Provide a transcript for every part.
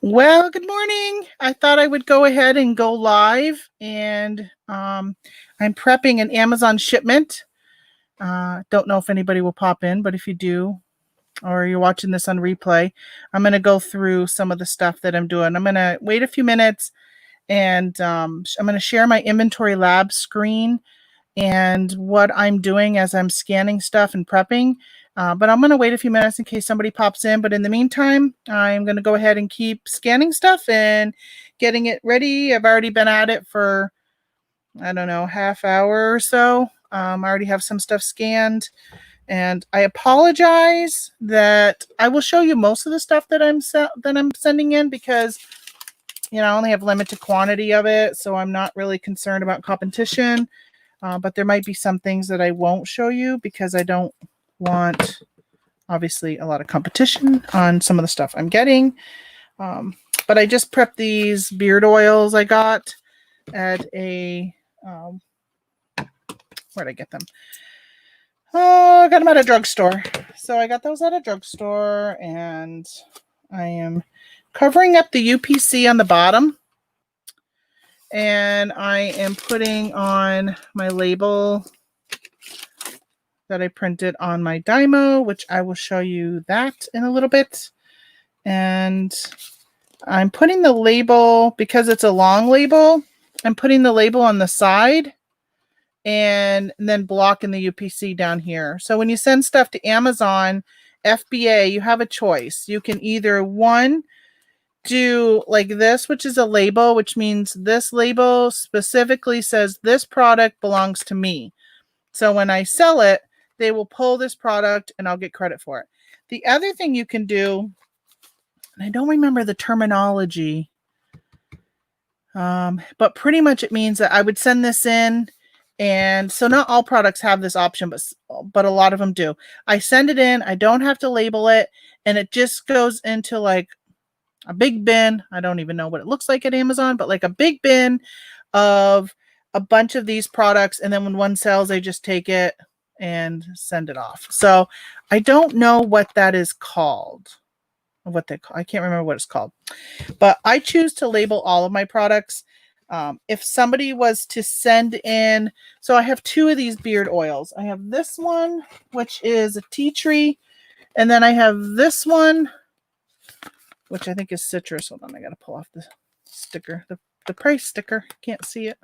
Well, good morning. I thought I would go ahead and go live, and I'm prepping an Amazon shipment. Don't know if anybody will pop in, but if you do, or you're watching this on replay, I'm going to go through some of the stuff that I'm doing. I'm going to wait a few minutes, and I'm going to share my inventory lab screen and what I'm doing as I'm scanning stuff and prepping. But I'm going to wait a few minutes in case somebody pops in. But in the meantime, I'm going to go ahead and keep scanning stuff and getting it ready. I've already been at it for, I don't know, half hour or so. I already have some stuff scanned. And I apologize that I will show you most of the stuff that I'm sending in because I only have limited quantity of it, so I'm not really concerned about competition. But there might be some things that I won't show you because I don't want, obviously, a lot of competition on some of the stuff I'm getting. But I just prepped these beard oils I got at a, where'd I get them? Oh, I got them at a drugstore. So I got those at a drugstore, and I am covering up the UPC on the bottom. And I am putting on my label that I printed on my Dymo, which I will show you that in a little bit. And I'm putting the label, because it's a long label, I'm putting the label on the side and then blocking the UPC down here. So when you send stuff to Amazon, FBA, you have a choice. You can either, one, do like this, which is a label, which means this label specifically says this product belongs to me. So when I sell it, they will pull this product and I'll get credit for it. The other thing you can do, and I don't remember the terminology, but pretty much it means that I would send this in, and so not all products have this option, but a lot of them do. I send it in, I don't have to label it, and it just goes into like a big bin. I don't even know what it looks like at Amazon, but like a big bin of a bunch of these products. And then when one sells, they just take it and send it off. So I don't know what that is called. I can't remember what it's called. But I choose to label all of my products. If somebody was to send in, so I have two of these beard oils. I have this one, which is a tea tree. And then I have this one, which I think is citrus. Hold on, I got to pull off the sticker, the price sticker. Can't see it.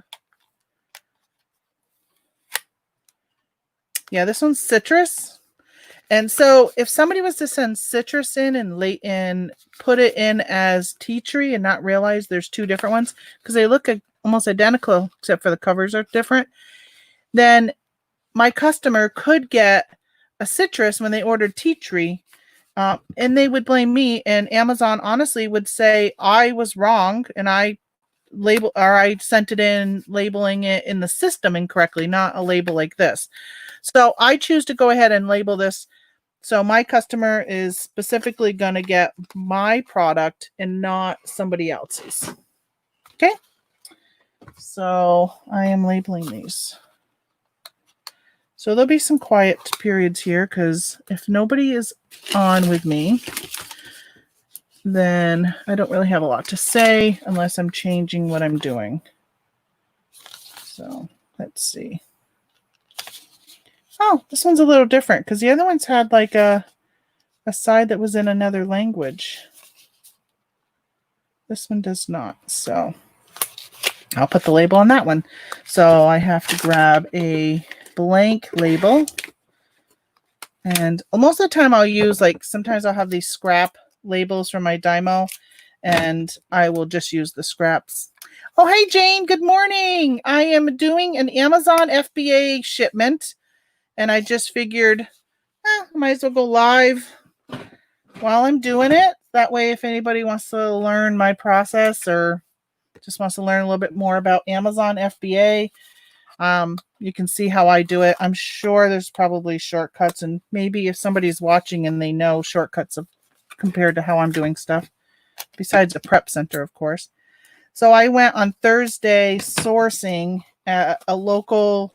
Yeah, this one's citrus. And so if somebody was to send citrus in and put it in as tea tree and not realize there's two different ones, because they look almost identical except for the covers are different, then my customer could get a citrus when they ordered tea tree. And they would blame me, and Amazon honestly would say I was wrong and I sent it in labeling it in the system incorrectly, not a label like this. So I choose to go ahead and label this. So my customer is specifically going to get my product and not somebody else's. Okay. So I am labeling these. So there'll be some quiet periods here because if nobody is on with me, then I don't really have a lot to say unless I'm changing what I'm doing. So let's see. Oh, this one's a little different because the other ones had like a side that was in another language. This one does not. So I'll put the label on that one. So I have to grab a blank label. And most of the time I'll use, like, sometimes I'll have these scrap labels from my Dymo, and I will just use the scraps. Oh, hey, Jane, good morning. I am doing an Amazon FBA shipment, and I just figured I might as well go live while I'm doing it. That way, if anybody wants to learn my process or just wants to learn a little bit more about Amazon FBA, you can see how I do it. I'm sure there's probably shortcuts, and maybe if somebody's watching and they know shortcuts compared to how I'm doing stuff, besides the prep center, of course. So I went on Thursday sourcing at a local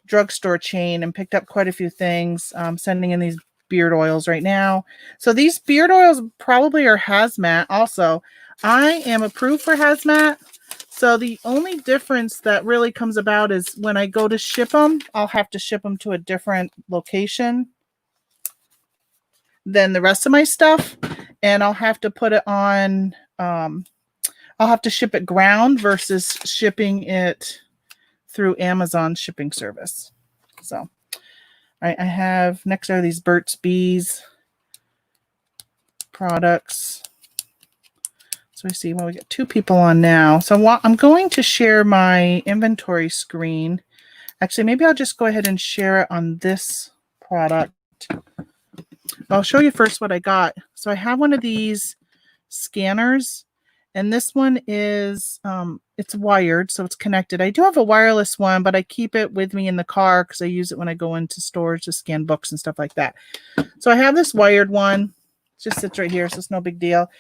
drugstore chain and picked up quite a few things, sending in these beard oils right now. So these beard oils probably are hazmat also. I am approved for hazmat. So the only difference that really comes about is when I go to ship them, I'll have to ship them to a different location than the rest of my stuff. And I'll have to put it on, I'll have to ship it ground versus shipping it through Amazon shipping service. So, all right, I have, next are these Burt's Bees products. So I see, well, we got 2 people on now. So I'm going to share my inventory screen. Actually, maybe I'll just go ahead and share it on this product. I'll show you first what I got. So I have one of these scanners, and this one is, it's wired, so it's connected. I do have a wireless one, but I keep it with me in the car because I use it when I go into stores to scan books and stuff like that. So I have this wired one. It just sits right here, so it's no big deal.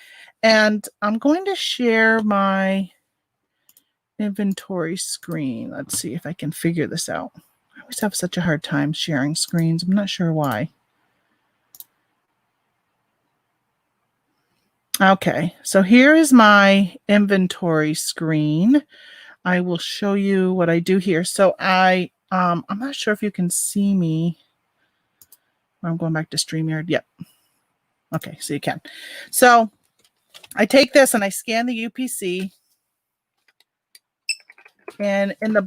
And I'm going to share my inventory screen. Let's see if I can figure this out. I always have such a hard time sharing screens. I'm not sure why. Okay, so here is my inventory screen. I will show you what I do here. So I'm not sure if you can see me. I'm going back to StreamYard. Yep. Okay, so you can. So I take this and I scan the UPC. And in the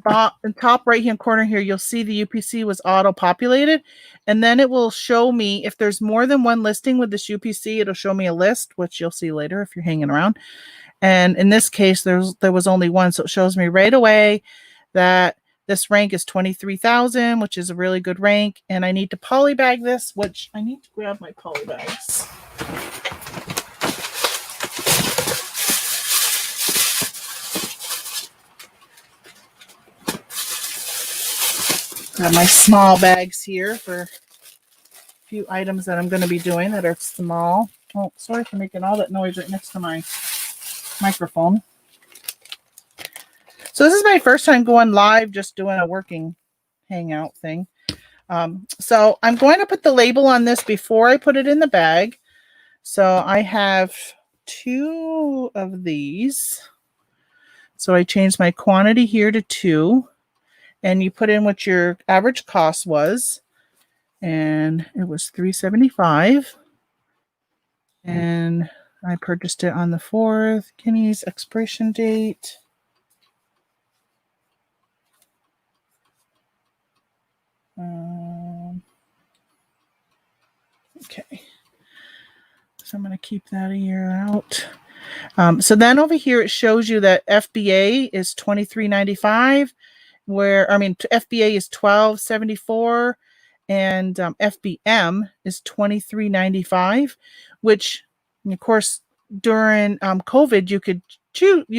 top right-hand corner here, you'll see the UPC was auto-populated. And then it will show me, if there's more than one listing with this UPC, it'll show me a list, which you'll see later if you're hanging around. And in this case, there was only one. So it shows me right away that this rank is 23,000, which is a really good rank. And I need to polybag this, which I need to grab my polybags. Got my small bags here for a few items that I'm going to be doing that are small. Oh, sorry for making all that noise right next to my microphone. So this is my first time going live, just doing a working hangout thing. So I'm going to put the label on this before I put it in the bag. So I have 2 of these. So I changed my quantity here to 2. And you put in what your average cost was. And it was $3.75. And I purchased it on the 4th. Guinea's expiration date. Okay. So I'm going to keep that a year out. So then over here, it shows you that FBA is $23.95. FBA is $12.74, and FBM is $23.95, which, of course, during COVID, you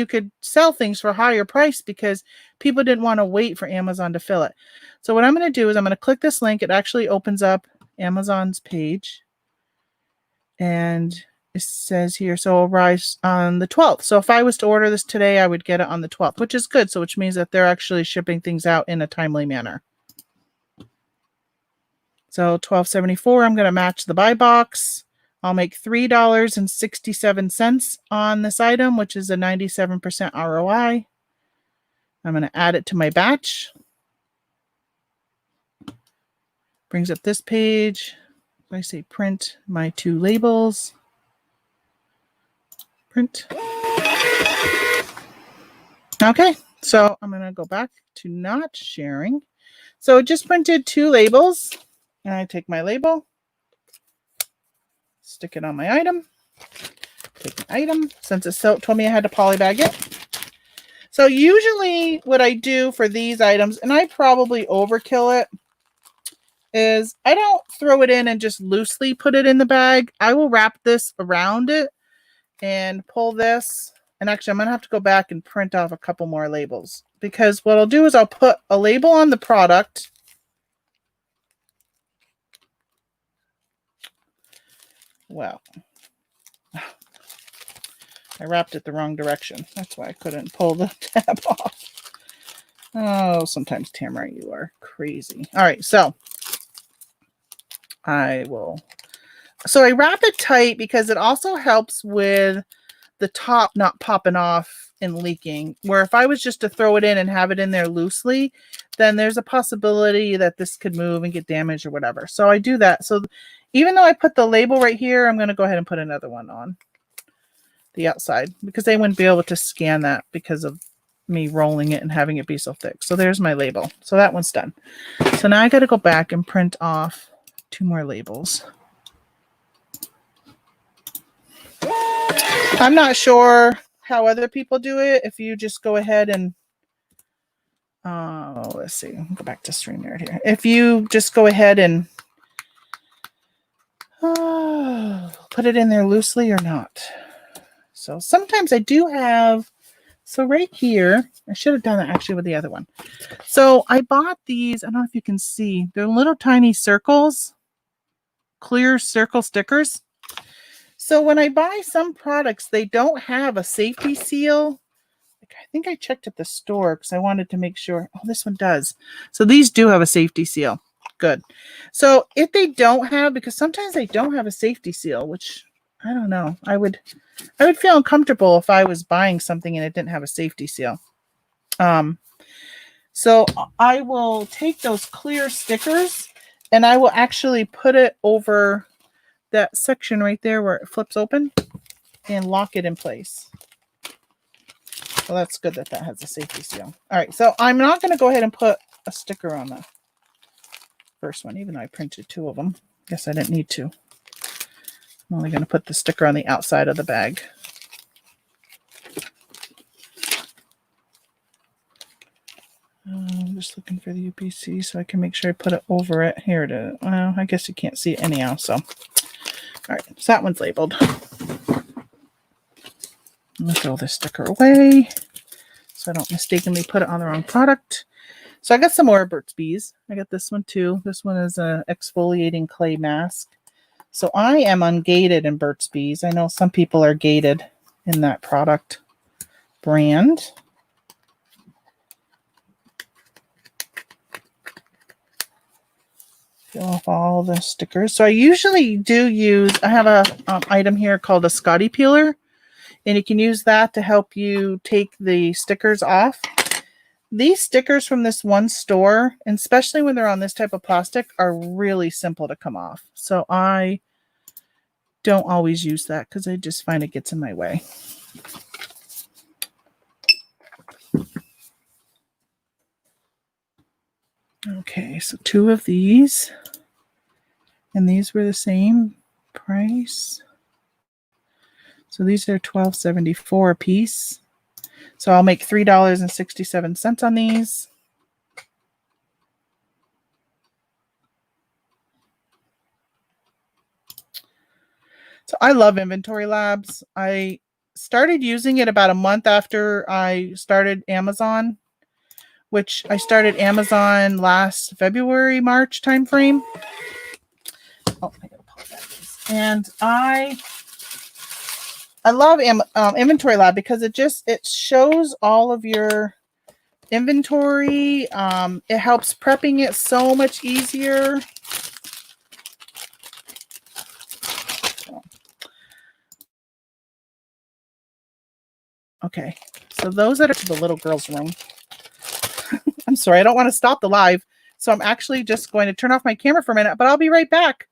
could sell things for a higher price because people didn't want to wait for Amazon to fill it. So what I'm going to do is I'm going to click this link. It actually opens up Amazon's page, and it says here, so it'll arrive on the 12th. So if I was to order this today, I would get it on the 12th, which is good. So which means that they're actually shipping things out in a timely manner. So $12.74, I'm going to match the buy box. I'll make $3.67 on this item, which is a 97% ROI. I'm going to add it to my batch. Brings up this page. I say print my 2 labels. Print. Okay, so I'm going to go back to not sharing. So it just printed 2 labels. And I take my label, stick it on my item, take an item, since it told me I had to polybag it. So usually what I do for these items, and I probably overkill it, is I don't throw it in and just loosely put it in the bag. I will wrap this around it and pull this. And actually, I'm going to have to go back and print off a couple more labels, because what I'll do is I'll put a label on the product. Well, I wrapped it the wrong direction. That's why I couldn't pull the tab off. Oh, sometimes, Tamara, you are crazy. All right, so I will So I wrap it tight because it also helps with the top not popping off and leaking. Where if I was just to throw it in and have it in there loosely, then there's a possibility that this could move and get damaged or whatever. So I do that. So even though I put the label right here, I'm going to go ahead and put another one on the outside because they wouldn't be able to scan that because of me rolling it and having it be so thick. So there's my label. So that one's done. So now I got to go back and print off 2 more labels. I'm not sure how other people do it. If you just go ahead and let's see, go back to StreamYard here. If you just go ahead and put it in there loosely or not. So sometimes I do have, so right here, I should have done that actually with the other one. So I bought these, I don't know if you can see, they're little tiny circles, clear circle stickers. So when I buy some products, they don't have a safety seal. I think I checked at the store because I wanted to make sure. Oh, this one does. So these do have a safety seal. Good. So if they don't have, because sometimes they don't have a safety seal, which I don't know. I would feel uncomfortable if I was buying something and it didn't have a safety seal. So I will take those clear stickers and I will actually put it over that section right there where it flips open and lock it in place. Well, that's good that that has a safety seal. All right, so I'm not going to go ahead and put a sticker on the first one, even though I printed 2 of them. Guess I didn't need to. I'm only going to put the sticker on the outside of the bag. I'm just looking for the UPC so I can make sure I put it over it. Here it is. Well, I guess you can't see it anyhow, so. All right, so that one's labeled. I'm going to throw this sticker away so I don't mistakenly put it on the wrong product. So I got some more Burt's Bees. I got this one too. This one is an exfoliating clay mask. So I am ungated in Burt's Bees. I know some people are gated in that product brand. Fill off all the stickers. So I usually do use, I have a item here called a Scotty peeler, and you can use that to help you take the stickers off. These stickers from this one store, and especially when they're on this type of plastic, are really simple to come off. So I don't always use that because I just find it gets in my way. Okay, so 2 of these. And these were the same price. So these are $12.74 a piece. So I'll make $3.67 on these. So I love Inventory Labs. I started using it about a month after I started Amazon, which I started Amazon last February, March timeframe. Oh, I gotta pull that. And I love Inventory Lab because it shows all of your inventory. It helps prepping it so much easier. Okay, so those are the little girl's room. I'm sorry, I don't want to stop the live, so I'm actually just going to turn off my camera for a minute, but I'll be right back.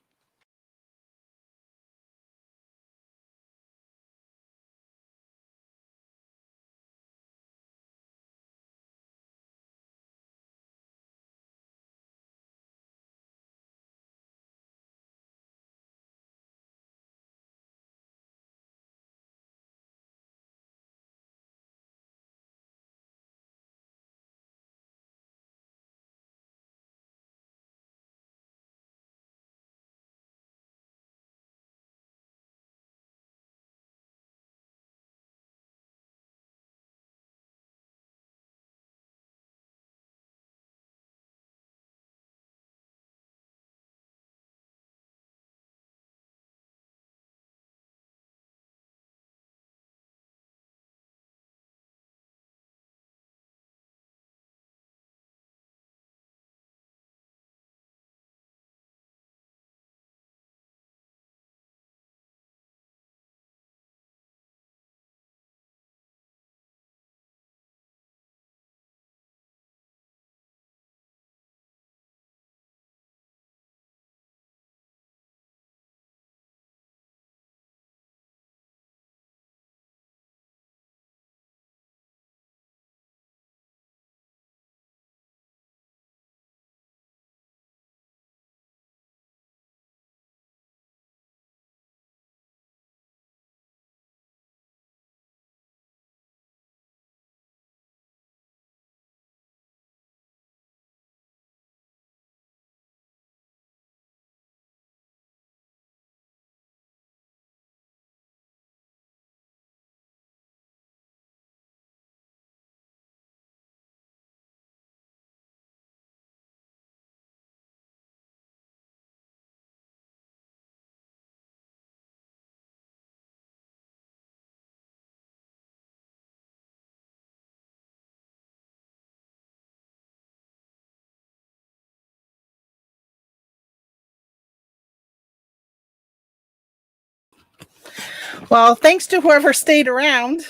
Well, thanks to whoever stayed around.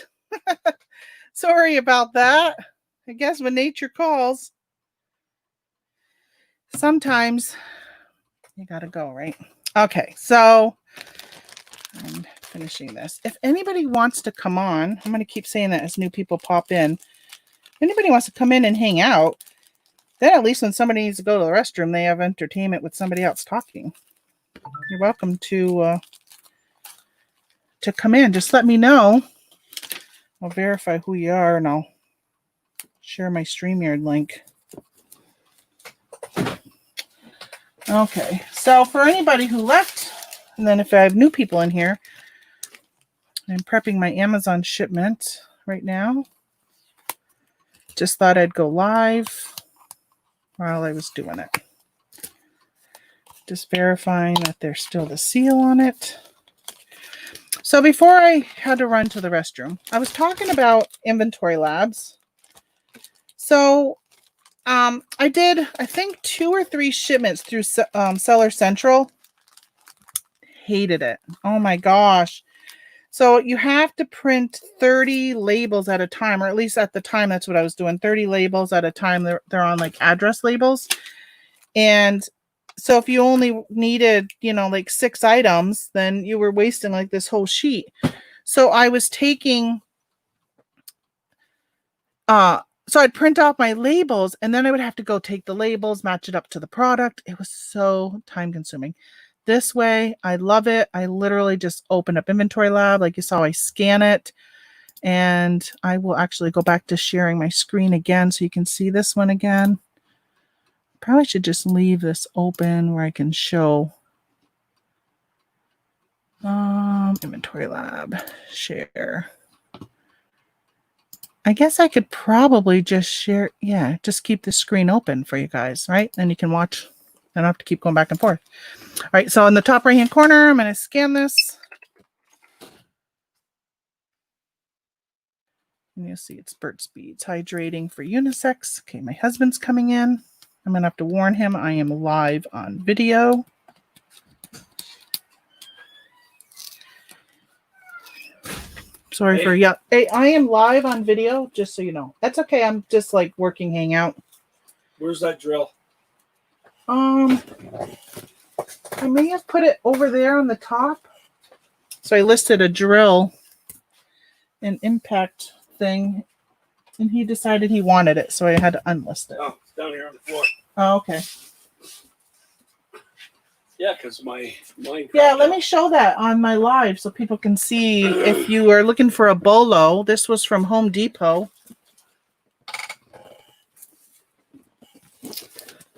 Sorry about that. I guess when nature calls, sometimes you gotta go, right? Okay, so I'm finishing this. If anybody wants to come on, I'm going to keep saying that as new people pop in. If anybody wants to come in and hang out, then at least when somebody needs to go to the restroom, they have entertainment with somebody else talking. You're welcome to come in. Just let me know. I'll verify who you are and I'll share my StreamYard link. Okay, so for anybody who left, and then if I have new people in here, I'm prepping my Amazon shipment right now. Just thought I'd go live while I was doing it. Just verifying that there's still the seal on it. So before I had to run to the restroom, I was talking about inventory labs. So I did, I think, 2 or 3 shipments through Seller Central. Hated it. Oh my gosh. So you have to print 30 labels at a time, or at least at the time, that's what I was doing. 30 labels at a time. They're on like address labels. And so if you only needed, like 6 items, then you were wasting like this whole sheet. So I was taking, so I'd print off my labels and then I would have to go take the labels, match it up to the product. It was so time consuming. This way, I love it. I literally just open up Inventory Lab. Like you saw, I scan it. And I will actually go back to sharing my screen again so you can see this one again. Probably should just leave this open where I can show Inventory Lab, share. I guess I could probably just share, just keep the screen open for you guys, right? And you can watch. I don't have to keep going back and forth. All right, so in the top right-hand corner, I'm going to scan this. And you'll see it's Burt's Beads Hydrating for Unisex. Okay, my husband's coming in. I'm going to have to warn him I am live on video. Sorry for Hey, I am live on video, just so you know. That's okay. I'm just like working Hangout. Where's that drill? I may have put it over there on the top. So I listed a drill and impact thing, and he decided he wanted it, so I had to unlist it. Oh, it's down here on the floor. Oh, okay. Yeah, because mine. Yeah, let me show that on my live so people can see. If you are looking for a bolo, this was from Home Depot.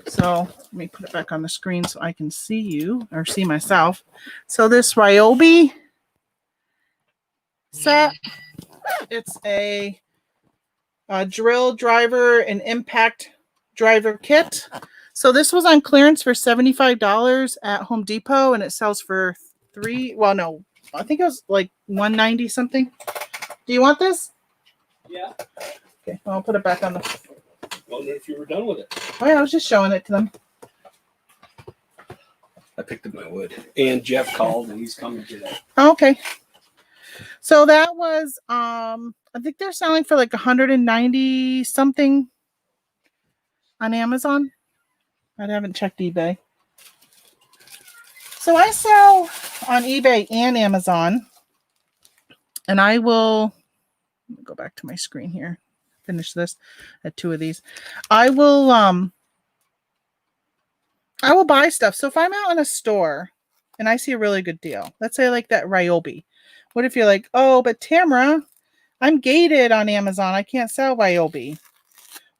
So let me put it back on the screen so I can see you or see myself. So this Ryobi set, it's a drill driver and impact driver kit. So this was on clearance for $75 at Home Depot, and it sells for I think it was like $190 something. Do you want this? Yeah. Okay, I'll put it back on the. Wonder if you were done with it. Oh yeah, I was just showing it to them. I picked up my wood, and Jeff called, and he's coming today. Okay. So that was I think they're selling for like 190 something on Amazon. I haven't checked eBay. So I sell on eBay and Amazon, and I will go back to my screen here. Finish this at 2 of these. I will buy stuff. So if I'm out in a store and I see a really good deal, let's say like that Ryobi. What if you're like, oh, but Tamara, I'm gated on Amazon. I can't sell Ryobi.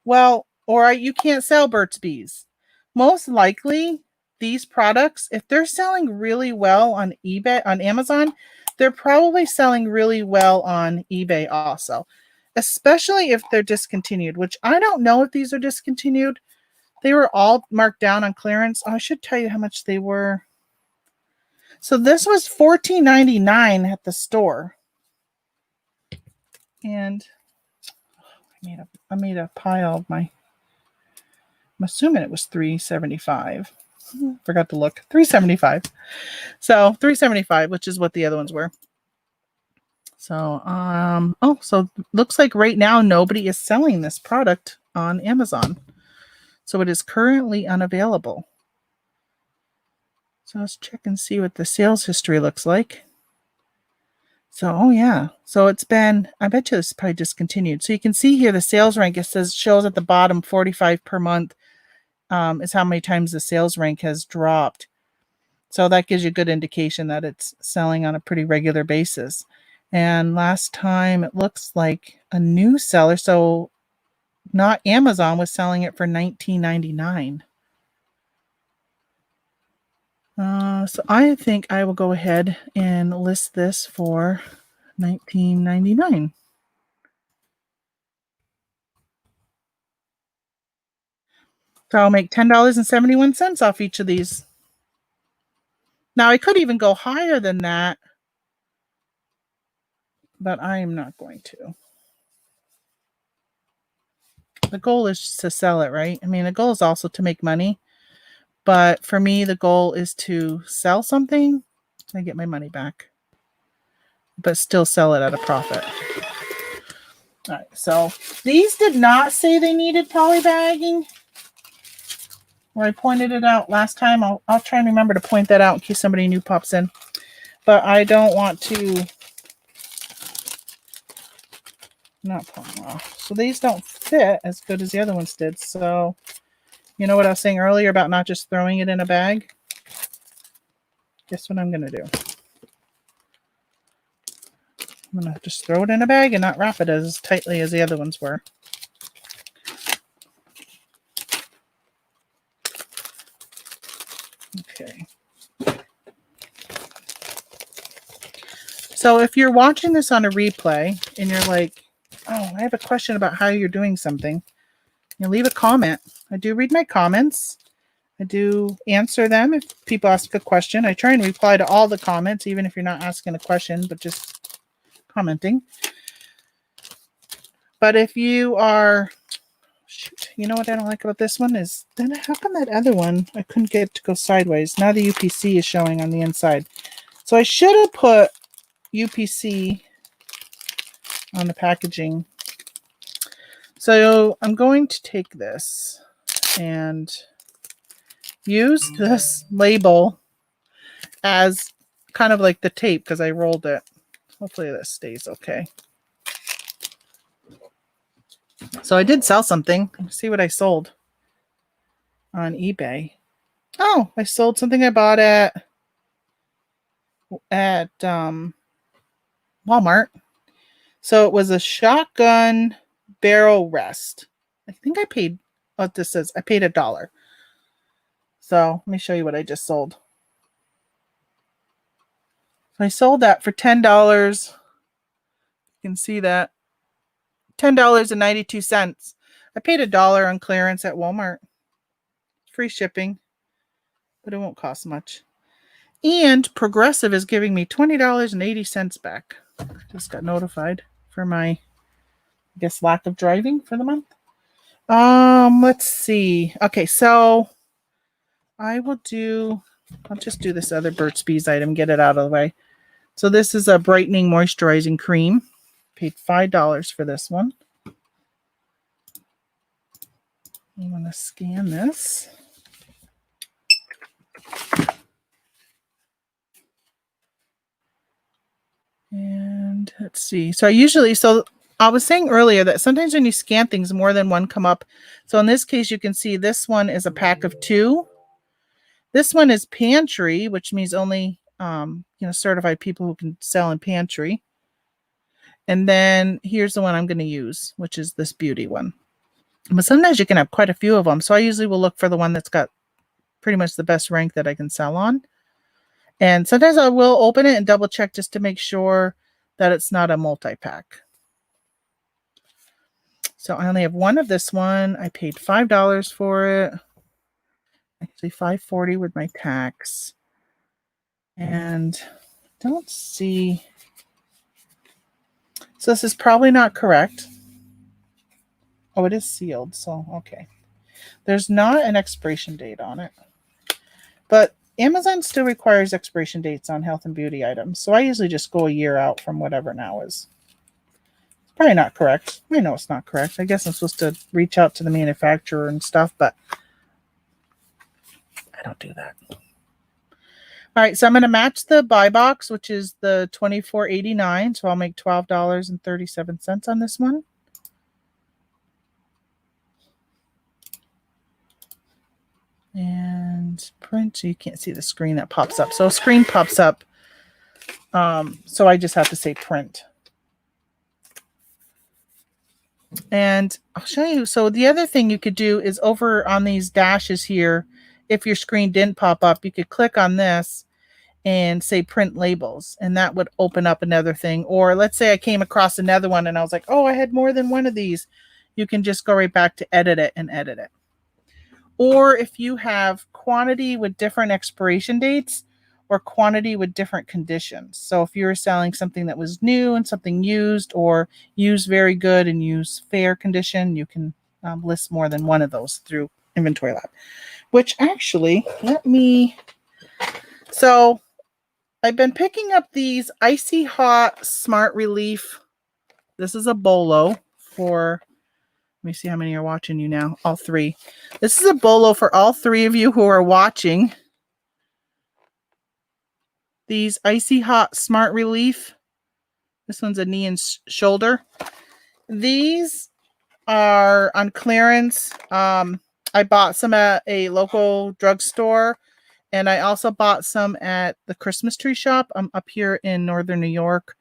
Well, or you can't sell Burt's Bees. Most likely, these products, if they're selling really well on eBay, on Amazon, they're probably selling really well on eBay also, especially if they're discontinued, which I don't know if these are discontinued. They were all marked down on clearance. Oh, I should tell you how much they were. So this was $14.99 at the store. And I made a pile of my, I'm assuming it was $3.75. Forgot to look. $3.75. So $3.75, which is what the other ones were. So, so looks like right now nobody is selling this product on Amazon. So it is currently unavailable. So let's check and see what the sales history looks like. So, oh yeah. So it's been, I bet you this probably discontinued. So you can see here the sales rank, it shows at the bottom 45 per month is how many times the sales rank has dropped. So that gives you a good indication that it's selling on a pretty regular basis. And last time it looks like a new seller, so not Amazon, was selling it for $19.99. So I think I will go ahead and list this for $19.99. So I'll make $10.71 off each of these. Now I could even go higher than that, but I am not going to. The goal is to sell it, right? I mean, the goal is also to make money. But for me, the goal is to sell something and get my money back, but still sell it at a profit. All right, so these did not say they needed polybagging, where I pointed it out last time. I'll try and remember to point that out in case somebody new pops in. But I don't want to not pull them off. So these don't fit as good as the other ones did. So you know what I was saying earlier about not just throwing it in a bag? Guess what I'm going to do? I'm going to just throw it in a bag and not wrap it as tightly as the other ones were. Okay. So if you're watching this on a replay and you're like, oh, I have a question about how you're doing something, you leave a comment. I do read my comments. I do answer them if people ask a question. I try and reply to all the comments, even if you're not asking a question, but just commenting. But if you are, shoot, you know what I don't like about this one is, then how come that other one, I couldn't get it to go sideways? Now the UPC is showing on the inside. So I should have put UPC on the packaging. So I'm going to take this and use this label as kind of like the tape because I rolled it. Hopefully this stays okay. So I did sell something. Let's see what I sold on eBay. Oh, I sold something I bought at Walmart. So it was a shotgun barrel rest. I think I paid what this says. I paid $1. So let me show you what I just sold. So I sold that for $10. You can see that. $10.92. I paid $1 on clearance at Walmart. Free shipping, but it won't cost much. And Progressive is giving me $20.80 back. Just got notified for my, I guess, lack of driving for the month. Let's see. Okay, so I'll just do this other Burt's Bees item, get it out of the way. So this is a brightening moisturizing cream. Paid $5 for this one. I'm going to scan this. And let's see. So I was saying earlier that sometimes when you scan things, more than one come up. So in this case, you can see this one is a pack of 2. This one is pantry, which means only certified people who can sell in pantry. And then here's the one I'm going to use, which is this beauty one. But sometimes you can have quite a few of them. So I usually will look for the one that's got pretty much the best rank that I can sell on. And sometimes I will open it and double check just to make sure that it's not a multi-pack. So I only have one of this one. I paid $5 for it. Actually $5.40 with my tax. And don't see. So this is probably not correct. Oh, it is sealed. So, okay. There's not an expiration date on it. But Amazon still requires expiration dates on health and beauty items. So I usually just go a year out from whatever now is. It's probably not correct. I know it's not correct. I guess I'm supposed to reach out to the manufacturer and stuff, but I don't do that. All right, so I'm going to match the buy box, which is the $24.89. So I'll make $12.37 on this one. And print, so you can't see the screen that pops up. So a screen pops up. So I just have to say print. And I'll show you. So the other thing you could do is over on these dashes here, if your screen didn't pop up, you could click on this and say print labels, and that would open up another thing. Or let's say I came across another one and I was like, oh, I had more than one of these. You can just go right back to edit it and edit it. Or if you have quantity with different expiration dates or quantity with different conditions. So if you were selling something that was new and something used, or used very good and used fair condition, you can list more than one of those through Inventory Lab. Which actually, so I've been picking up these Icy Hot Smart Relief. This is a bolo for, let me see how many are watching you now. All three. This is a bolo for all three of you who are watching. These Icy Hot Smart Relief. This one's a knee and shoulder. These are on clearance. I bought some at a local drugstore, and I also bought some at the Christmas tree shop. I'm up here in northern New York.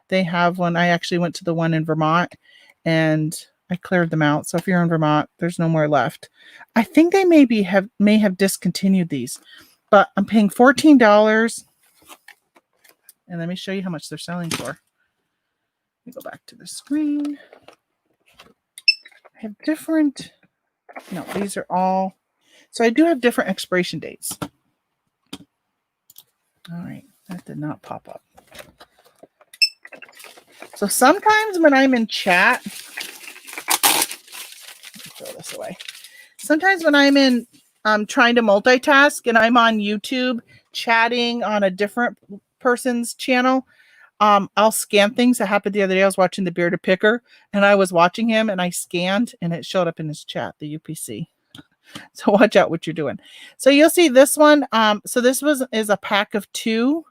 They have one. I actually went to the one in Vermont, and I cleared them out. So if you're in Vermont, there's no more left. I think they may have discontinued these, but I'm paying $14. And let me show you how much they're selling for. Let me go back to the screen. I have different, no, these are all, so I do have different expiration dates. All right, that did not pop up. So sometimes when I'm in chat, throw this away. Sometimes when I'm in, trying to multitask and I'm on YouTube chatting on a different person's channel, I'll scan things. That happened the other day. I was watching the Bearded Picker, and I was watching him, and I scanned, and it showed up in his chat, the UPC. So watch out what you're doing. So you'll see this one. So this is a pack of 2,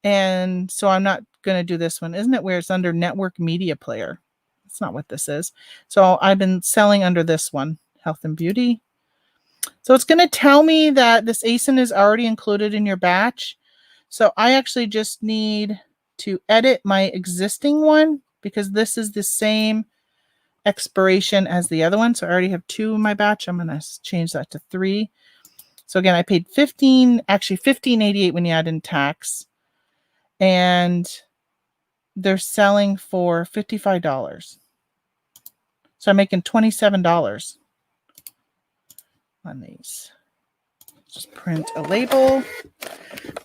and so I'm not going to do this one. Isn't it where it's under Network Media Player? That's not what this is. So I've been selling under this one, Health and Beauty. So it's going to tell me that this ASIN is already included in your batch. So I actually just need to edit my existing one because this is the same expiration as the other one. So I already have 2 in my batch. I'm going to change that to 3. So again, I paid $15.88 when you add in tax. And they're selling for $55. So I'm making $27 on these. Just print a label.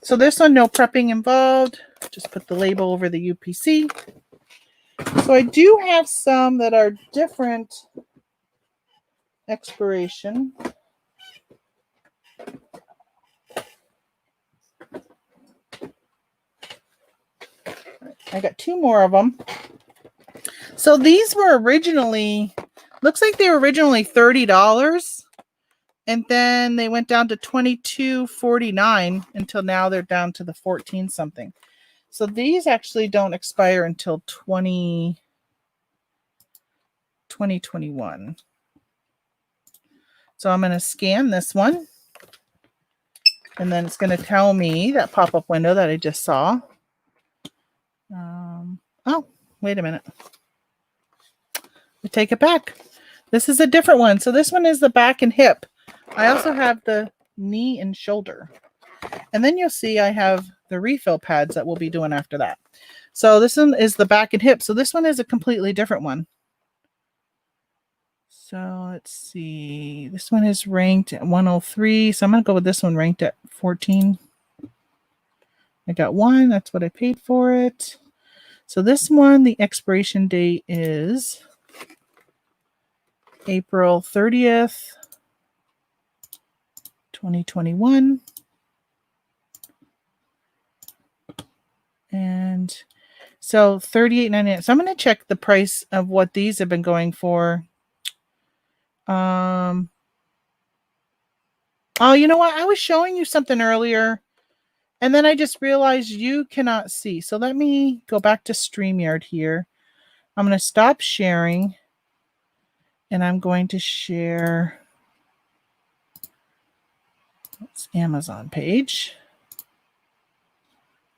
So this one, no prepping involved. Just put the label over the UPC. So I do have some that are different expiration. I got 2 more of them. So these were originally, looks like they were originally $30. And then they went down to $22.49 until now they're down to the 14 something. So these actually don't expire until 2021. So I'm going to scan this one. And then it's going to tell me that pop-up window that I just saw. Oh, wait a minute. We take it back. This is a different one. So this one is the back and hip. I also have the knee and shoulder. And then you'll see I have the refill pads that we'll be doing after that. So this one is the back and hip. So this one is a completely different one. So let's see. This one is ranked at 103. So I'm going to go with this one ranked at 14. I got 1. That's what I paid for it. So this one, the expiration date is April 30th, 2021. And so $38.99. So I'm going to check the price of what these have been going for. Oh, you know what? I was showing you something earlier, and then I just realized you cannot see. So let me go back to StreamYard here. I'm going to stop sharing, and I'm going to share this Amazon page.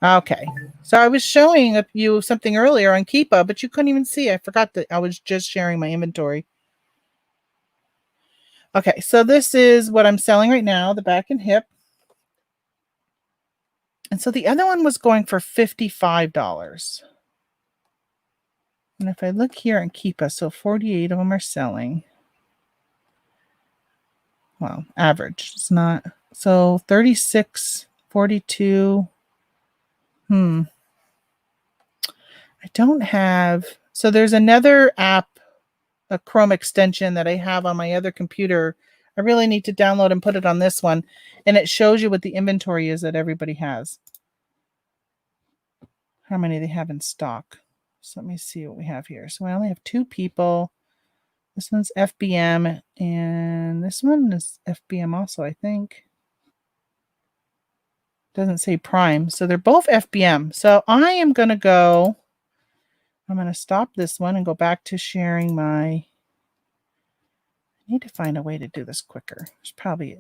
Okay, so I was showing you something earlier on Keepa, but you couldn't even see. I forgot that I was just sharing my inventory. Okay, so this is what I'm selling right now, the back and hip. And so the other one was going for $55. And if I look here on Keepa, so 48 of them are selling. Well, average. It's not. So 36, 42. I don't have. So there's another app, a Chrome extension that I have on my other computer. I really need to download and put it on this one. And it shows you what the inventory is that everybody has. How many they have in stock. So let me see what we have here. So I only have 2 people. This one's FBM, and this one is FBM also, I think. Doesn't say Prime. So they're both FBM. So I am going to go, I'm going to stop this one and go back to sharing my, I need to find a way to do this quicker.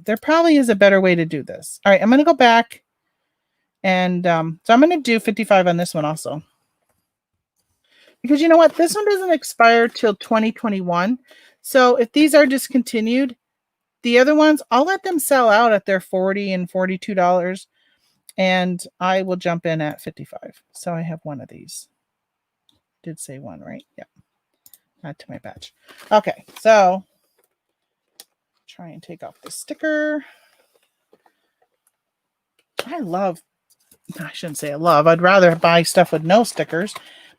There probably is a better way to do this. All right, I'm going to go back, and so I'm going to do 55 on this one also. Because you know what? This one doesn't expire till 2021. So if these are discontinued, the other ones, I'll let them sell out at their $40 and $42, and I will jump in at 55. So I have one of these. Did say one, right? Yeah. Add to my batch. Okay, so try and take off the sticker. I shouldn't say I love. I'd rather buy stuff with no stickers.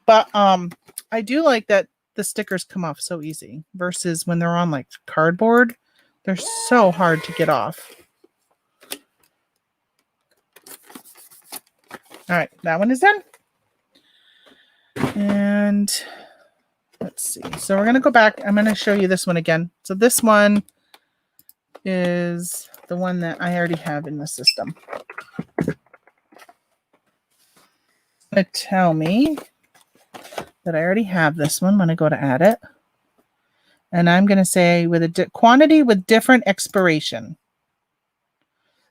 But I do like that the stickers come off so easy versus when they're on like cardboard. They're so hard to get off. All right, that one is done. And let's see. So we're going to go back. I'm going to show you this one again. So this one is the one that I already have in the system. It's going to tell me that I already have this one. I'm going to go to add it. And I'm going to say with a quantity with different expiration.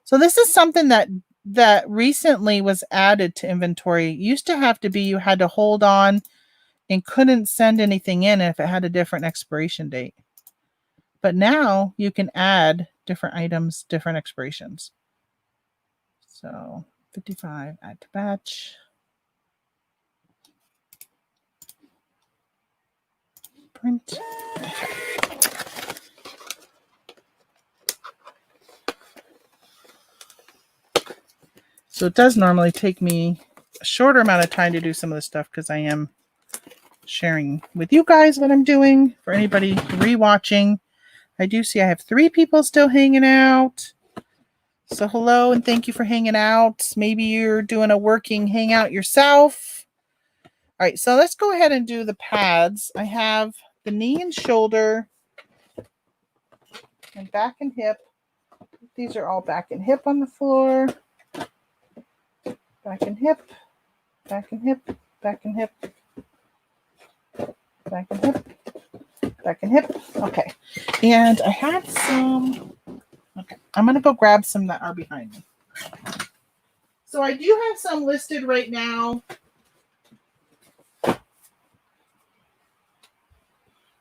So this is something that recently was added to inventory. It used to have to be you had to hold on and couldn't send anything in if it had a different expiration date. But now you can add different items, different expirations. So 55, add to batch. Print. Okay. So it does normally take me a shorter amount of time to do some of this stuff because I am sharing with you guys what I'm doing. For anybody rewatching, I do see I have 3 people still hanging out. So hello and thank you for hanging out. Maybe you're doing a working hangout yourself. All right, so let's go ahead and do the pads. I have the knee and shoulder and back and hip. These are all back and hip on the floor. Back and hip, back and hip, back and hip, back and hip, back and hip. Okay, and I have some. Okay, I'm going to go grab some that are behind me. So I do have some listed right now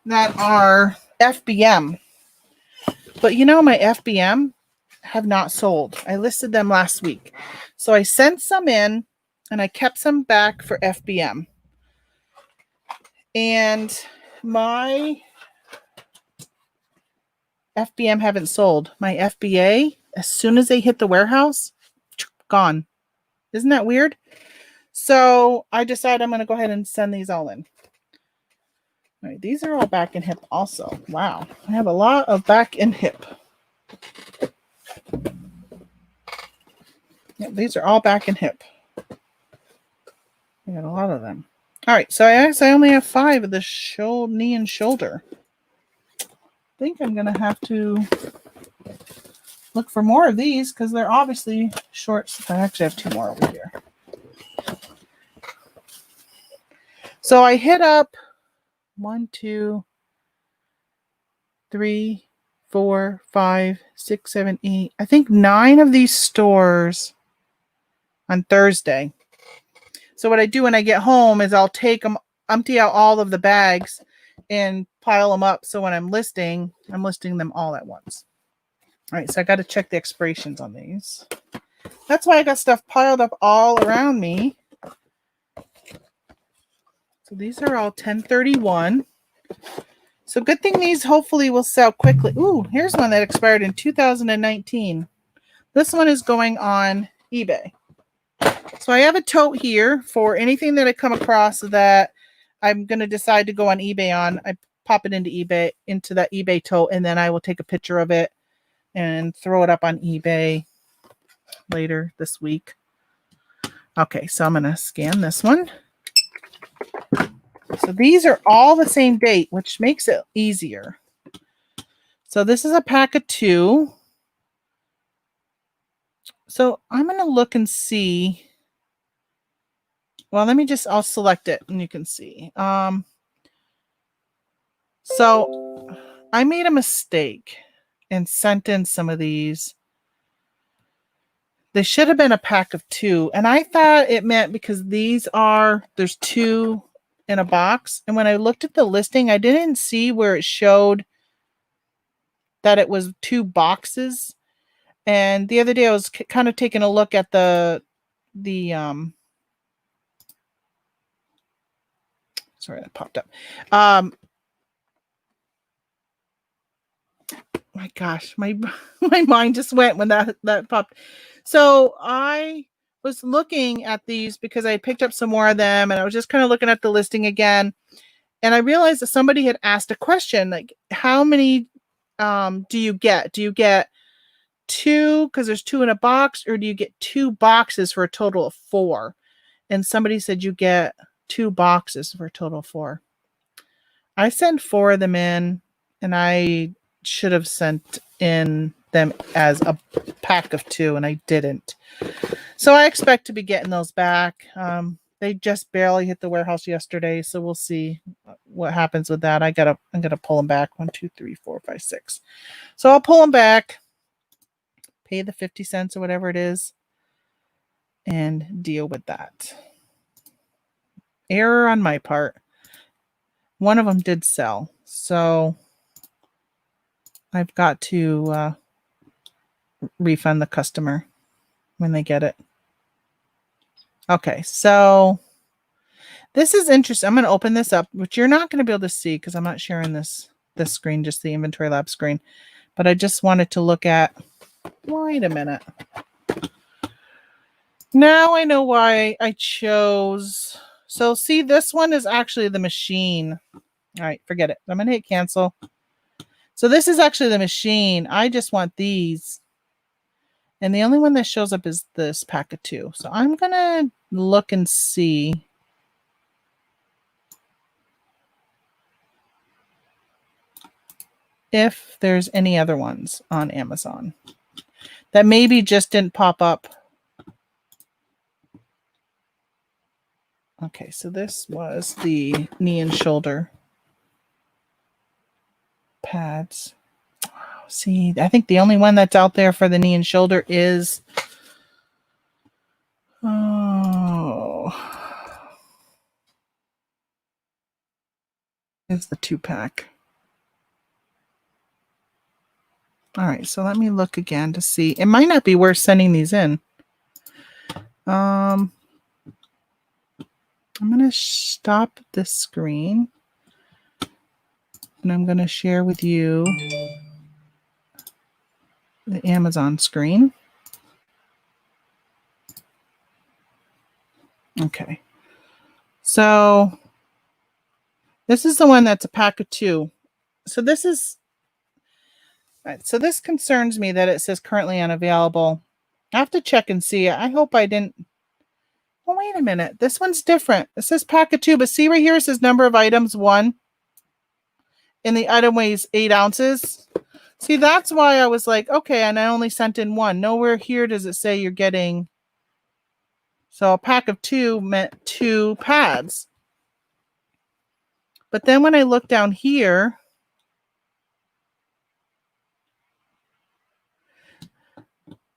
that are FBM. But you know, my FBM have not sold. I listed them last week. So I sent some in and I kept some back for FBM. And my FBM haven't sold. My FBA, as soon as they hit the warehouse, gone. Isn't that weird? So I decided I'm going to go ahead and send these all in. All right, these are all back and hip also. Wow, I have a lot of back and hip. Yep, these are all back and hip. I got a lot of them. All right, so I only have 5 of the knee and shoulder. I think I'm gonna have to look for more of these because they're obviously short. I actually have 2 more over here. So I hit up 1, 2, 3, 4, 5, 6, 7, 8. I think 9 of these stores on Thursday. So what I do when I get home is I'll take them, empty out all of the bags and pile them up. So when I'm listing them all at once. All right, so I got to check the expirations on these. That's why I got stuff piled up all around me. So these are all 1031. So good thing these hopefully will sell quickly. Ooh, here's one that expired in 2019. This one is going on eBay. So I have a tote here for anything that I come across that I'm going to decide to go on eBay on. I pop it into that eBay tote, and then I will take a picture of it and throw it up on eBay later this week. Okay, so I'm going to scan this one. So these are all the same date, which makes it easier. So this is a pack of 2. So I'm going to look and see. Well, I'll select it and you can see. So I made a mistake and sent in some of these. They should have been a pack of 2. And I thought it meant because there's 2 in a box. And when I looked at the listing, I didn't see where it showed that it was 2 boxes. And the other day I was kind of taking a look at the sorry, that popped up. My gosh, my mind just went when that popped. So I was looking at these because I picked up some more of them, and I was just kind of looking at the listing again, and I realized that somebody had asked a question like, how many do you get? Do you get 2 because there's 2 in a box, or do you get 2 boxes for a total of 4? And somebody said you get 2 boxes for a total of 4. I sent 4 of them in, and I should have sent in them as a pack of 2, and I didn't. So I expect to be getting those back. They just barely hit the warehouse yesterday, so we'll see what happens with that. I'm gonna pull them back. 1, 2, 3, 4, 5, 6. So I'll pull them back, pay the 50 cents or whatever it is, and deal with that. Error on my part. One of them did sell, so I've got to refund the customer when they get it. Okay, so this is interesting. I'm going to open this up, which you're not going to be able to see because I'm not sharing this screen, just the Inventory Lab screen. But I just wanted to look at, wait a minute. Now I know why I chose. So see, this one is actually the machine. All right, forget it. I'm going to hit cancel. So this is actually the machine. I just want these. And the only one that shows up is this pack of 2. So I'm going to look and see if there's any other ones on Amazon that maybe just didn't pop up. Okay, so this was the knee and shoulder pads. See, I think the only one that's out there for the knee and shoulder is is the 2-pack. All right, so let me look again to see. It might not be worth sending these in. I'm going to stop this screen, and I'm going to share with you the Amazon screen. Okay. So this is the one that's a pack of 2. So this is, right, so this concerns me that it says currently unavailable. I have to check and see. I hope I didn't. Oh, wait a minute. This one's different. It says pack of 2, but see right here it says number of items 1. And the item weighs 8 ounces. See, that's why I was like, okay, and I only sent in 1. Nowhere here does it say you're getting. So a pack of 2 meant 2 pads. But then when I look down here,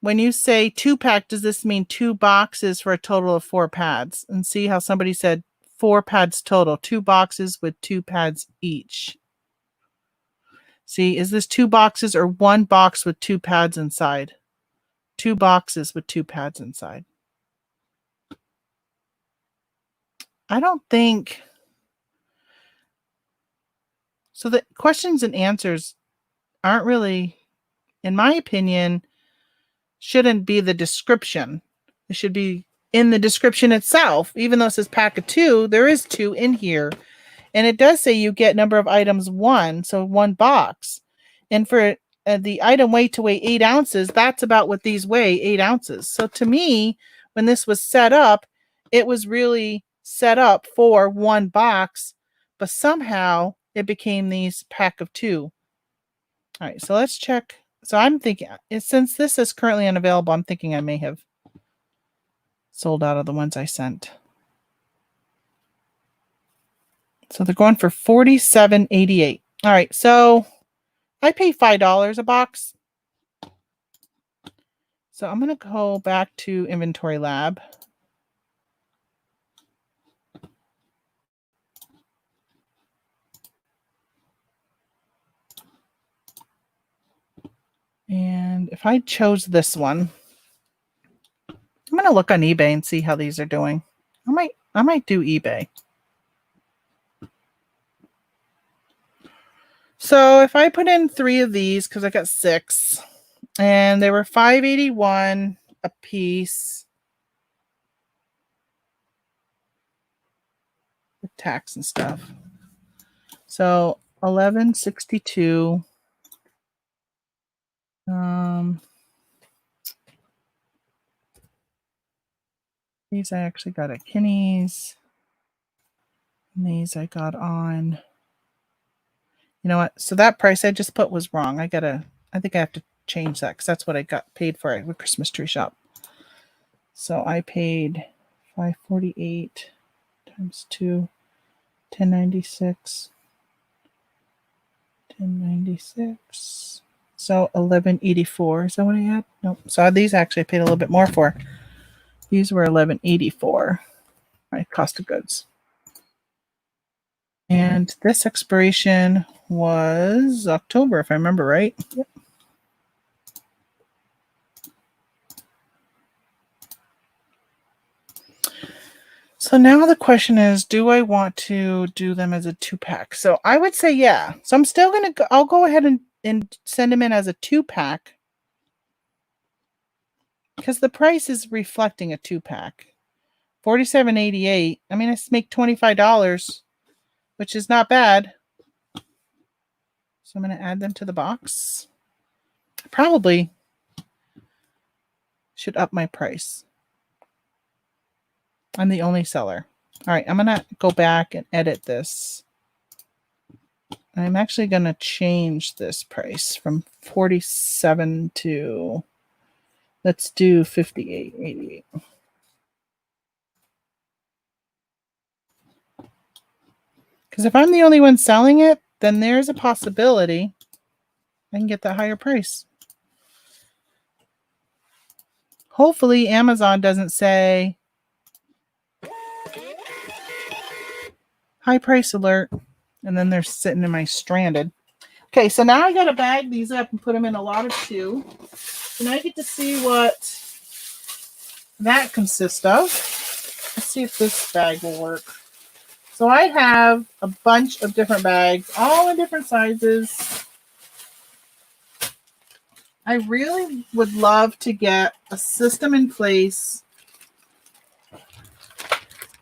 when you say 2-pack, does this mean 2 boxes for a total of 4 pads? And see how somebody said 4 pads total, 2 boxes with 2 pads each. See, is this 2 boxes or 1 box with 2 pads inside? 2 boxes with 2 pads inside. I don't think. So the questions and answers aren't really, in my opinion, shouldn't be the description. It should be in the description itself. Even though it says pack of 2, there is 2 in here. And it does say you get number of items 1, so 1 box. And for the item weight to weigh 8 ounces, that's about what these weigh, 8 ounces. So to me, when this was set up, it was really set up for 1 box, but somehow it became these pack of 2. All right, so let's check. So I'm thinking, since this is currently unavailable, I'm thinking I may have sold out of the ones I sent. So they're going for $47.88. All right, so I pay $5 a box. So I'm going to go back to Inventory Lab. And if I chose this one, I'm going to look on eBay and see how these are doing. I might do eBay. So if I put in 3 of these, because I got 6, and they were $5.81 a piece with tax and stuff. So $11.62. These I actually got at Kinney's. And these I got on. You know what? So that price I just put was wrong. I think I have to change that because that's what I got paid for at the Christmas tree shop. So I paid $5.48 times 2, $10.96. $10.96. So $11.84. Is that what I had? Nope. So these actually I paid a little bit more for. These were $11.84. My cost of goods. And this expiration was October, if I remember right. Yep. So now the question is, do I want to do them as a 2-pack? So I would say yeah. So I'm still going to, I'll go ahead and send them in as a 2-pack. Because the price is reflecting a 2-pack. $47.88. I mean, I make $25, which is not bad. So I'm going to add them to the box. I probably should up my price. I'm the only seller. All right, I'm going to go back and edit this. I'm actually going to change this price from 47 to, let's do 58.88. Because if I'm the only one selling it, then there's a possibility I can get that higher price. Hopefully Amazon doesn't say high price alert, and then they're sitting in my stranded. Okay, so now I got to bag these up and put them in a lot of 2. And I get to see what that consists of. Let's see if this bag will work. So I have a bunch of different bags, all in different sizes. I really would love to get a system in place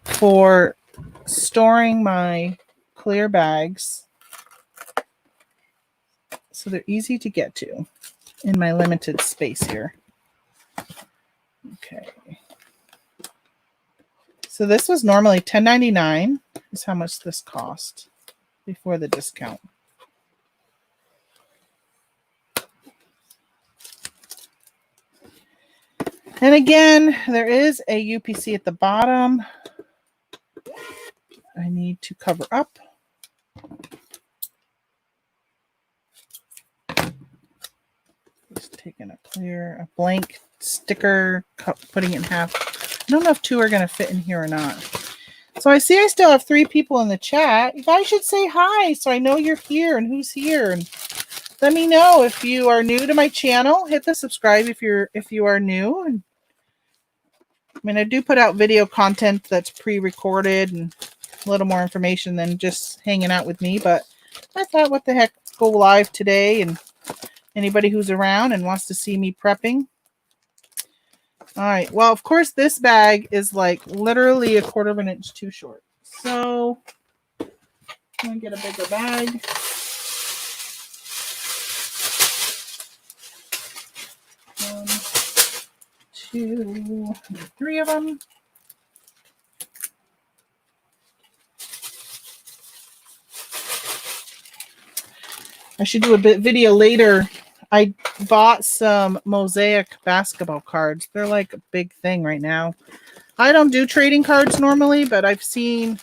for storing my clear bags so they're easy to get to in my limited space here. Okay. So this was normally $10.99 is how much this cost before the discount. And again, there is a UPC at the bottom. I need to cover up. Just taking a blank sticker, putting it in half. I don't know if 2 are going to fit in here or not. So I see I still have 3 people in the chat. You guys should say hi so I know you're here and who's here. And let me know if you are new to my channel. Hit the subscribe if you are new. And I mean, I do put out video content that's pre-recorded and a little more information than just hanging out with me. But I thought, what the heck, let's go live today. And anybody who's around and wants to see me prepping. All right. Well, of course, this bag is like literally 1/4 of an inch too short. So I'm going to get a bigger bag. One, 2, 3 of them. I should do a video later. I bought some mosaic basketball cards. They're like a big thing right now. I don't do trading cards normally, but I've seen,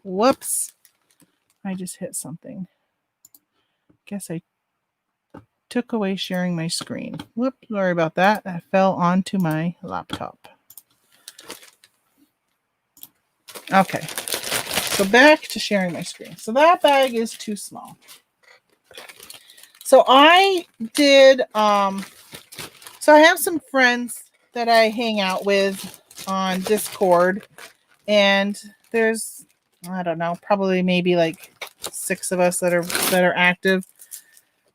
whoops, I just hit something. Guess I took away sharing my screen. Whoops, sorry about that. That fell onto my laptop. Okay, so back to sharing my screen. So that bag is too small. So I did, so I have some friends that I hang out with on Discord, and there's, I don't know, probably maybe like 6 of us that are active.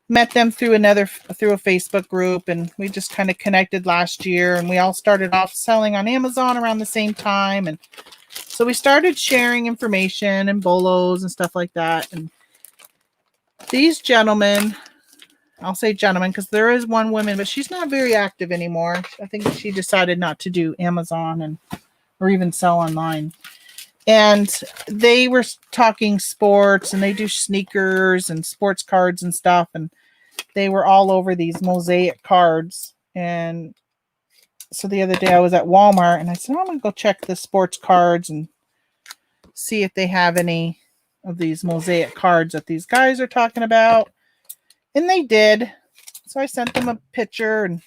Met them through a Facebook group, and we just kind of connected last year, and we all started off selling on Amazon around the same time, and so we started sharing information and bolos and stuff like that. And these gentlemen, I'll say gentlemen because there is one woman, but she's not very active anymore. I think she decided not to do Amazon or even sell online. And they were talking sports, and they do sneakers and sports cards and stuff. And they were all over these mosaic cards. And so the other day I was at Walmart, and I said, I'm going to go check the sports cards and see if they have any of these mosaic cards that these guys are talking about. And they did. So I sent them a picture, and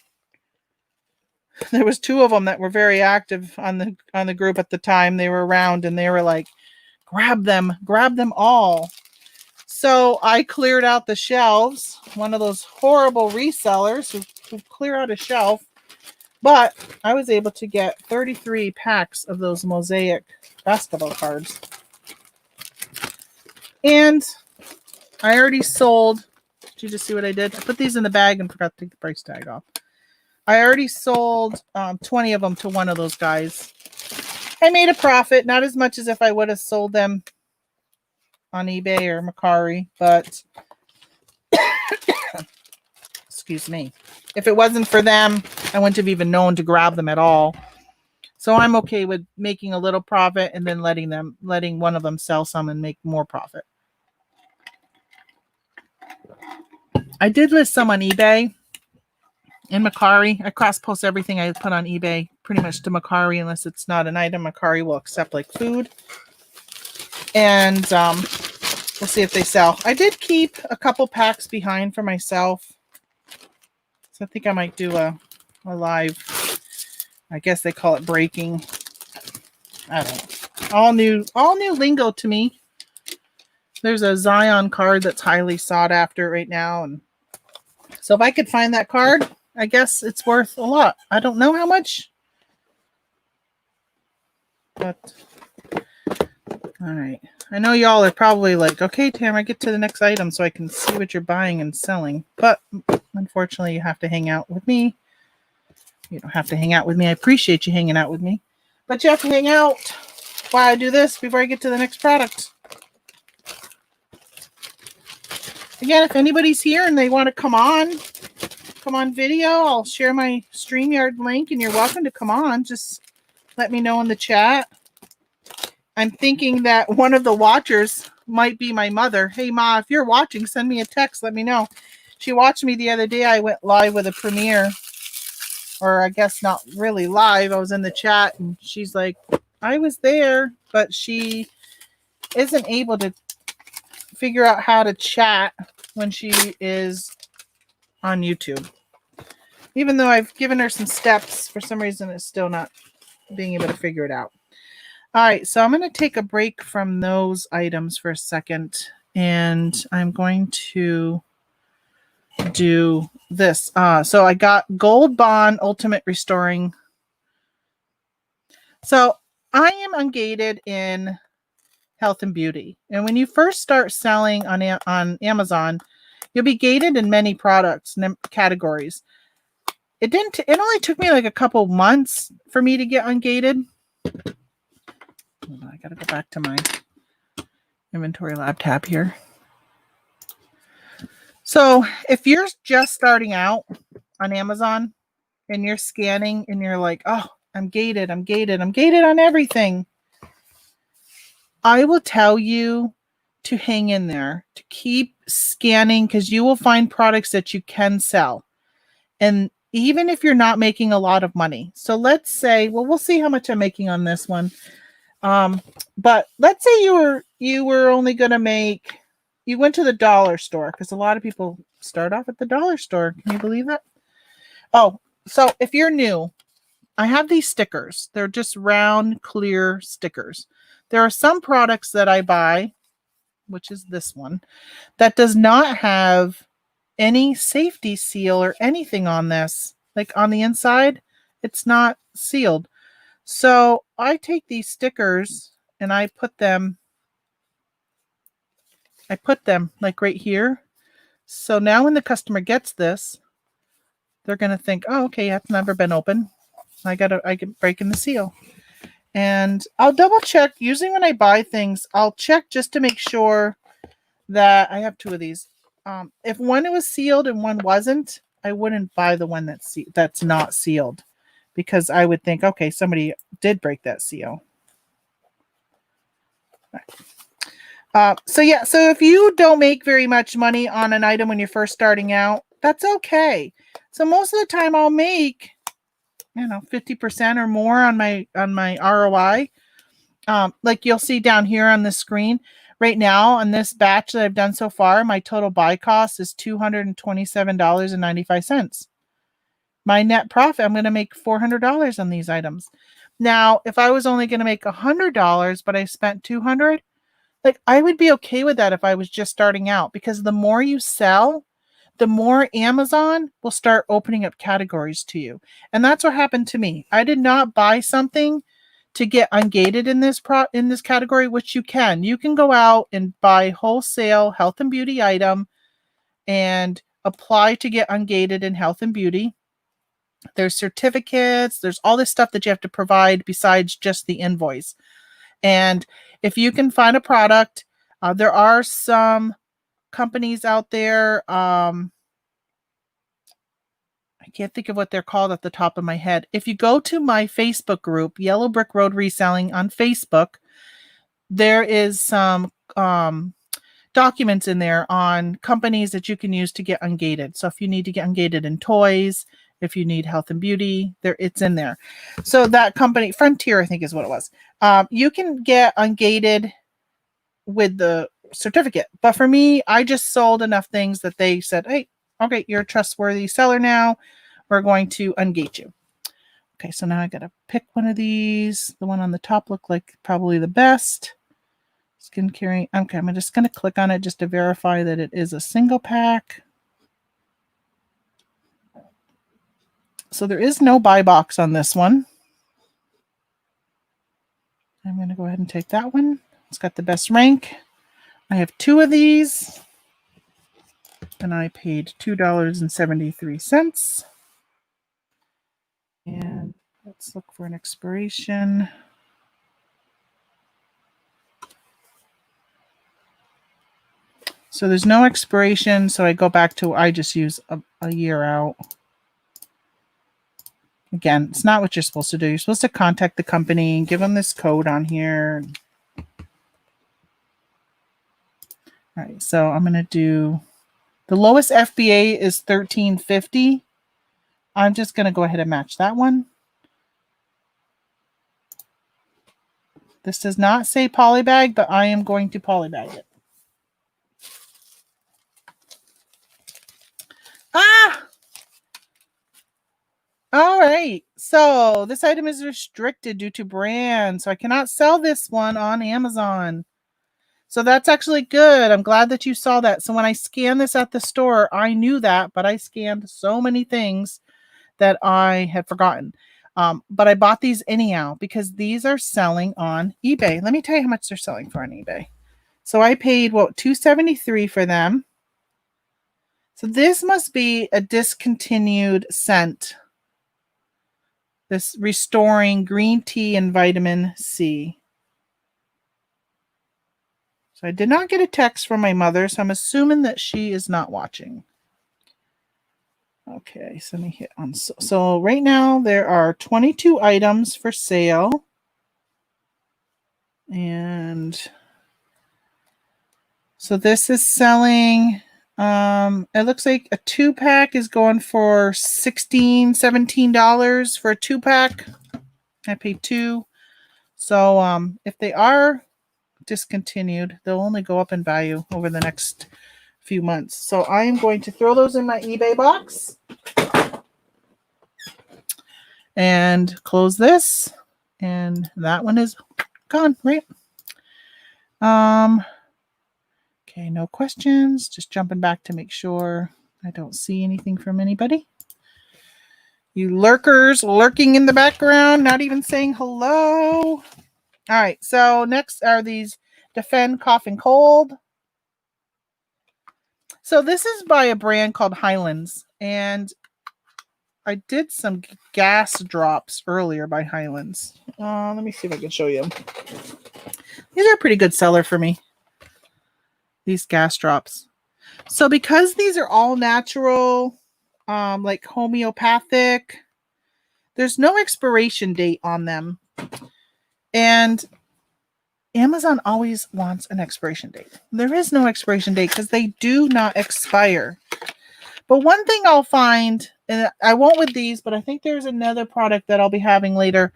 there was 2 of them that were very active on the group at the time. They were around, and they were like, grab them all. So I cleared out the shelves. One of those horrible resellers who clear out a shelf. But I was able to get 33 packs of those mosaic basketball cards. And I already sold. Did you just see what I did? I put these in the bag and forgot to take the price tag off. I already sold 20 of them to one of those guys. I made a profit, not as much as if I would have sold them on eBay or Mercari, but excuse me. If it wasn't for them, I wouldn't have even known to grab them at all. So I'm okay with making a little profit and then letting one of them sell some and make more profit. I did list some on eBay and Mercari. I cross-post everything I put on eBay pretty much to Mercari unless it's not an item Mercari will accept, like food. And we'll see if they sell. I did keep a couple packs behind for myself. So I think I might do a live, I guess they call it breaking. I don't know. All new lingo to me. There's a Zion card that's highly sought after right now. And so if I could find that card, I guess it's worth a lot. I don't know how much. But, all right. I know y'all are probably like, okay, Tamara, get to the next item so I can see what you're buying and selling. But unfortunately, you have to hang out with me. You don't have to hang out with me. I appreciate you hanging out with me. But you have to hang out while I do this before I get to the next product. Again, if anybody's here and they want to come on video, I'll share my StreamYard link and you're welcome to come on. Just let me know in the chat. I'm thinking that one of the watchers might be my mother. Hey, Ma, if you're watching, send me a text. Let me know. She watched me the other day. I went live with a premiere, or I guess not really live. I was in the chat, and she's like, I was there, but she isn't able to figure out how to chat when she is on YouTube. Even though I've given her some steps, for some reason it's still not being able to figure it out. All right, so I'm going to take a break from those items for a second, and I'm going to do this. So I got Gold Bond Ultimate Restoring. So I am ungated in health and beauty, and when you first start selling on Amazon, you'll be gated in many products and categories. It only took me like a couple months for me to get ungated. Hold on, I gotta go back to my inventory lab tab here. So if you're just starting out on Amazon and you're scanning and you're like, oh, I'm gated on everything, I will tell you to hang in there, to keep scanning, because you will find products that you can sell. And even if you're not making a lot of money. So let's say, well, we'll see how much I'm making on this one. But let's say you were only going to make, you went to the dollar store, because a lot of people start off at the dollar store. Can you believe that? Oh, so if you're new, I have these stickers. They're just round, clear stickers. There are some products that I buy, which is this one, that does not have any safety seal or anything on this. Like on the inside, it's not sealed. So I take these stickers and I put them like right here. So now when the customer gets this, they're going to think, oh, okay, it's never been open. I get breaking the seal. And I'll double check. Usually when I buy things, I'll check just to make sure that I have two of these. If one was sealed and one wasn't, I wouldn't buy the one that's not sealed, because I would think, okay, somebody did break that seal. So if you don't make very much money on an item when you're first starting out, that's okay. So most of the time I'll make, 50% or more on my ROI. Like you'll see down here on the screen right now on this batch that I've done so far, my total buy cost is $227.95. My net profit, I'm going to make $400 on these items. Now, if I was only going to make $100, but I spent $200, like I would be okay with that if I was just starting out, because the more you sell, the more Amazon will start opening up categories to you. And that's what happened to me. I did not buy something to get ungated in this category, which you can. You can go out and buy wholesale health and beauty item and apply to get ungated in health and beauty. There's certificates, there's all this stuff that you have to provide besides just the invoice. And if you can find a product, there are some companies out there. I can't think of what they're called at the top of my head. If you go to my Facebook group, Yellow Brick Road Reselling on Facebook, there is some documents in there on companies that you can use to get ungated. So if you need to get ungated in toys, if you need health and beauty, it's in there. So that company, Frontier, I think is what it was. You can get ungated with the certificate. But for me, I just sold enough things that they said, hey, okay, you're a trustworthy seller now. We're going to ungate you. Okay, so now I got to pick one of these. The one on the top looked like probably the best. Skin caring. Okay, I'm just going to click on it just to verify that it is a single pack. So there is no buy box on this one. I'm going to go ahead and take that one. It's got the best rank. I have two of these. And I paid $2.73. And let's look for an expiration. So there's no expiration. So I go back to, I just use a year out. Again, it's not what you're supposed to do. You're supposed to contact the company and give them this code on here. All right, so I'm going to do the lowest FBA is $13.50. I'm just going to go ahead and match that one. This does not say polybag, but I am going to polybag it. Ah! All right. So this item is restricted due to brand. So I cannot sell this one on Amazon. So that's actually good. I'm glad that you saw that. So when I scanned this at the store, I knew that, but I scanned so many things that I had forgotten. But I bought these anyhow because these are selling on eBay. Let me tell you how much they're selling for on eBay. So I paid, what, $2.73 for them. So this must be a discontinued scent. This restoring green tea and vitamin C. So I did not get a text from my mother, so I'm assuming that she is not watching. Okay, so let me hit on. So right now there are 22 items for sale. And so this is selling, it looks like a 2-pack is going for $16, $17 for a 2-pack. I paid $2. So if they are discontinued, they'll only go up in value over the next few months. So I am going to throw those in my eBay box and close this. And that one is gone, right? Okay, no questions. Just jumping back to make sure I don't see anything from anybody. You lurkers lurking in the background, not even saying hello. All right, so next are these Defend Cough and Cold. So this is by a brand called Highlands, and I did some gas drops earlier by Highlands. Let me see if I can show you. These are a pretty good seller for me, these gas drops. So because these are all natural, like homeopathic, there's no expiration date on them. And Amazon always wants an expiration date. There is no expiration date because they do not expire. But one thing I'll find, and I won't with these, but I think there's another product that I'll be having later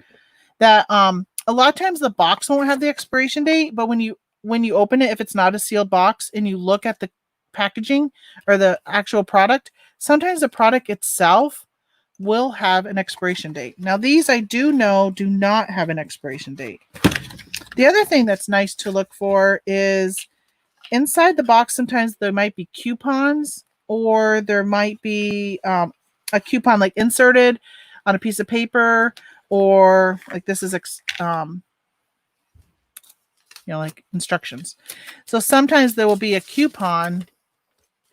that a lot of times the box won't have the expiration date, but when you open it, if it's not a sealed box and you look at the packaging or the actual product, sometimes the product itself will have an expiration date. Now these I do know do not have an expiration date. The other thing that's nice to look for is inside the box, sometimes there might be coupons, or there might be a coupon like inserted on a piece of paper, or like this is like instructions. So sometimes there will be a coupon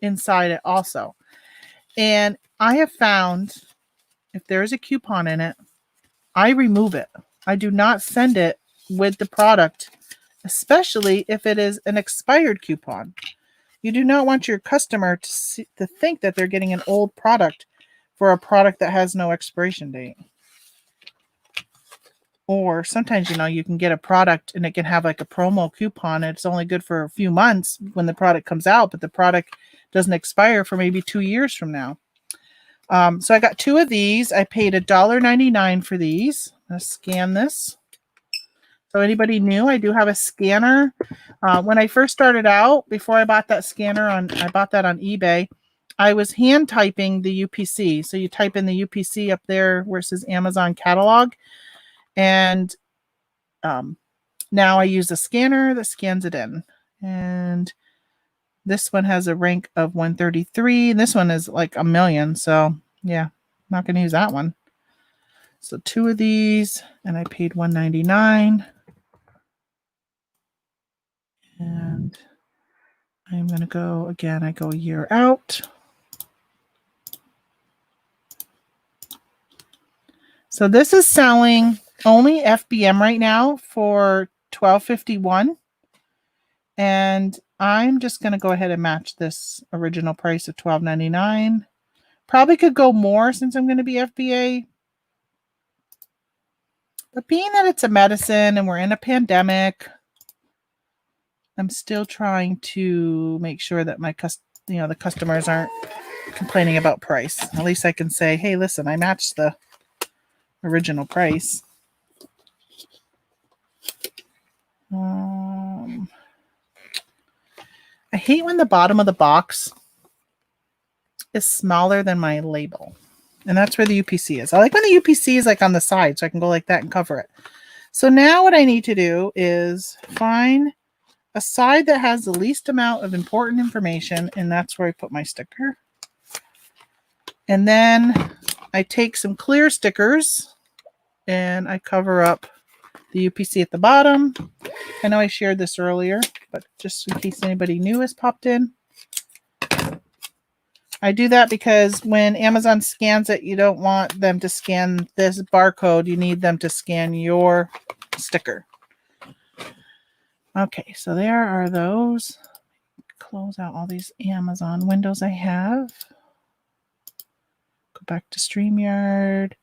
inside it also. And I have found if there is a coupon in it, I remove it. I do not send it with the product, especially if it is an expired coupon. You do not want your customer to think that they're getting an old product for a product that has no expiration date. Or sometimes, you can get a product and it can have like a promo coupon. And it's only good for a few months when the product comes out, but the product doesn't expire for maybe 2 years from now. So I got 2 of these. I paid $1.99 for these. Let's scan this. So anybody new, I do have a scanner. When I first started out, before I bought that scanner I bought that on eBay, I was hand typing the UPC. So you type in the UPC up there where it says Amazon catalog. And now I use a scanner that scans it in. And this one has a rank of 133. And this one is like 1 million. So yeah, I'm not going to use that one. So 2 of these, and I paid $1.99. And I'm going to go again. I go a year out. So this is selling only FBM right now for $12.51. And I'm just going to go ahead and match this original price of $12.99. Probably could go more since I'm going to be FBA. But being that it's a medicine and we're in a pandemic, I'm still trying to make sure that my the customers aren't complaining about price. At least I can say, hey, listen, I matched the original price. I hate when the bottom of the box is smaller than my label. And that's where the UPC is. I like when the UPC is like on the side so I can go like that and cover it. So now what I need to do is find a side that has the least amount of important information, and that's where I put my sticker. And then I take some clear stickers and I cover up the UPC at the bottom. I know I shared this earlier, but just in case anybody new has popped in. I do that because when Amazon scans it, you don't want them to scan this barcode. You need them to scan your sticker. Okay, so there are those. Close out all these Amazon windows I have. Go back to StreamYard.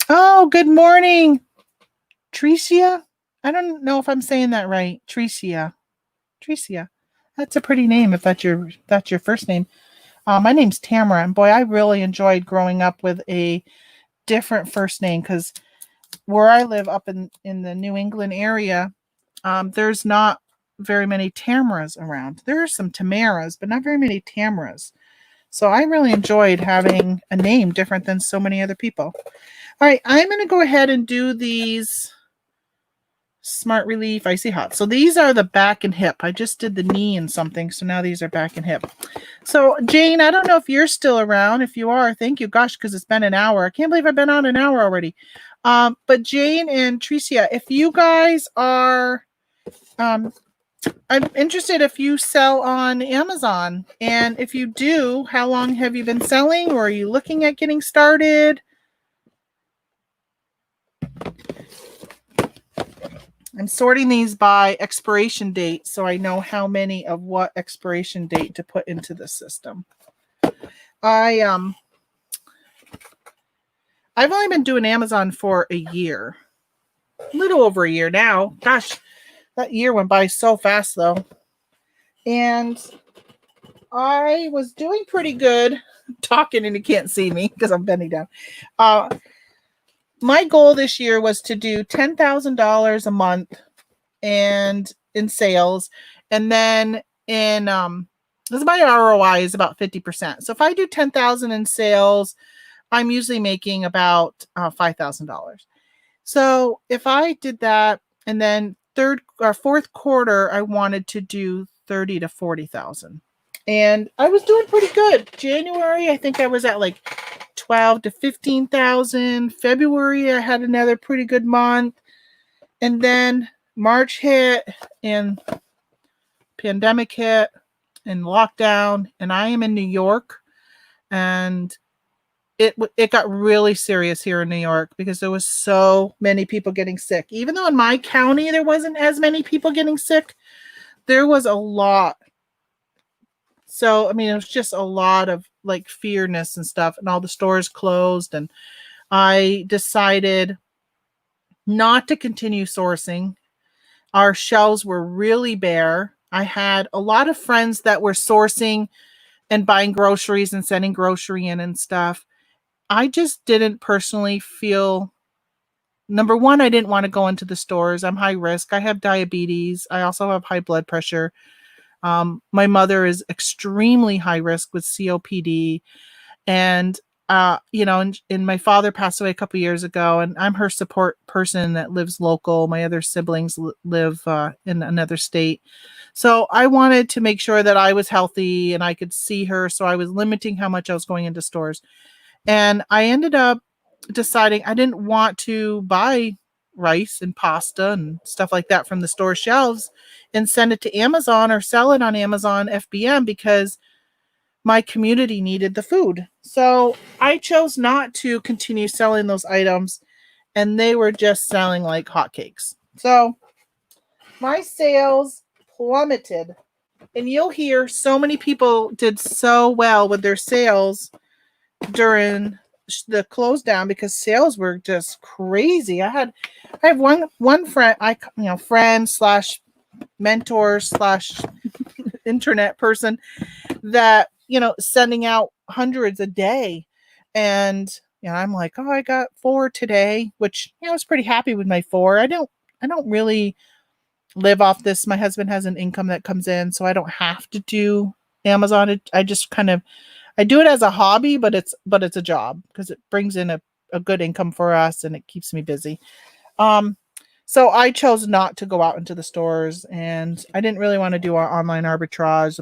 Oh, good morning, Tricia. I don't know if I'm saying that right. Tricia. That's a pretty name if that's your first name. My name's Tamara, and boy, I really enjoyed growing up with a different first name because where I live up in the New England area, there's not very many Tamaras around. There are some Tamaras, but not very many Tamaras. So I really enjoyed having a name different than so many other people. All right, I'm going to go ahead and do these Smart Relief Icy Hot. So these are the back and hip. I just did the knee and something, so now these are back and hip. So Jane, I don't know if you're still around. If you are, thank you. Gosh, because it's been an hour. I can't believe I've been on an hour already. But Jane and Tricia, if you guys are, I'm interested if you sell on Amazon. And if you do, how long have you been selling, or are you looking at getting started? I'm sorting these by expiration date so I know how many of what expiration date to put into the system. I've only been doing Amazon for a year. A little over a year now. Gosh, that year went by so fast though. And I was doing pretty good talking, and you can't see me because I'm bending down. My goal this year was to do $10,000 a month and in sales, and then in because my ROI is about 50%. So if I do 10,000 in sales, I'm usually making about $5,000. So if I did that, and then fourth quarter, I wanted to do 30 to 40,000, and I was doing pretty good. January, I think I was at like 12 to 15,000. February, I had another pretty good month, and then March hit, and pandemic hit, and lockdown, and I am in New York, and it got really serious here in New York because there was so many people getting sick. Even though in my county there wasn't as many people getting sick, there was a lot. So, I mean, it was just a lot of like fearness and stuff, and all the stores closed, and I decided not to continue sourcing. Our shelves were really bare. I had a lot of friends that were sourcing and buying groceries and sending grocery in and stuff. I just didn't personally feel, number one, I didn't want to go into the stores. I'm high risk. I have diabetes. I also have high blood pressure. My mother is extremely high risk with COPD. And, and my father passed away a couple years ago, and I'm her support person that lives local. My other siblings live in another state. So I wanted to make sure that I was healthy and I could see her. So I was limiting how much I was going into stores. And I ended up deciding I didn't want to buy rice and pasta and stuff like that from the store shelves and send it to Amazon or sell it on Amazon FBA because my community needed the food. So I chose not to continue selling those items, and they were just selling like hotcakes. So my sales plummeted, and you'll hear so many people did so well with their sales during the close down because sales were just crazy. I have one friend, friend slash mentor slash internet person that, sending out hundreds a day. And, I'm like, oh, I got 4 today, which, I was pretty happy with my 4. I don't really live off this. My husband has an income that comes in, so I don't have to do Amazon. I just kind of, I do it as a hobby, but it's a job because it brings in a good income for us and it keeps me busy. So I chose not to go out into the stores, and I didn't really want to do our online arbitrage.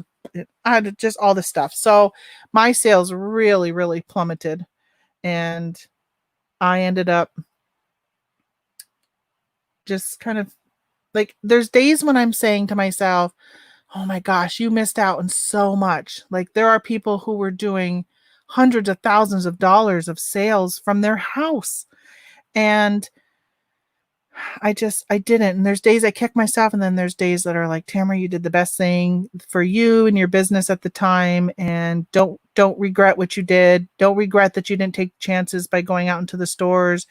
I had just all this stuff. So my sales really, really plummeted, and I ended up just kind of like, there's days when I'm saying to myself, oh my gosh, you missed out on so much. Like, there are people who were doing hundreds of thousands of dollars of sales from their house. And I didn't. And there's days I kick myself. And then there's days that are like, Tamara, you did the best thing for you and your business at the time. And don't regret what you did. Don't regret that you didn't take chances by going out into the stores.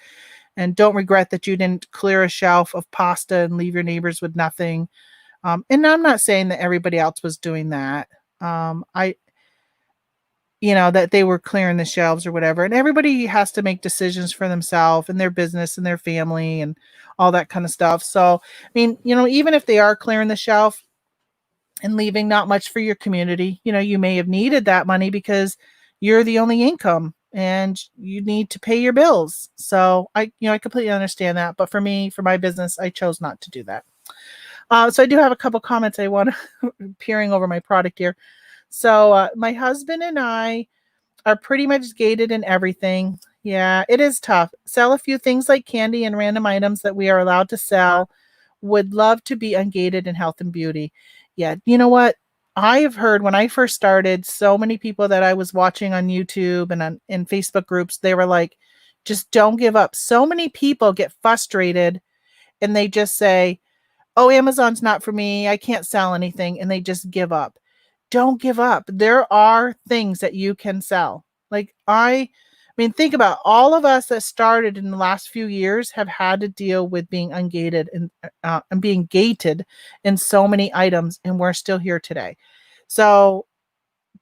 And don't regret that you didn't clear a shelf of pasta and leave your neighbors with nothing. And I'm not saying that everybody else was doing that. That they were clearing the shelves or whatever. And everybody has to make decisions for themselves and their business and their family and all that kind of stuff. So, I mean, even if they are clearing the shelf and leaving not much for your community, you may have needed that money because you're the only income and you need to pay your bills. So I completely understand that. But for me, for my business, I chose not to do that. So I do have a couple comments I want to peering over my product here. So my husband and I are pretty much gated in everything. Yeah, it is tough. Sell a few things like candy and random items that we are allowed to sell. Would love to be ungated in health and beauty. Yeah, you know what? I have heard when I first started, so many people that I was watching on YouTube and in Facebook groups, they were like, just don't give up. So many people get frustrated and they just say, oh, Amazon's not for me. I can't sell anything. And they just give up. Don't give up. There are things that you can sell. Like I mean, think about all of us that started in the last few years have had to deal with being ungated and being gated in so many items, and we're still here today. So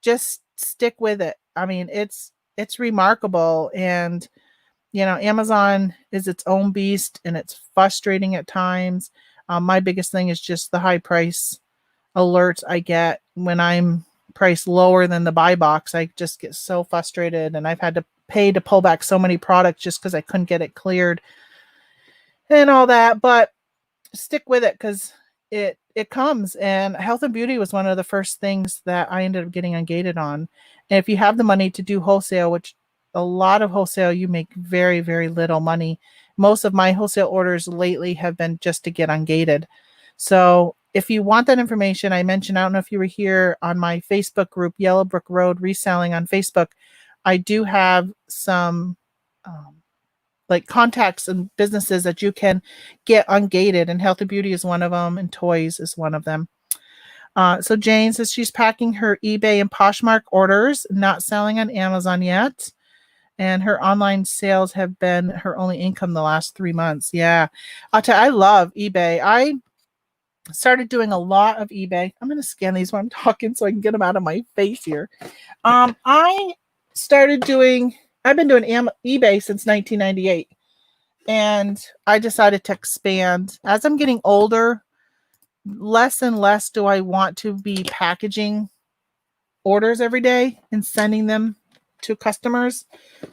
just stick with it. I mean, it's remarkable, and Amazon is its own beast, and it's frustrating at times. My biggest thing is just the high price alerts I get when I'm priced lower than the buy box. I just get so frustrated, and I've had to pay to pull back so many products just because I couldn't get it cleared and all that. But stick with it because it comes. And health and beauty was one of the first things that I ended up getting ungated on. And if you have the money to do wholesale, which a lot of wholesale, you make very, very little money. Most of my wholesale orders lately have been just to get ungated. So if you want that information, I mentioned, I don't know if you were here on my Facebook group, Yellowbrook Road Reselling on Facebook. I do have some like contacts and businesses that you can get ungated, and health and beauty is one of them, and toys is one of them. So Jane says she's packing her eBay and Poshmark orders, not selling on Amazon yet. And her online sales have been her only income the last 3 months. Yeah. I'll tell you, I love eBay. I started doing a lot of eBay. I'm going to scan these while I'm talking so I can get them out of my face here. I've been doing eBay since 1998. And I decided to expand. As I'm getting older, less and less do I want to be packaging orders every day and sending them to customers.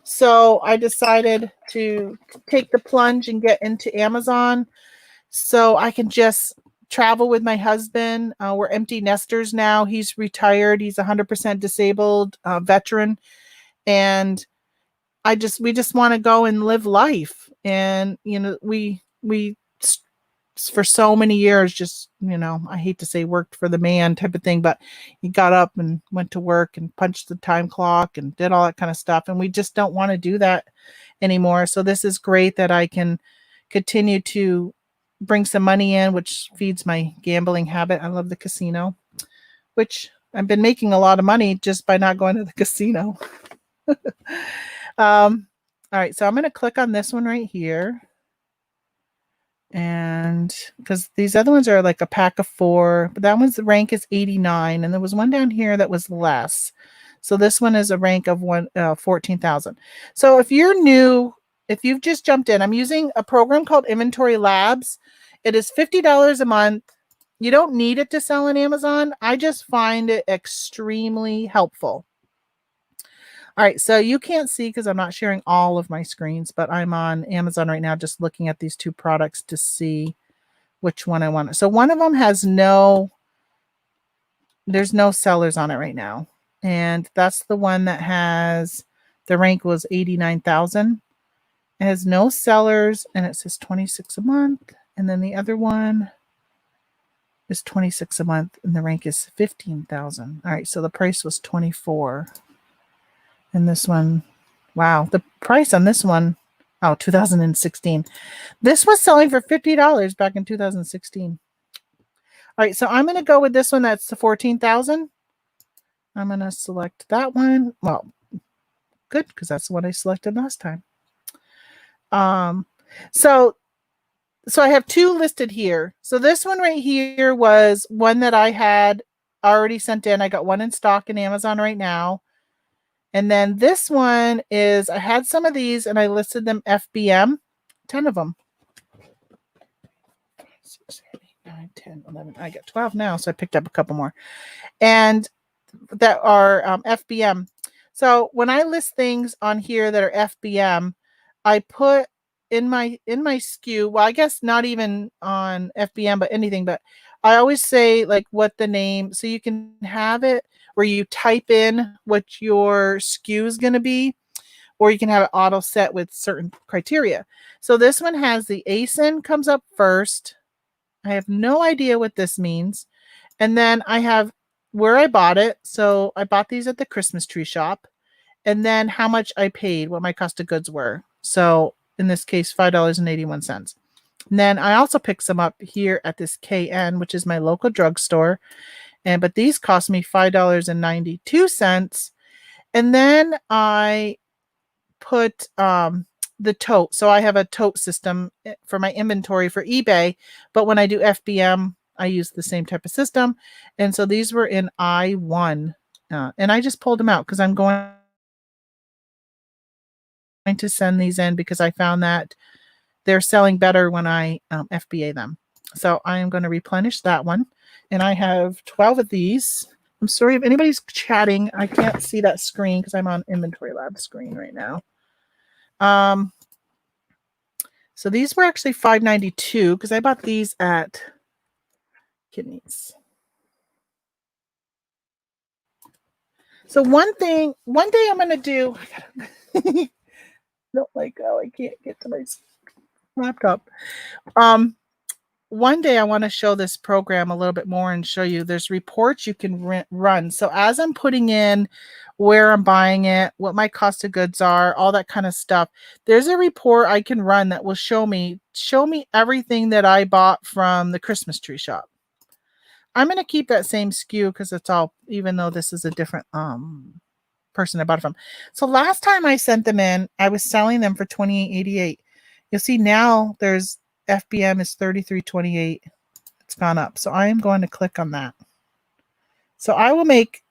So I decided to take the plunge and get into Amazon so I can just travel with my husband. We're empty nesters now. He's retired. He's 100% disabled veteran. And we just want to go and live life. And, we for so many years, just, I hate to say worked for the man type of thing, but he got up and went to work and punched the time clock and did all that kind of stuff. And we just don't want to do that anymore. So this is great that I can continue to bring some money in, which feeds my gambling habit. I love the casino, which I've been making a lot of money just by not going to the casino. All right, so I'm going to click on this one right here. And because these other ones are like a pack of 4, but that one's the rank is 89, and there was one down here that was less. So this one is a rank of 14,000. So if you're new, if you've just jumped in, I'm using a program called Inventory Labs. It is $50 a month. You don't need it to sell on Amazon. I just find it extremely helpful. All right, so you can't see because I'm not sharing all of my screens, but I'm on Amazon right now just looking at these 2 products to see which one I want. So one of them has there's no sellers on it right now. And that's the one that has, the rank was 89,000. It has no sellers and it says 26 a month. And then the other one is 26 a month and the rank is 15,000. All right, so the price was 24. And this one, wow, the price on this one, 2016. This was selling for $50 back in 2016. All right, so I'm going to go with this one. That's the 14,000. I'm going to select that one. Well, good, because that's what I selected last time. So I have 2 listed here. So this one right here was one that I had already sent in. I got one in stock in Amazon right now. And then this one is, I had some of these and I listed them FBM, 10 of them. 6, 7, 8, 9, 10, 11. I got 12 now, so I picked up a couple more. And that are FBM. So when I list things on here that are FBM, I put in my SKU, well, I guess not even on FBM, but anything, but I always say like what the name, so you can have it where you type in what your SKU is going to be, or you can have it auto set with certain criteria. So this one has the ASIN comes up first. I have no idea what this means. And then I have where I bought it. So I bought these at the Christmas tree shop. And then how much I paid, what my cost of goods were. So in this case, $5.81. And then I also picked some up here at this KN, which is my local drugstore. But these cost me $5.92. And then I put the tote. So I have a tote system for my inventory for eBay. But when I do FBM, I use the same type of system. And so these were in I1. And I just pulled them out because I'm going to send these in because I found that they're selling better when I FBA them. So I am going to replenish that one. And I have 12 of these. I'm sorry if anybody's chatting. I can't see that screen because I'm on Inventory Lab screen right now. So these were actually $5.92 because I bought these at Kidneys. So one day I'm going to do, don't like, oh, I can't get to my laptop. One day I want to show this program a little bit more and show you there's reports you can run. So as I'm putting in where I'm buying it, what my cost of goods are, all that kind of stuff, there's a report I can run that will show me everything that I bought from the Christmas tree shop. I'm going to keep that same SKU because it's all, even though this is a different person I bought it from. So last time I sent them in, I was selling them for $28.88. You'll see now there's FBM is $33.28. It's gone up. So I am going to click on that. So I will make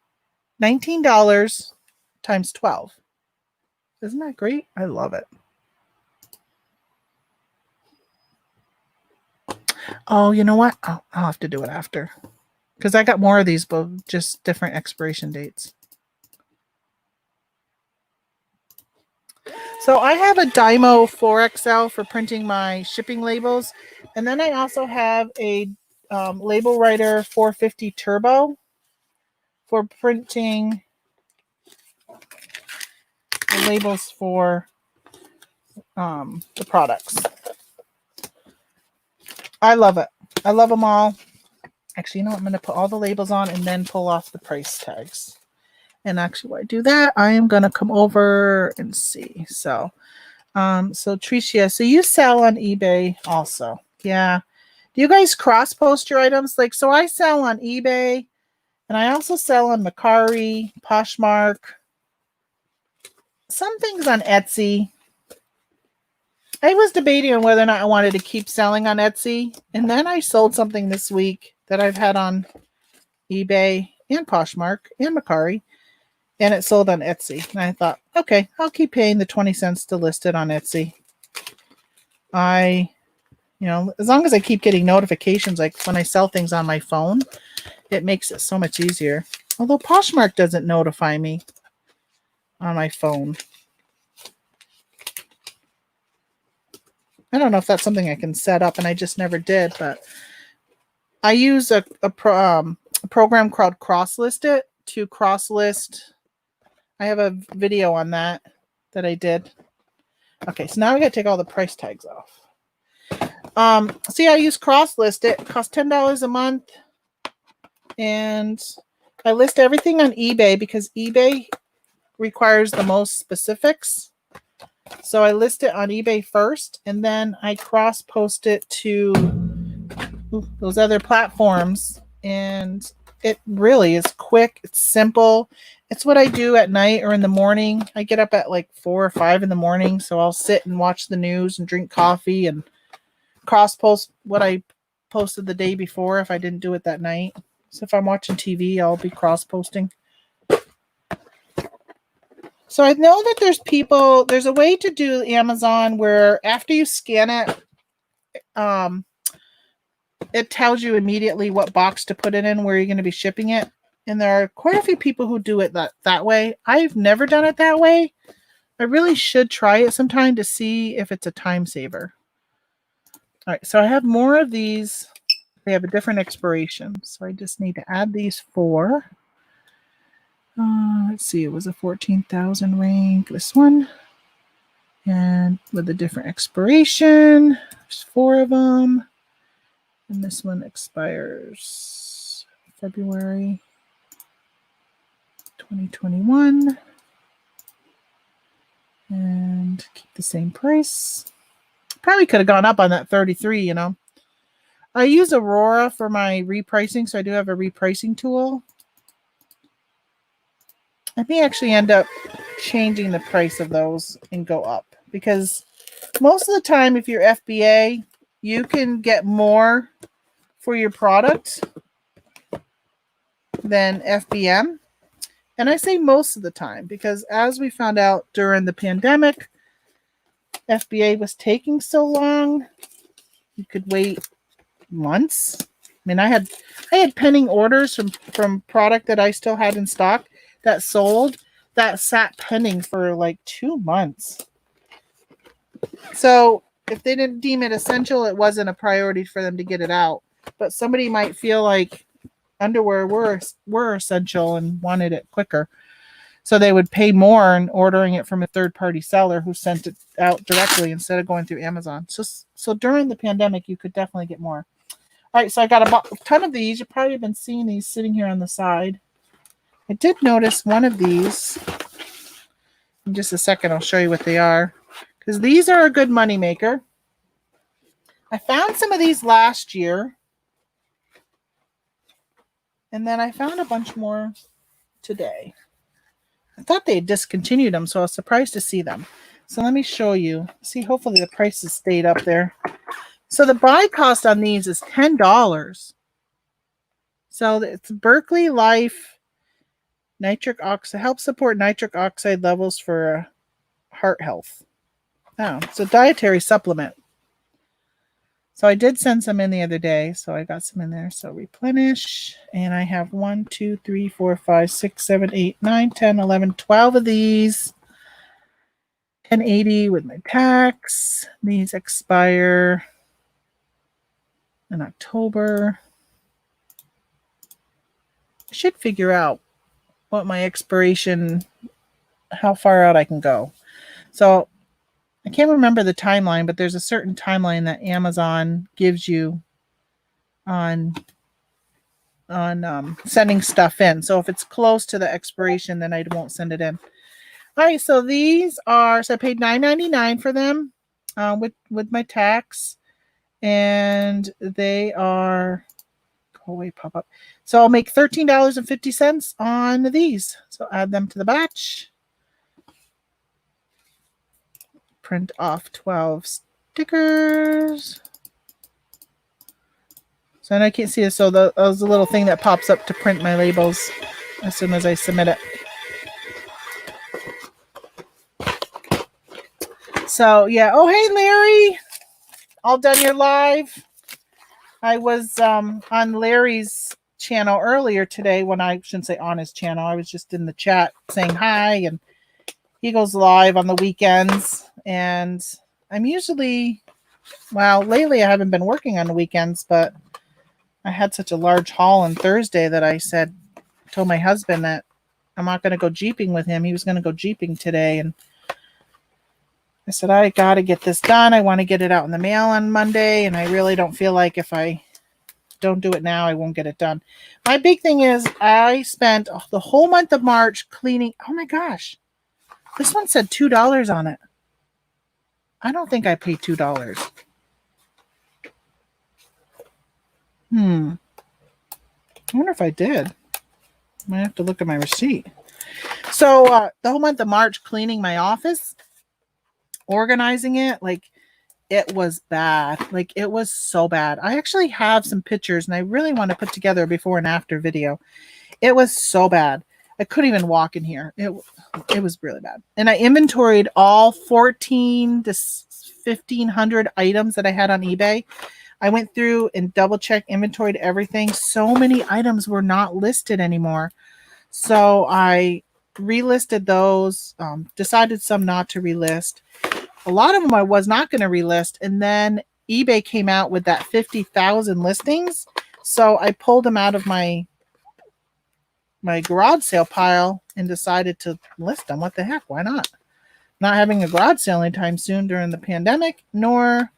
$19 times 12. Isn't that great? I love it. Oh, you know what? I'll have to do it after. Because I got more of these, but just different expiration dates. So I have a Dymo 4XL for printing my shipping labels. And then I also have a label writer 450 Turbo for printing the labels for the products. I love it. I love them all. Actually, you know what? I'm going to put all the labels on and then pull off the price tags. And actually, while I do that, I am going to come over and see. So Tricia, so you sell on eBay also. Yeah. Do you guys cross post your items? Like, so I sell on eBay and I also sell on Mercari, Poshmark, some things on Etsy. I was debating on whether or not I wanted to keep selling on Etsy. And then I sold something this week that I've had on eBay and Poshmark and Mercari. And it sold on Etsy. And I thought, okay, I'll keep paying the 20 cents to list it on Etsy. As long as I keep getting notifications, like when I sell things on my phone, it makes it so much easier. Although Poshmark doesn't notify me on my phone. I don't know if that's something I can set up, and I just never did, but I use a program called CrossList to cross-list. I have a video on that I did. Okay, so now I got to take all the price tags off. See, I use CrossList. It costs $10 a month, and I list everything on eBay because eBay requires the most specifics. So I list it on eBay first, and then I cross-post it to those other platforms, and it really is quick. It's simple. It's what I do at night or in the morning. I get up at like 4 or 5 in the morning, so I'll sit and watch the news and drink coffee and cross-post what I posted the day before if I didn't do it that night. So if I'm watching TV, I'll be cross-posting. So I know that there's a way to do Amazon where after you scan it, it tells you immediately what box to put it in, where you're going to be shipping it. And there are quite a few people who do it that way. I've never done it that way. I really should try it sometime to see if it's a time saver. All right, so I have more of these. They have a different expiration. So I just need to add these 4. Let's see, it was a 14,000 rank, this one. And with a different expiration, there's 4 of them. And this one expires February 2021. And keep the same price. Probably could have gone up on that 33, I use Aurora for my repricing, so I do have a repricing tool. I may actually end up changing the price of those and go up, because most of the time, if you're FBA, you can get more for your product than FBM. And I say most of the time, because as we found out during the pandemic, FBA was taking so long. You could wait months. I mean, I had pending orders from product that I still had in stock that sold, that sat pending for like 2 months. So if they didn't deem it essential, it wasn't a priority for them to get it out. But somebody might feel like underwear were essential and wanted it quicker. So they would pay more and ordering it from a third-party seller who sent it out directly instead of going through Amazon. So during the pandemic, you could definitely get more. All right, so I got a ton of these. You've probably been seeing these sitting here on the side. I did notice one of these. In just a second, I'll show you what they are, because these are a good money maker. I found some of these last year, and then I found a bunch more today. I thought they had discontinued them, so I was surprised to see them. So let me show you. See, hopefully the prices stayed up there. So the buy cost on these is $10. So it's Berkeley Life nitric oxide, helps support nitric oxide levels for heart health. Oh, it's a dietary supplement. So I did send some in the other day, so I got some in there. So replenish, and I have 1, 2, 3, 4, 5, 6, 7, 8, 9, 10, 11, 12 of these. $10.80 with my tax. These expire in October. I should figure out what my expiration, how far out I can go. So I can't remember the timeline, but there's a certain timeline that Amazon gives you on sending stuff in. So if it's close to the expiration, then I won't send it in. All right, so these are, so I paid $9.99 for them with my tax, and they are, go away, pop up. So I'll make $13.50 on these. So add them to the batch. Print off 12 stickers. So I can't see it. So that was a little thing that pops up to print my labels as soon as I submit it. So yeah. Oh, hey, Larry. All done your live. I was on Larry's channel earlier today when I shouldn't say on his channel. I was just in the chat saying hi, and he goes live on the weekends. And I'm usually, well, lately I haven't been working on the weekends, but I had such a large haul on Thursday that I told my husband that I'm not going to go jeeping with him. He was going to go jeeping today. And I said, I got to get this done. I want to get it out in the mail on Monday. And I really don't feel like if I don't do it now, I won't get it done. My big thing is I spent the whole month of March cleaning. Oh my gosh. This one said $2 on it. I don't think I paid $2. I wonder if I did. Might have to look at my receipt. So the whole month of March cleaning my office, organizing it, like it was bad. Like it was so bad. I actually have some pictures and I really want to put together a before and after video. It was so bad. I couldn't even walk in here. It was really bad. And I inventoried all 14 to 1,500 items that I had on eBay. I went through and double checked, inventoried everything. So many items were not listed anymore. So I relisted those, decided some not to relist. A lot of them I was not going to relist. And then eBay came out with that 50,000 listings. So I pulled them out of my garage sale pile and decided to list them. What the heck? Why not? Not having a garage sale anytime soon during the pandemic, nor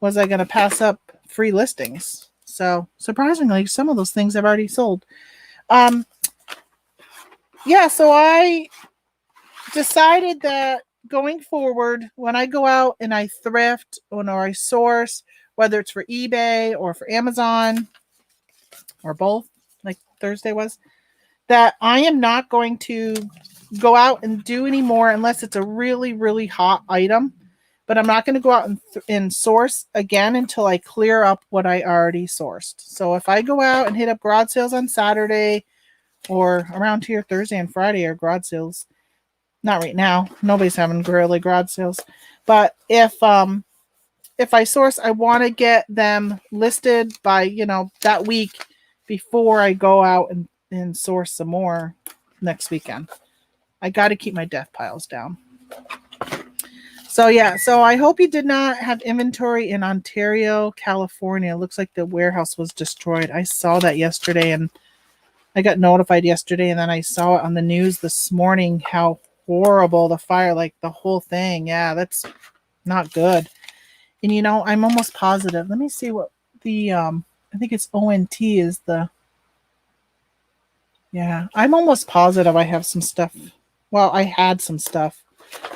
was I going to pass up free listings. So surprisingly, some of those things I've already sold. Yeah, so I decided that going forward, when I go out and I thrift or I source, whether it's for eBay or for Amazon or both, like Thursday was, that I am not going to go out and do anymore unless it's a really, really hot item. But I'm not going to go out and source again until I clear up what I already sourced. So if I go out and hit up garage sales on Saturday or around here Thursday and Friday are garage sales. Not right now. Nobody's having really garage sales. But if I source, I want to get them listed by, that week before I go out and source some more next weekend. I got to keep my death piles down. So yeah, so I hope you did not have inventory in Ontario, California. It looks like the warehouse was destroyed. I saw that yesterday and I got notified yesterday and then I saw it on the news this morning how horrible the fire, like the whole thing. Yeah, that's not good. And I'm almost positive. Let me see what the I think it's ONT is the. Yeah, I'm almost positive I have some stuff. Well, I had some stuff.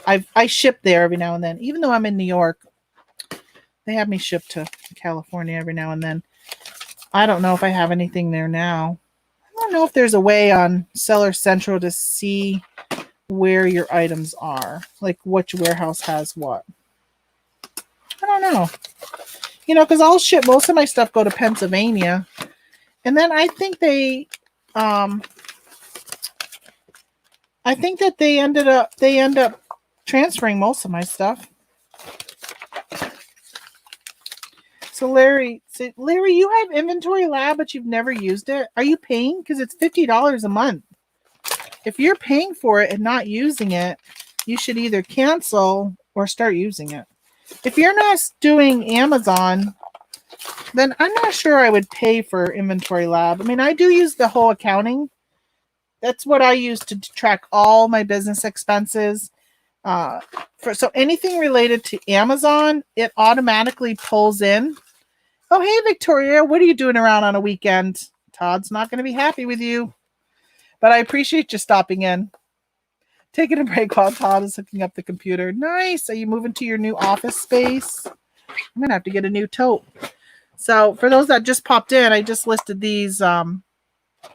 I ship there every now and then. Even though I'm in New York, they have me shipped to California every now and then. I don't know if I have anything there now. I don't know if there's a way on Seller Central to see where your items are, like which warehouse has what. I don't know. Because I'll ship most of my stuff go to Pennsylvania, and then I think they end up transferring most of my stuff. So Larry, you have Inventory Lab, but you've never used it. Are you paying? Because it's $50 a month. If you're paying for it and not using it, you should either cancel or start using it. If you're not doing Amazon, then I'm not sure I would pay for Inventory Lab. I mean, I do use the whole accounting. That's what I use to track all my business expenses. So anything related to Amazon, it automatically pulls in. Oh, hey, Victoria, what are you doing around on a weekend? Todd's not going to be happy with you, but I appreciate you stopping in. Taking a break while Todd is hooking up the computer. Nice. Are you moving to your new office space? I'm going to have to get a new tote. So for those that just popped in, I just listed these, I don't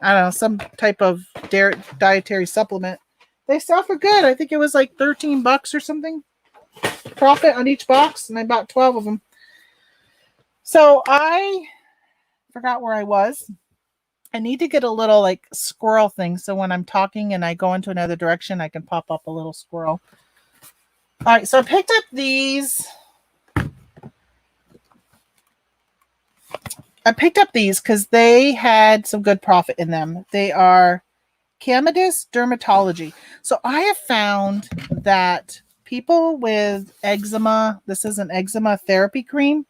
know, some type of dietary supplement. They sell for good. I think it was like $13 or something. profit on each box, and I bought 12 of them. So I forgot where I was. I need to get a little like squirrel thing, so when I'm talking and I go into another direction, I can pop up a little squirrel. All right, so I picked up these. I picked up these because they had some good profit in them. They are Candidus dermatology. So I have found that people with eczema, this is an eczema therapy cream.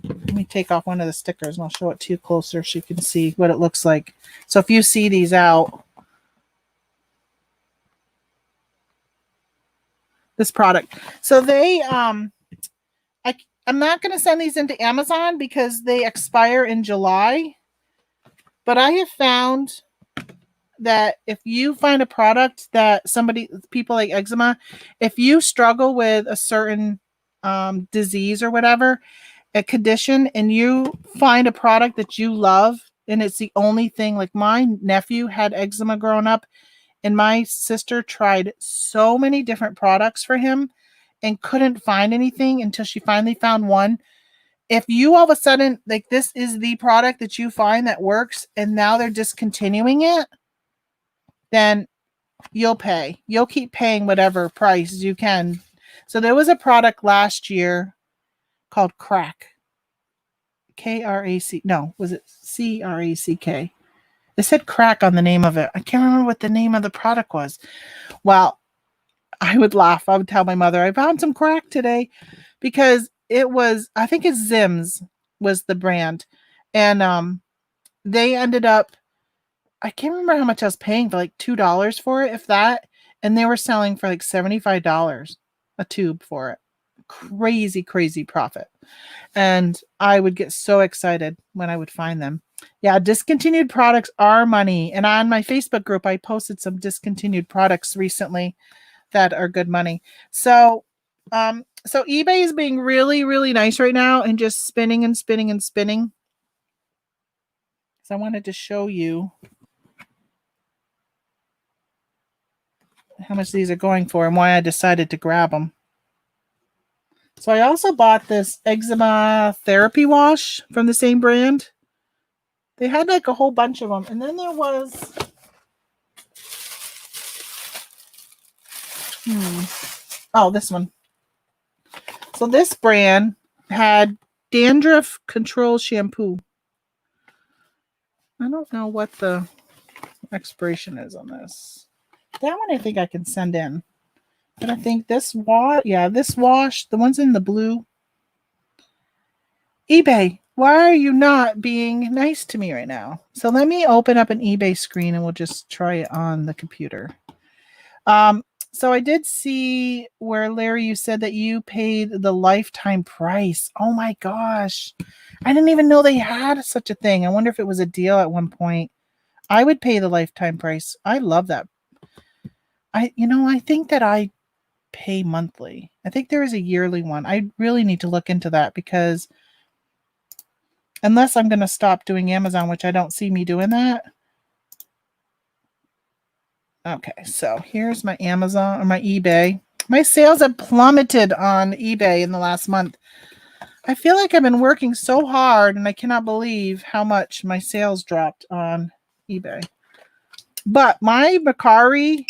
Let me take off one of the stickers and I'll show it to you closer so you can see what it looks like. So if you see these out, this product. So they, I'm not going to send these into Amazon because they expire in July. But I have found that if you find a product that people like eczema, if you struggle with a certain disease or whatever, a condition, and you find a product that you love, and it's the only thing, like my nephew had eczema growing up, and my sister tried so many different products for him and couldn't find anything until she finally found one. If you all of a sudden, like this is the product that you find that works and now they're discontinuing it, then you'll pay. You'll keep paying whatever price you can. So there was a product last year called Crack. K-R-A-C. No, was it C-R-A-C-K? It said Crack on the name of it. I can't remember what the name of the product was. Well, I would laugh. I would tell my mother, I found some crack today, because it was, I think it's Zim's was the brand. And they ended up, I can't remember how much I was paying, for like $2 for it, if that. And they were selling for like $75 a tube for it. Crazy, crazy profit. And I would get so excited when I would find them. Yeah, discontinued products are money. And on my Facebook group, I posted some discontinued products recently that are good money. So eBay is being really, really nice right now and just spinning and spinning and spinning. So I wanted to show you how much these are going for and why I decided to grab them. So I also bought this eczema therapy wash from the same brand. They had like a whole bunch of them. And then there was oh, this one. So this brand had dandruff control shampoo. I don't know what the expiration is on this. That one I think I can send in. But I think this wash, the ones in the blue. eBay, why are you not being nice to me right now? So let me open up an eBay screen and we'll just try it on the computer. So I did see where, Larry, you said that you paid the lifetime price. Oh my gosh. I didn't even know they had such a thing. I wonder if it was a deal at one point. I would pay the lifetime price. I love that. I think that I pay monthly. I think there is a yearly one. I really need to look into that, because unless I'm going to stop doing Amazon, which I don't see me doing that. Okay, so here's my Amazon or my eBay. My sales have plummeted on eBay in the last month. I feel like I've been working so hard and I cannot believe how much my sales dropped on eBay. But my Macari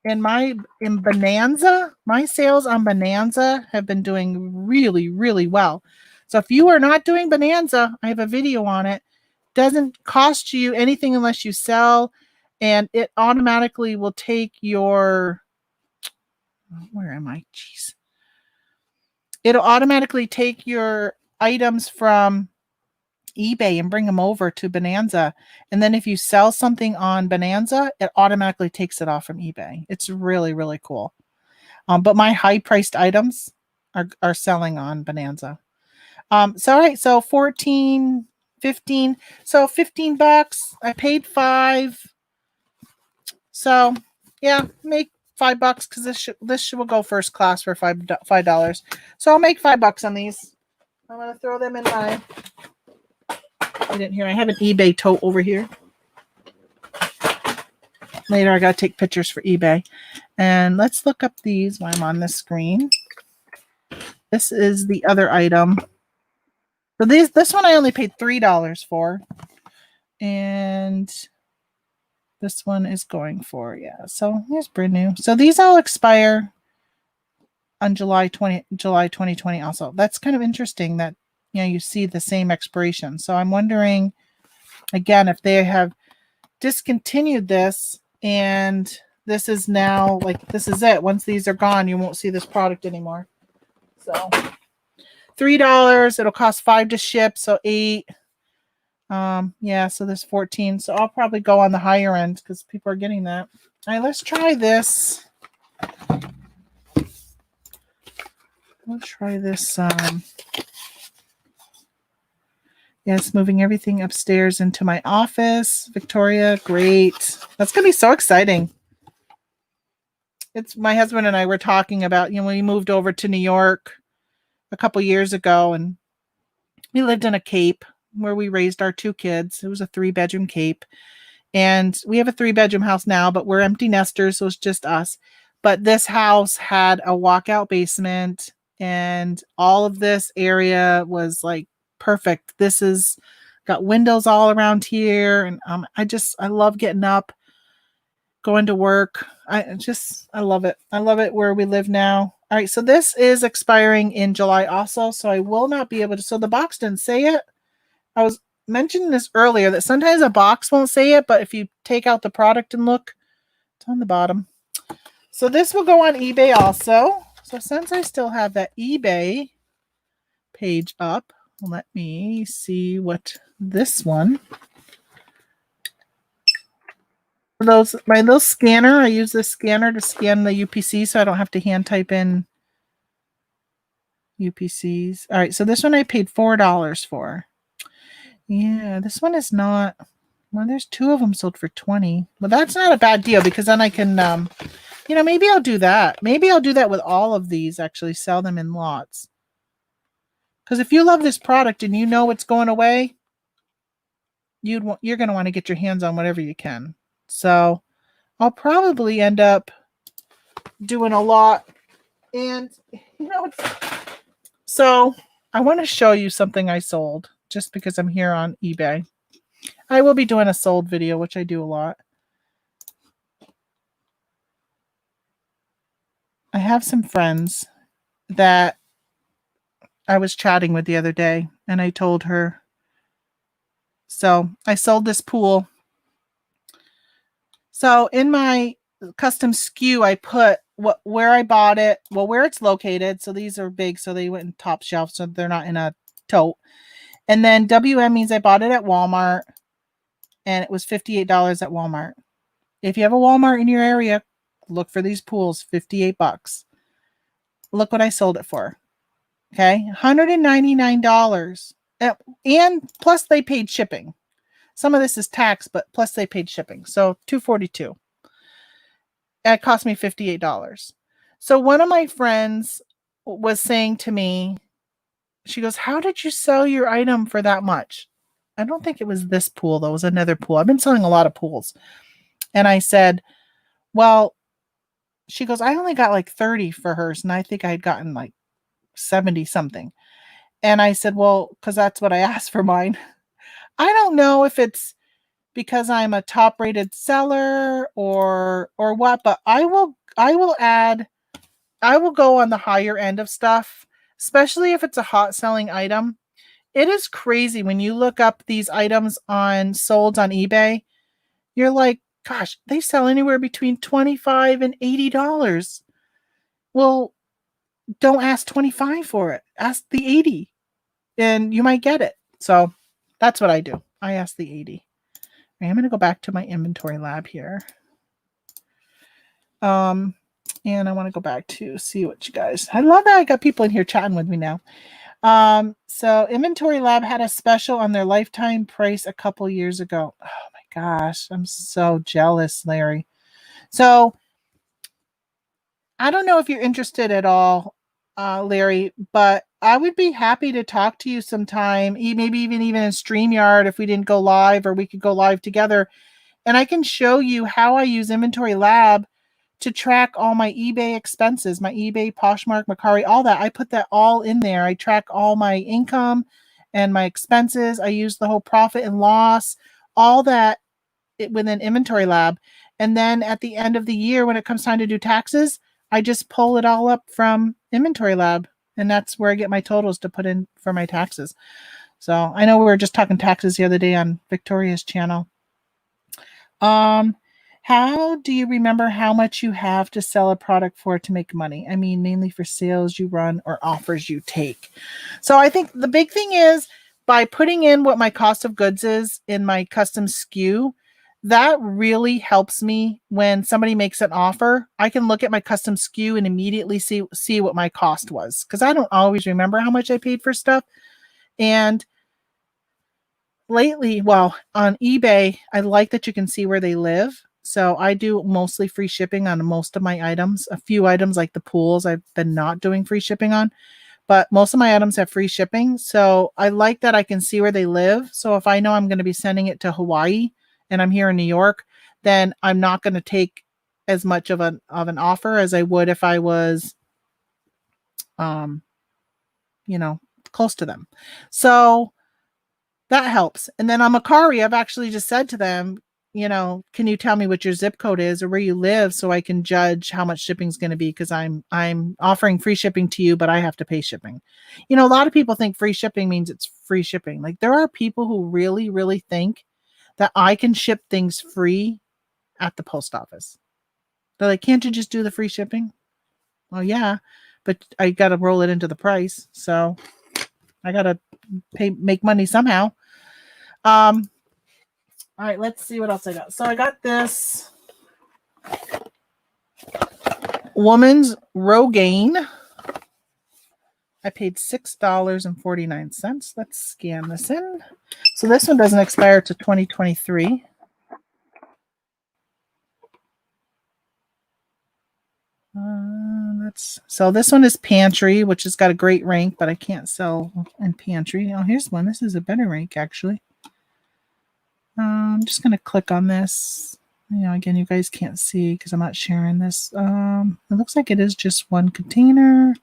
and in Bonanza, my sales on Bonanza have been doing really, really well. So if you are not doing Bonanza, I have a video on it. Doesn't cost you anything unless you sell. And it automatically will take your, where am I? Jeez. It'll automatically take your items from eBay and bring them over to Bonanza. And then if you sell something on Bonanza, it automatically takes it off from eBay. It's really, really cool. But my high-priced items are selling on Bonanza. So, all right, so 14, 15. So $15. I paid $5. So yeah, make $5 because this will go first class for $5. So I'll make $5 on these. I'm gonna throw them in my. I didn't hear. I have an eBay tote over here. later I got to take pictures for eBay. And let's look up these while I'm on this screen. This is the other item. So this one I only paid $3 for. And this one is going for, yeah. So here's brand new. So these all expire on July 2020 also. That's kind of interesting that, you know, you see the same expiration. So I'm wondering, again, if they have discontinued this and this is now, like, this is it. Once these are gone, you won't see this product anymore. So $3. It'll cost $5 to ship, so $8. Yeah, so there's 14. So I'll probably go on the higher end because people are getting that. All right, let's try this. We'll try this. Yes, moving everything upstairs into my office. Victoria, great. That's going to be so exciting. It's my husband and I were talking about, you know, when we moved over to New York a couple years ago, and we lived in a cape where we raised our 2 kids. It was a 3-bedroom cape. And we have a 3-bedroom house now, but we're empty nesters, so it's just us. But this house had a walkout basement, and all of this area was like perfect. This is got windows all around here, and I love getting up, going to work. I love it. I love it where we live now. All right, so this is expiring in July also, so I will not be able to. So the box didn't say it. I was mentioning this earlier that sometimes a box won't say it, but if you take out the product and look, it's on the bottom. So this will go on eBay also. So since I still have that eBay page up, let me see what this one. My little scanner, I use this scanner to scan the UPC so I don't have to hand type in UPCs. All right, so this one I paid $4 for. Yeah, this one is not. Well, there's 2 of them sold for 20. Well, that's not a bad deal because then I can, you know, maybe I'll do that. Maybe I'll do that with all of these, actually sell them in lots. Because if you love this product and you know it's going away, you're going to want to get your hands on whatever you can. So I'll probably end up doing a lot. And, you know, so I want to show you something I sold just because I'm here on eBay. I will be doing a sold video, which I do a lot. I have some friends that I was chatting with the other day, and I told her. So I sold this pool. So in my custom SKU, I put where I bought it, well, where it's located. So these are big, so they went in top shelf, so they're not in a tote. And then WM means I bought it at Walmart, and it was $58 at Walmart. If you have a Walmart in your area, look for these pools, $58. Look what I sold it for. Okay, $199. And plus they paid shipping. Some of this is tax, but plus they paid shipping. So $242. It cost me $58. So one of my friends was saying to me, she goes, "How did you sell your item for that much?" I don't think it was this pool, though. It was another pool. I've been selling a lot of pools. And I said, well, she goes, "I only got like 30 for hers. And I think I had gotten like 70 something." And I said, well, because that's what I asked for mine. I don't know if it's because I'm a top rated seller or what, but I will go on the higher end of stuff, especially if it's a hot selling item. It is crazy when you look up these items sold on eBay. You're like, gosh, they sell anywhere between $25 and $80. Well, don't ask 25 for it. Ask the 80 and you might get it. So that's what I do. I ask the 80. I'm going to go back to my inventory lab here. And I want to go back to see what you guys, I love that I got people in here chatting with me now. So Inventory Lab had a special on their lifetime price a couple years ago. Oh my gosh, I'm so jealous, Larry. So I don't know if you're interested at all, Larry, but I would be happy to talk to you sometime, maybe even in StreamYard if we didn't go live, or we could go live together And I can show you how I use Inventory Lab to track all my eBay expenses, my eBay, Poshmark, Mercari, all that. I put that all in there. I track all my income and my expenses. I use the whole profit and loss, all that within Inventory Lab. And then at the end of the year, when it comes time to do taxes, I just pull it all up from Inventory Lab. And that's where I get my totals to put in for my taxes. So I know we were just talking taxes the other day on Victoria's channel. How do you remember how much you have to sell a product for to make money? I mean, mainly for sales you run or offers you take. So I think the big thing is by putting in what my cost of goods is in my custom SKU, that really helps me when somebody makes an offer. I can look at my custom SKU and immediately see what my cost was, because I don't always remember how much I paid for stuff. And lately, well, on eBay, I like that you can see where they live. So I do mostly free shipping on most of my items. A few items like the pools I've been not doing free shipping on, but most of my items have free shipping. So I like that I can see where they live. So if I know I'm going to be sending it to Hawaii and I'm here in New York, then I'm not going to take as much of an offer as I would if I was close to them. So that helps. And then on Mercari, I've actually just said to them, can you tell me what your zip code is or where you live so I can judge how much shipping is going to be, because I'm offering free shipping to you, but I have to pay shipping. A lot of people think free shipping means it's free shipping. Like, there are people who really, really think that I can ship things free at the post office. They're like, can't you just do the free shipping? Well, yeah, but I got to roll it into the price. So I got to make money somehow. All right, let's see what else I got. So I got this woman's Rogaine. I paid $6.49. Let's scan this in. So this one doesn't expire to 2023. So this one is Pantry, which has got a great rank, but I can't sell in Pantry. Oh, here's one. This is a better rank, actually. I'm just going to click on this. Again, you guys can't see because I'm not sharing this. It looks like it is just one container.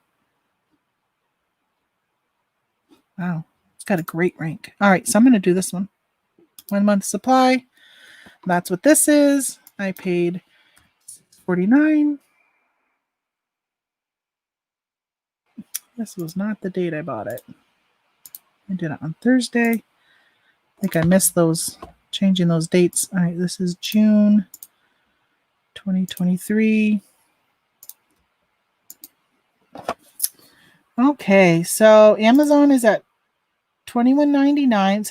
Wow, it's got a great rank. All right, so I'm going to do this one. 1 month supply. That's what this is. I paid $49. This was not the date I bought it. I did it on Thursday. I think I missed those, changing those dates. All right, this is June 2023. Okay, so Amazon is at $21.99.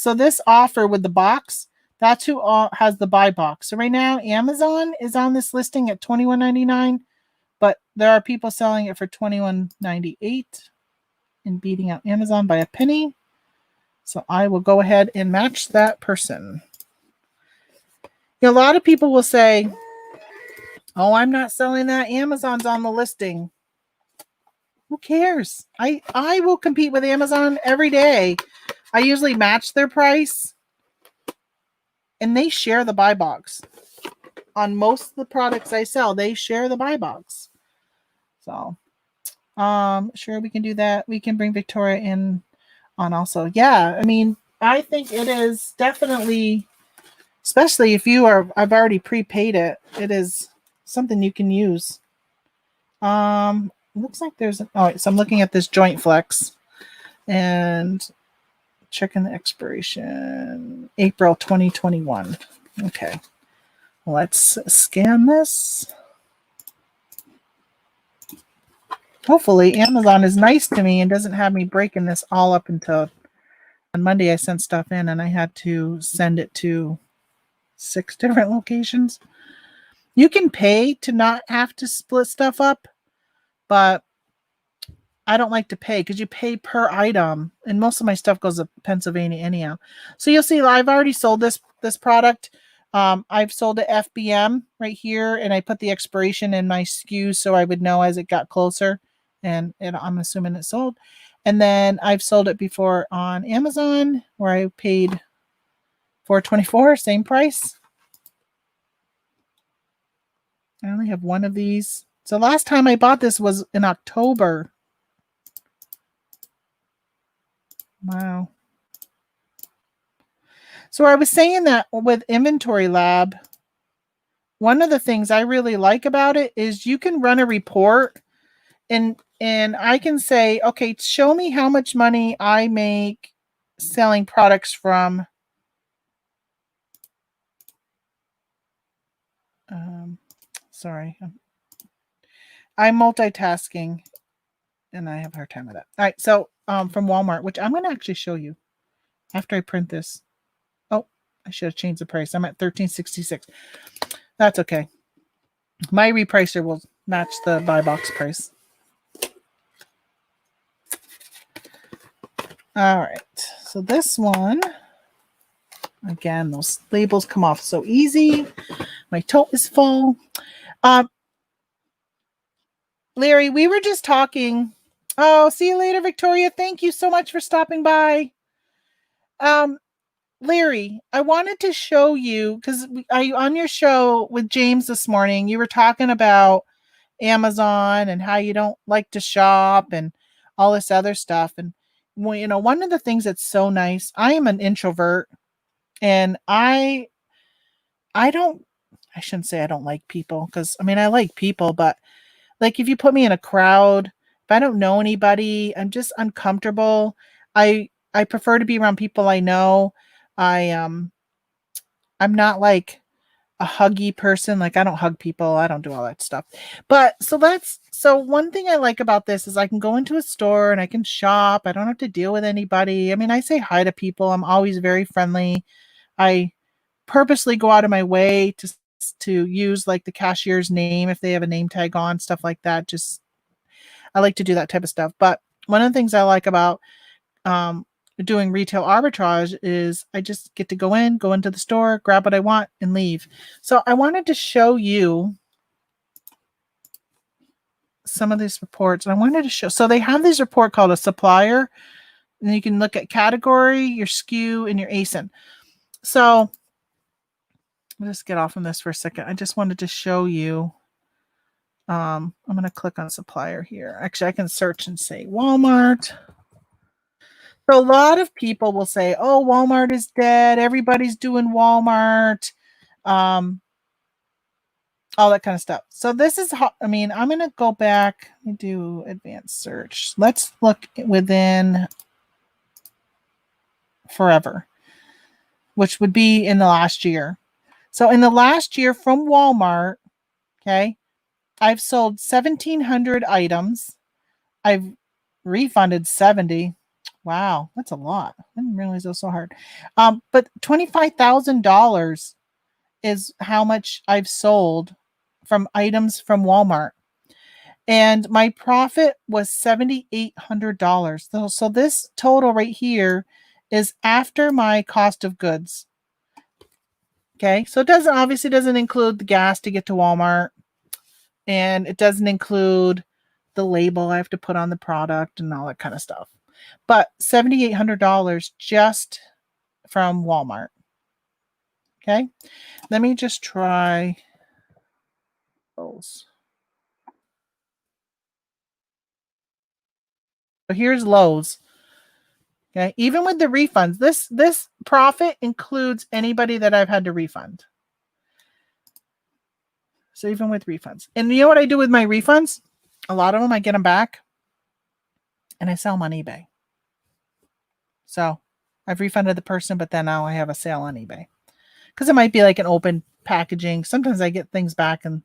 So this offer with the box, that's who has the buy box. So right now, Amazon is on this listing at $21.99, but there are people selling it for $21.98 and beating out Amazon by a penny. So I will go ahead and match that person. A lot of people will say, oh, I'm not selling that. Amazon's on the listing. Who cares? I will compete with Amazon every day. I usually match their price, and they share the buy box. On most of the products I sell, they share the buy box. So, sure, we can do that. We can bring Victoria in on also. Yeah, I mean, I think it is definitely, especially if I've already prepaid it, it is something you can use. Looks like there's so I'm looking at this Joint Flex and checking the expiration, April 2021. Okay, let's scan this. Hopefully Amazon is nice to me and doesn't have me breaking this all up into. On Monday I sent stuff in and I had to send it to 6 different locations. You can pay to not have to split stuff up, but I don't like to pay because you pay per item, and most of my stuff goes to Pennsylvania anyhow. So you'll see I've already sold this product. I've sold it FBM right here, and I put the expiration in my SKU so I would know as it got closer, and I'm assuming it sold. And then I've sold it before on Amazon where I paid $4.24, same price. I only have one of these. So last time I bought this was in October. Wow. So I was saying that with Inventory Lab, one of the things I really like about it is you can run a report and I can say, okay, show me how much money I make selling products from sorry. I'm multitasking and I have a hard time with that. All right, so from Walmart, which I'm going to actually show you after I print this. Oh, I should have changed the price. I'm at $13.66. That's okay. My repricer will match the buy box price. All right, so this one, again, those labels come off so easy. My tote is full. Larry, we were just talking. Oh, see you later, Victoria. Thank you so much for stopping by. Larry, I wanted to show you because on your show with James this morning, you were talking about Amazon and how you don't like to shop and all this other stuff. And one of the things that's so nice, I am an introvert and I don't, I shouldn't say I don't like people because I mean, I like people, but like if you put me in a crowd, if I don't know anybody, I'm just uncomfortable. I prefer to be around people I know. I I'm not like a huggy person. Like I don't hug people. I don't do all that stuff. But so one thing I like about this is I can go into a store and I can shop. I don't have to deal with anybody. I mean, I say hi to people. I'm always very friendly. I purposely go out of my way to use like the cashier's name if they have a name tag on, stuff like that. Just I like to do that type of stuff. But one of the things I like about doing retail arbitrage is I just get to go into the store, grab what I want, and leave. So I wanted to show you some of these reports. And I wanted to show, so they have this report called a supplier, and you can look at category, your SKU, and your ASIN. So I'll just get off from this for a second. I just wanted to show you. I'm going to click on supplier here. Actually, I can search and say Walmart. So a lot of people will say, oh, Walmart is dead. Everybody's doing Walmart. All that kind of stuff. So this is how, I mean, I'm going to go back and do advanced search. Let's look within forever, which would be in the last year. So in the last year from Walmart, okay, I've sold 1,700 items. I've refunded 70. Wow, that's a lot. I didn't realize it was so hard. But $25,000 is how much I've sold from items from Walmart. And my profit was $7,800. So this total right here is after my cost of goods. Okay, so it obviously doesn't include the gas to get to Walmart, and it doesn't include the label I have to put on the product and all that kind of stuff. But $7,800 just from Walmart. Okay, let me just try those. So here's Lowe's. Okay, even with the refunds, this profit includes anybody that I've had to refund. So even with refunds. And you know what I do with my refunds? A lot of them I get them back and I sell them on eBay. So I've refunded the person, but then now I have a sale on eBay. Because it might be like an open packaging. Sometimes I get things back and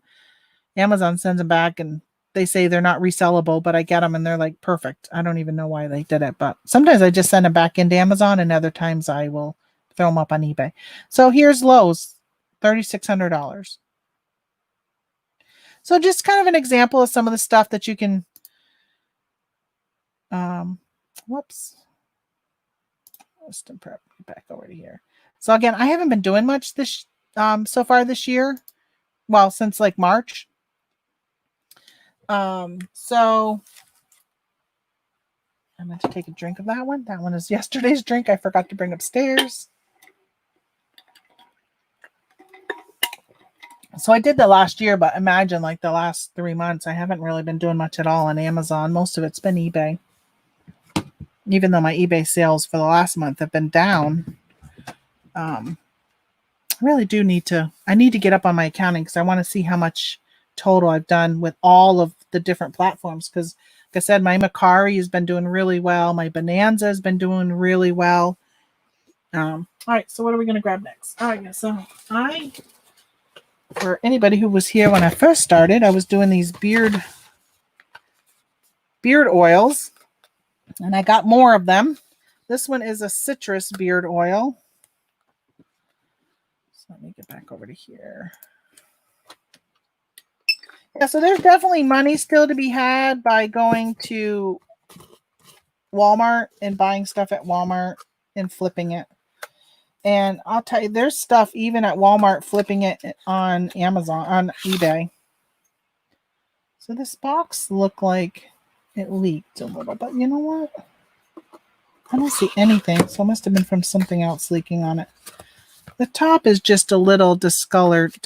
Amazon sends them back and they say they're not resellable, but I get them and they're like perfect. I don't even know why they did it, but sometimes I just send them back into Amazon and other times I will throw them up on eBay. So here's Lowe's, $3,600. So just kind of an example of some of the stuff that you can, whoops. Let's back over to here. So again, I haven't been doing much this so far this year. Well, since like March. So I'm going to take a drink of that one. That one is yesterday's drink. I forgot to bring upstairs. So I did that last year, but imagine like the last 3 months, I haven't really been doing much at all on Amazon. Most of it's been eBay. Even though my eBay sales for the last month have been down, I really do need to. I need to get up on my accounting because I want to see how much total I've done with all of the different platforms. Because, like I said, my Macari has been doing really well. My Bonanza has been doing really well. All right, so what are we going to grab next? All right, so for anybody who was here when I first started, I was doing these beard oils, and I got more of them. This one is a citrus beard oil. So let me get back over to here. Yeah, so there's definitely money still to be had by going to Walmart and buying stuff at Walmart and flipping it. And I'll tell you, there's stuff even at Walmart flipping it on Amazon, on eBay. So this box looked like it leaked a little, but you know what? I don't see anything, so it must have been from something else leaking on it. The top is just a little discolored.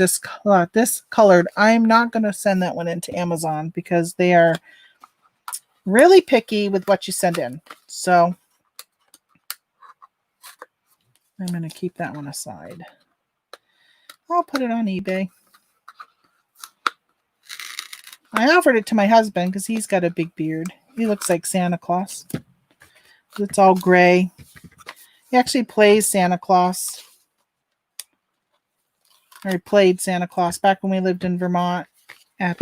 I'm not going to send that one into Amazon because they are really picky with what you send in. So I'm going to keep that one aside. I'll put it on eBay. I offered it to my husband because he's got a big beard. He looks like Santa Claus. It's all gray. He actually plays Santa Claus. Or he played Santa Claus back when we lived in Vermont at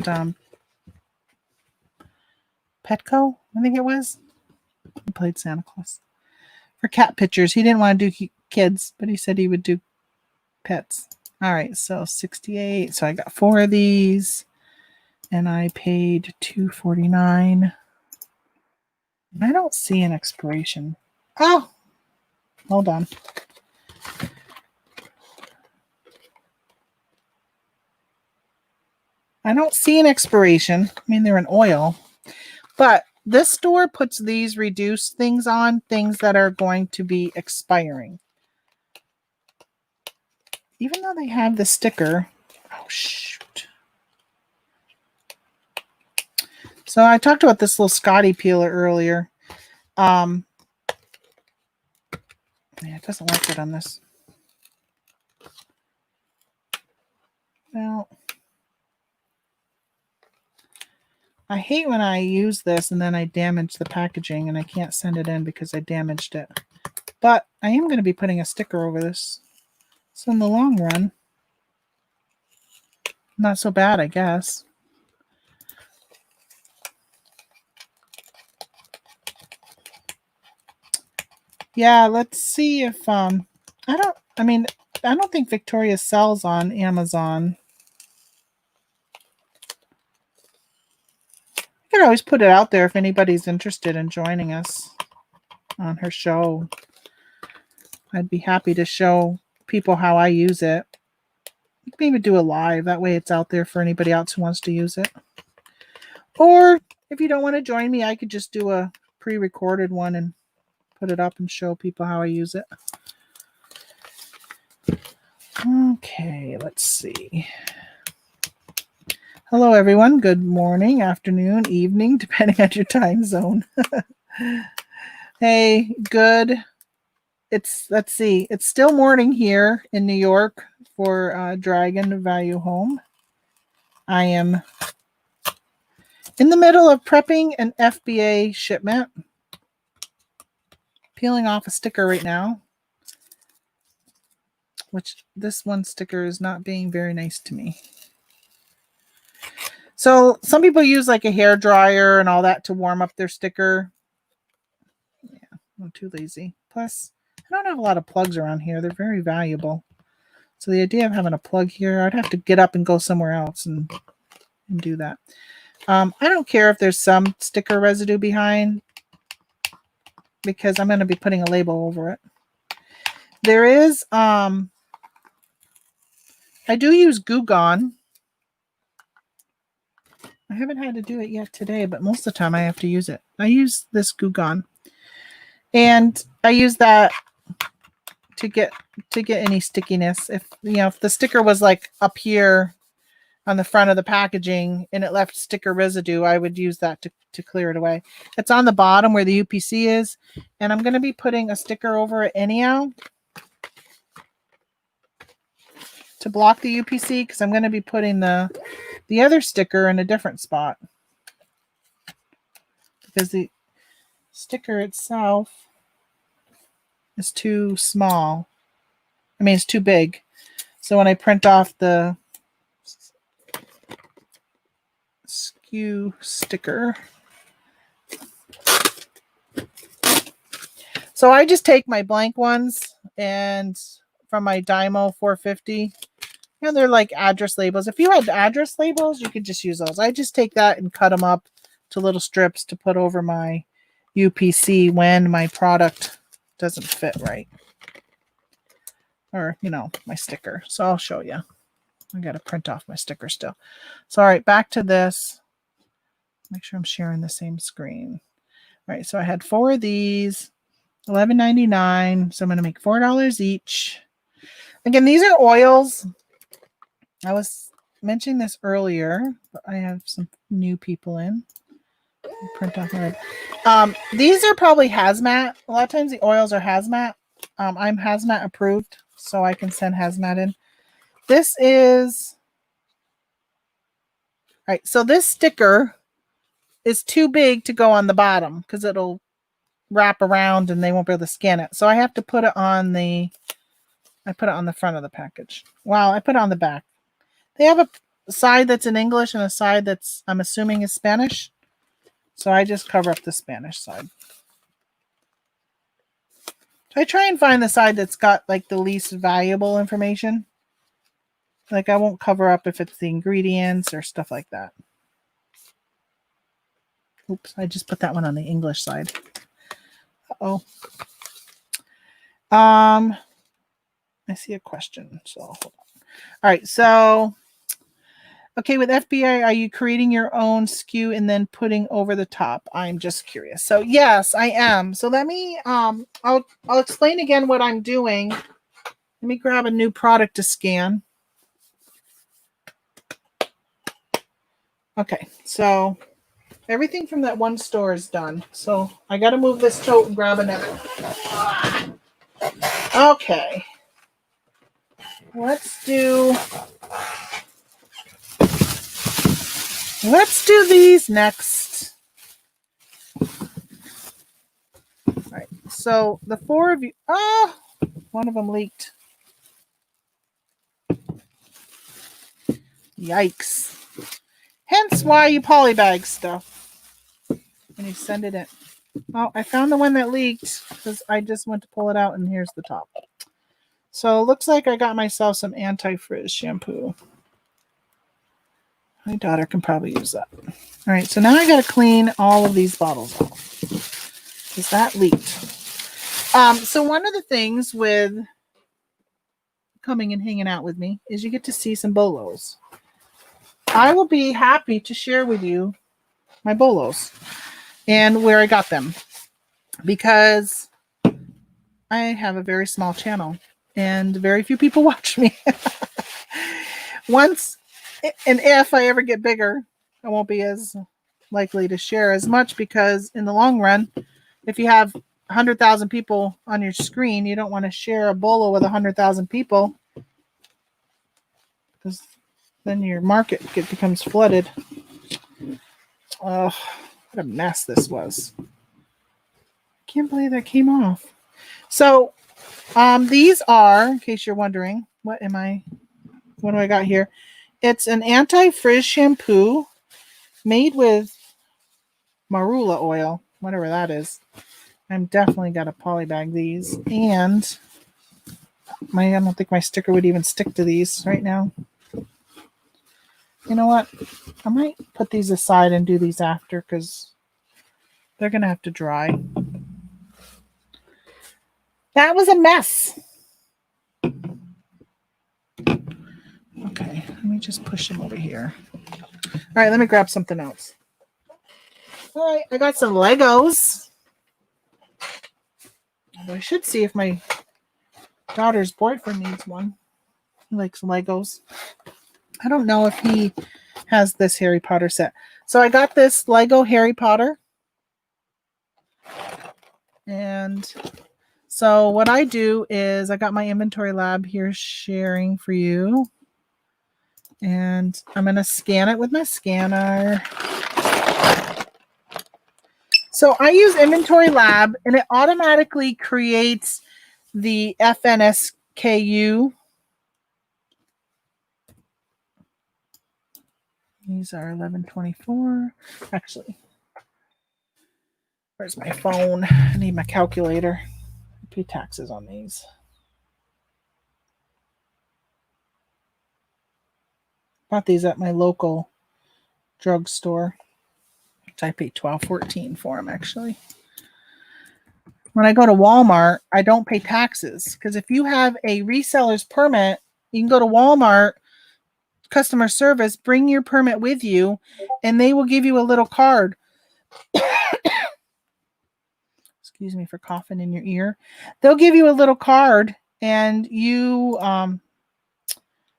Petco, I think it was. He played Santa Claus. For cat pictures. He didn't want to do kids, but he said he would do pets. All right, so 68. So I got 4 of these, and I paid $2.49. I don't see an expiration. Oh, hold on. I don't see an expiration. I mean, they're in oil, but this store puts these reduced things on, things that are going to be expiring. Even though they have the sticker. Oh, shoot. So I talked about this little Scotty peeler earlier. Yeah, it doesn't like it on this. Well, I hate when I use this and then I damage the packaging and I can't send it in because I damaged it. But I am going to be putting a sticker over this. So in the long run, not so bad, I guess. Yeah, let's see if I don't think Victoria sells on Amazon. I could always put it out there if anybody's interested in joining us on her show. I'd be happy to show people how I use it. You can even do a live. That way it's out there for anybody else who wants to use it. Or if you don't want to join me, I could just do a pre-recorded one and put it up and show people how I use it. Okay, let's see. Hello, everyone. Good morning, afternoon, evening, depending on your time zone. Hey, good. Let's see. It's still morning here in New York for Dragon Value Home. I am in the middle of prepping an FBA shipment. Peeling off a sticker right now. Which this one sticker is not being very nice to me. So some people use like a hair dryer and all that to warm up their sticker. Yeah, I'm too lazy. Plus, I don't have a lot of plugs around here. They're very valuable. So the idea of having a plug here, I'd have to get up and go somewhere else and do that. I don't care if there's some sticker residue behind because I'm going to be putting a label over it. There is, I do use Goo Gone. I haven't had to do it yet today, but most of the time I have to use it. I use this Goo Gone. And I use that to get any stickiness. If the sticker was like up here on the front of the packaging and it left sticker residue, I would use that to clear it away. It's on the bottom where the UPC is, and I'm going to be putting a sticker over it anyhow to block the UPC, because I'm going to be putting the other sticker in a different spot, because the sticker itself is too small. I mean, it's too big. So when I print off the SKU sticker, so I just take my blank ones and from my Dymo 450, they're like address labels. If you had address labels, you could just use those. I just take that and cut them up to little strips to put over my UPC when my product doesn't fit right. Or, my sticker. So I'll show you. I got to print off my sticker still. So, all right, back to this. Make sure I'm sharing the same screen. All right, so I had 4 of these, $11.99. So I'm going to make $4 each. Again, these are oils. I was mentioning this earlier, but I have some new people in. I'll print off my. These are probably hazmat. A lot of times the oils are hazmat. I'm hazmat approved, so I can send hazmat in. This is, all right, so this sticker is too big to go on the bottom because it'll wrap around and they won't be able to scan it. So I have to put it on the, I put it on the front of the package. Wow, I put it on the back. They have a side that's in English and a side that's, I'm assuming, is Spanish. So I just cover up the Spanish side. So I try and find the side that's got like the least valuable information. Like I won't cover up if it's the ingredients or stuff like that. Oops, I just put that one on the English side. Uh-oh. I see a question, so hold on. All right, so okay, with FBA, are you creating your own SKU and then putting over the top? I'm just curious. So yes, I am. So let me I'll explain again what I'm doing. Let me grab a new product to scan. Okay, so everything from that one store is done. So I got to move this tote and grab another. Okay. Let's do these next. All right. So the 4 of you, one of them leaked. Yikes. Hence why you polybag stuff when you send it in. Oh, I found the one that leaked because I just went to pull it out and here's the top. So it looks like I got myself some anti-frizz shampoo. My daughter can probably use that. All right, so now I got to clean all of these bottles off because that leaked. So one of the things with coming and hanging out with me is you get to see some bolos. I will be happy to share with you my bolos and where I got them, because I have a very small channel and very few people watch me. Once and if I ever get bigger, I won't be as likely to share as much, because in the long run, if you have 100,000 people on your screen, you don't want to share a bolo with 100,000 people, because then your market becomes flooded. Oh, what a mess this was. Can't believe that came off. So these are, in case you're wondering, what do I got here? It's an anti-frizz shampoo made with marula oil, whatever that is. I'm definitely got to polybag these, and I don't think my sticker would even stick to these right now. You know what? I might put these aside and do these after, because they're going to have to dry. That was a mess. Okay, let me just push them over here. All right, let me grab something else. All right, I got some Legos. I should see if my daughter's boyfriend needs one. He likes Legos. I don't know if he has this Harry Potter set. So I got this Lego Harry Potter. And so what I do is I got my inventory lab here sharing for you. And I'm going to scan it with my scanner. So I use Inventory Lab, and it automatically creates the FNSKU. These are 1124. Actually, where's my phone? I need my calculator. I pay taxes on these. Bought these at my local drugstore. I paid $12.14 for them, actually. When I go to Walmart, I don't pay taxes because if you have a reseller's permit, you can go to Walmart customer service, bring your permit with you, and they will give you a little card. Excuse me for coughing in your ear. They'll give you a little card, and you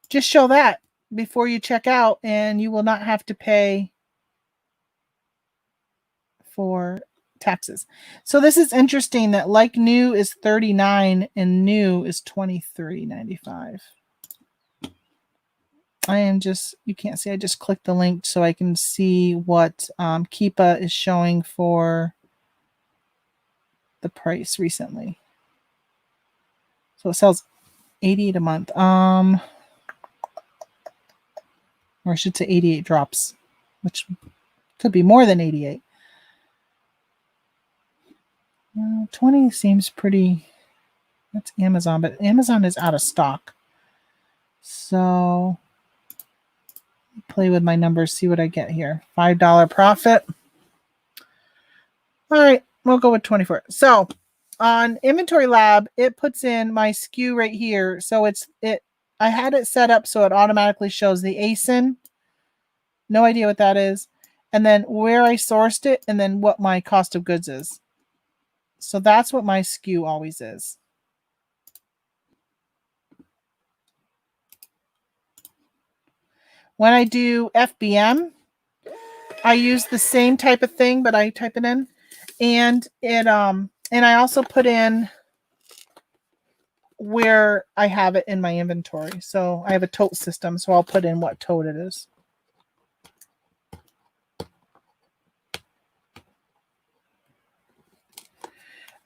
just show that before you check out, and you will not have to pay for taxes. So this is interesting that like new is $39 and new is $23.95. I am just, you can't see, I just clicked the link so I can see what Keepa is showing for the price recently. So it sells $88 a month. Or I should say 88 drops, which could be more than 88. 20 seems pretty, that's Amazon, but Amazon is out of stock. So play with my numbers, see what I get here. $5 profit. All right, we'll go with 24. So on Inventory Lab, it puts in my SKU right here. So I had it set up so it automatically shows the ASIN. No idea what that is. And then where I sourced it, and then what my cost of goods is. So that's what my SKU always is. When I do FBM, I use the same type of thing, but I type it in. And I also put in where I have it in my inventory. So I have a tote system, so I'll put in what tote it is.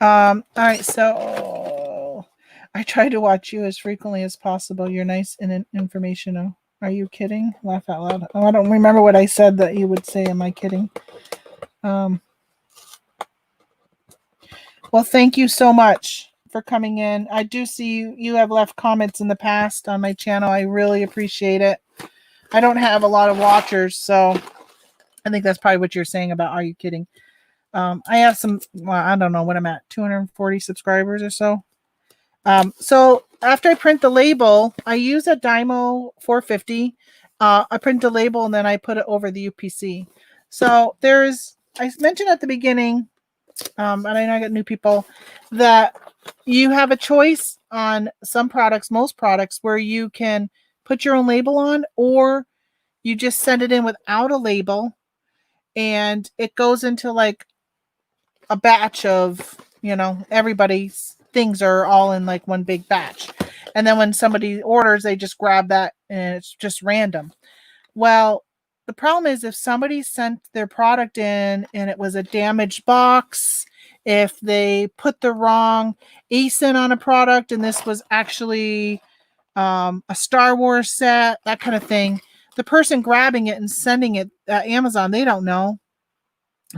All right, so I try to watch you as frequently as possible. You're nice and informational. Are you kidding? Laugh out loud. Oh, I don't remember what I said that you would say. Am I kidding? Well, thank you so much for coming in. I do see you have left comments in the past on my channel. I really appreciate it. I don't have a lot of watchers, so I think that's probably what you're saying about are you kidding? I have some, well, I don't know what I'm at, 240 subscribers or so. So after I print the label, I use a Dymo 450. I print the label and then I put it over the UPC. So I mentioned at the beginning, and I know I got new people, that you have a choice on some products, most products, where you can put your own label on, or you just send it in without a label and it goes into like a batch of, everybody's things are all in like one big batch. And then when somebody orders, they just grab that and it's just random. Well, the problem is if somebody sent their product in and it was a damaged box, if they put the wrong ASIN on a product and this was actually a Star Wars set, that kind of thing, the person grabbing it and sending it at Amazon, they don't know.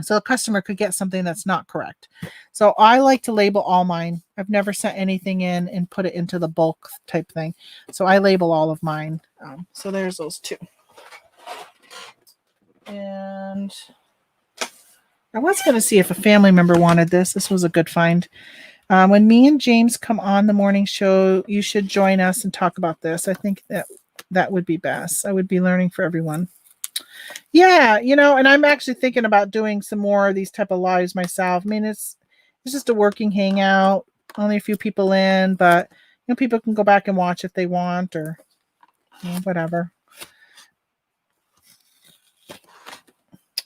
So a customer could get something that's not correct. So I like to label all mine. I've never sent anything in and put it into the bulk type thing. So I label all of mine. So there's those two. And I was going to see if a family member wanted this. This was a good find. When me and James come on the morning show, you should join us and talk about this. I think that would be best. I would be learning for everyone. Yeah, and I'm actually thinking about doing some more of these type of lives myself. I mean, it's just a working hangout, only a few people in, but people can go back and watch if they want or whatever.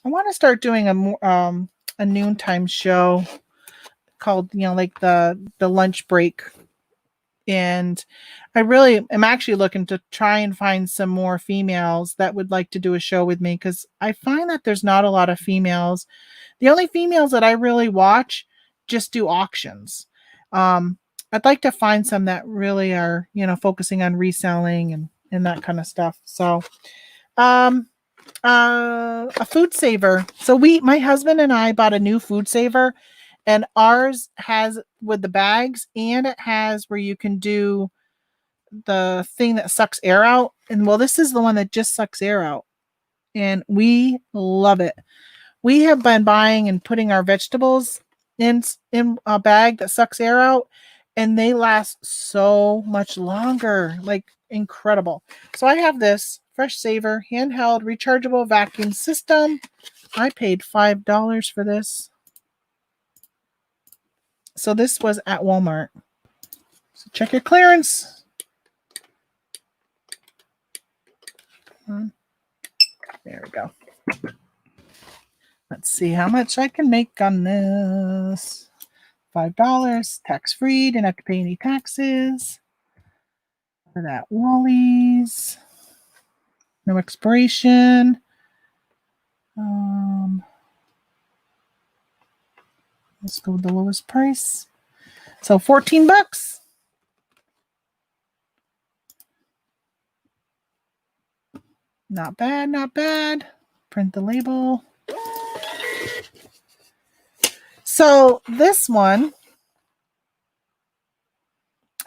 I want to start doing a noontime show called, like the lunch break. And I really am actually looking to try and find some more females that would like to do a show with me, because I find that there's not a lot of females. The only females that I really watch just do auctions. I'd like to find some that really are, focusing on reselling and that kind of stuff. So, a food saver. So my husband and I bought a new food saver, and ours has with the bags, and it has where you can do the thing that sucks air out. And well, this is the one that just sucks air out, and we love it. We have been buying and putting our vegetables in a bag that sucks air out, and they last so much longer. Like, incredible. So I have this Fresh Saver handheld rechargeable vacuum system. I paid $5 for this. So this was at Walmart. So check your clearance. There we go. Let's see how much I can make on this. $5, tax-free, didn't have to pay any taxes. For that Wally's. No expiration. Let's go with the lowest price. So $14. Not bad, not bad. Print the label. So this one.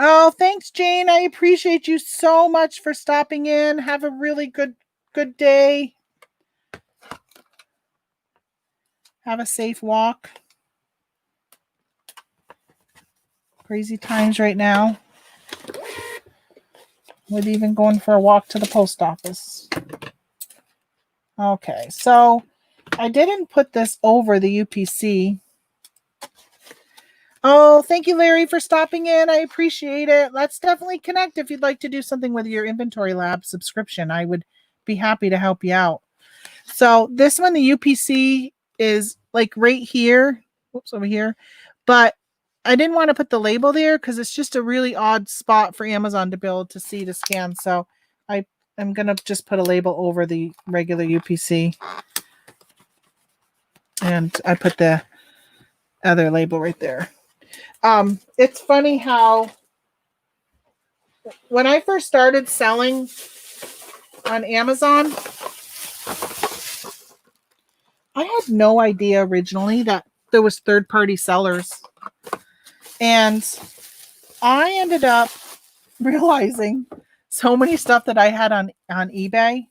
Oh, thanks, Jane. I appreciate you so much for stopping in. Have a really good day. Have a safe walk. Crazy times right now. With even going for a walk to the post office. Okay, so I didn't put this over the UPC. Oh, thank you, Larry, for stopping in. I appreciate it. Let's definitely connect if you'd like to do something with your Inventory Lab subscription. I would be happy to help you out. So this one, the UPC is like right here. Whoops, over here. But I didn't want to put the label there because it's just a really odd spot for Amazon to be able to see to scan. So I'm going to just put a label over the regular UPC. And I put the other label right there. It's funny how when I first started selling on Amazon, I had no idea originally that there was third-party sellers. And I ended up realizing so many stuff that I had on eBay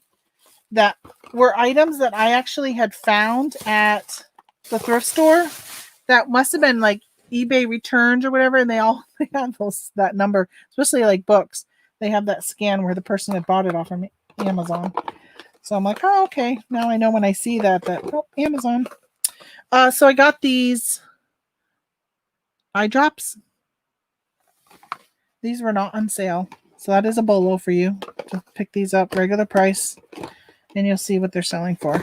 that were items that I actually had found at the thrift store that must have been like eBay returns or whatever, and they have that number, especially like books. They have that scan where the person had bought it off of Amazon. So I'm like, oh, okay. Now I know when I see that Amazon. So I got these eye drops. These were not on sale. So that is a bolo for you to pick these up, regular price, and you'll see what they're selling for.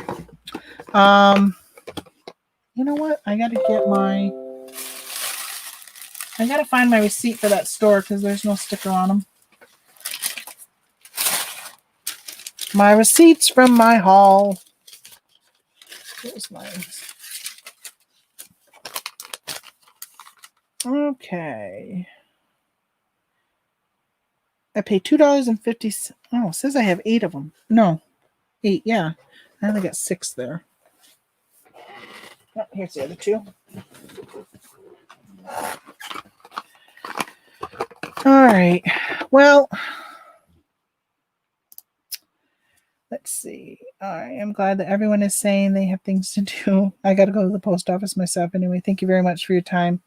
You know what? I got to find my receipt for that store because there's no sticker on them. My receipts from my haul. Here's mine. Okay. I paid $2.50. Oh, it says I have 8 of them. No, 8. Yeah, I only got 6 there. Oh, here's the other 2. All right. Well, let's see. I am glad that everyone is saying they have things to do. I got to go to the post office myself anyway. Thank you very much for your time.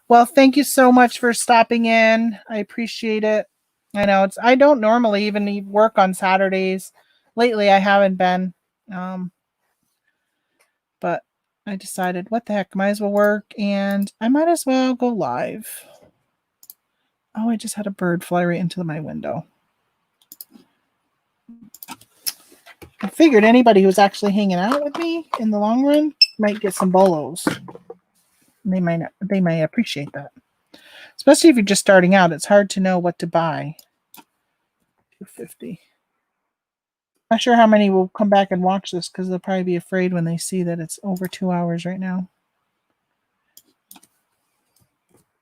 Well, thank you so much for stopping in. I appreciate it. I know I don't normally even work on Saturdays. Lately, I haven't been. But I decided, what the heck, might as well work, and I might as well go live. Oh, I just had a bird fly right into my window. I figured anybody who's actually hanging out with me in the long run might get some bolos. They might appreciate that. Especially if you're just starting out, it's hard to know what to buy. $2.50. Not sure how many will come back and watch this because they'll probably be afraid when they see that it's over 2 hours right now.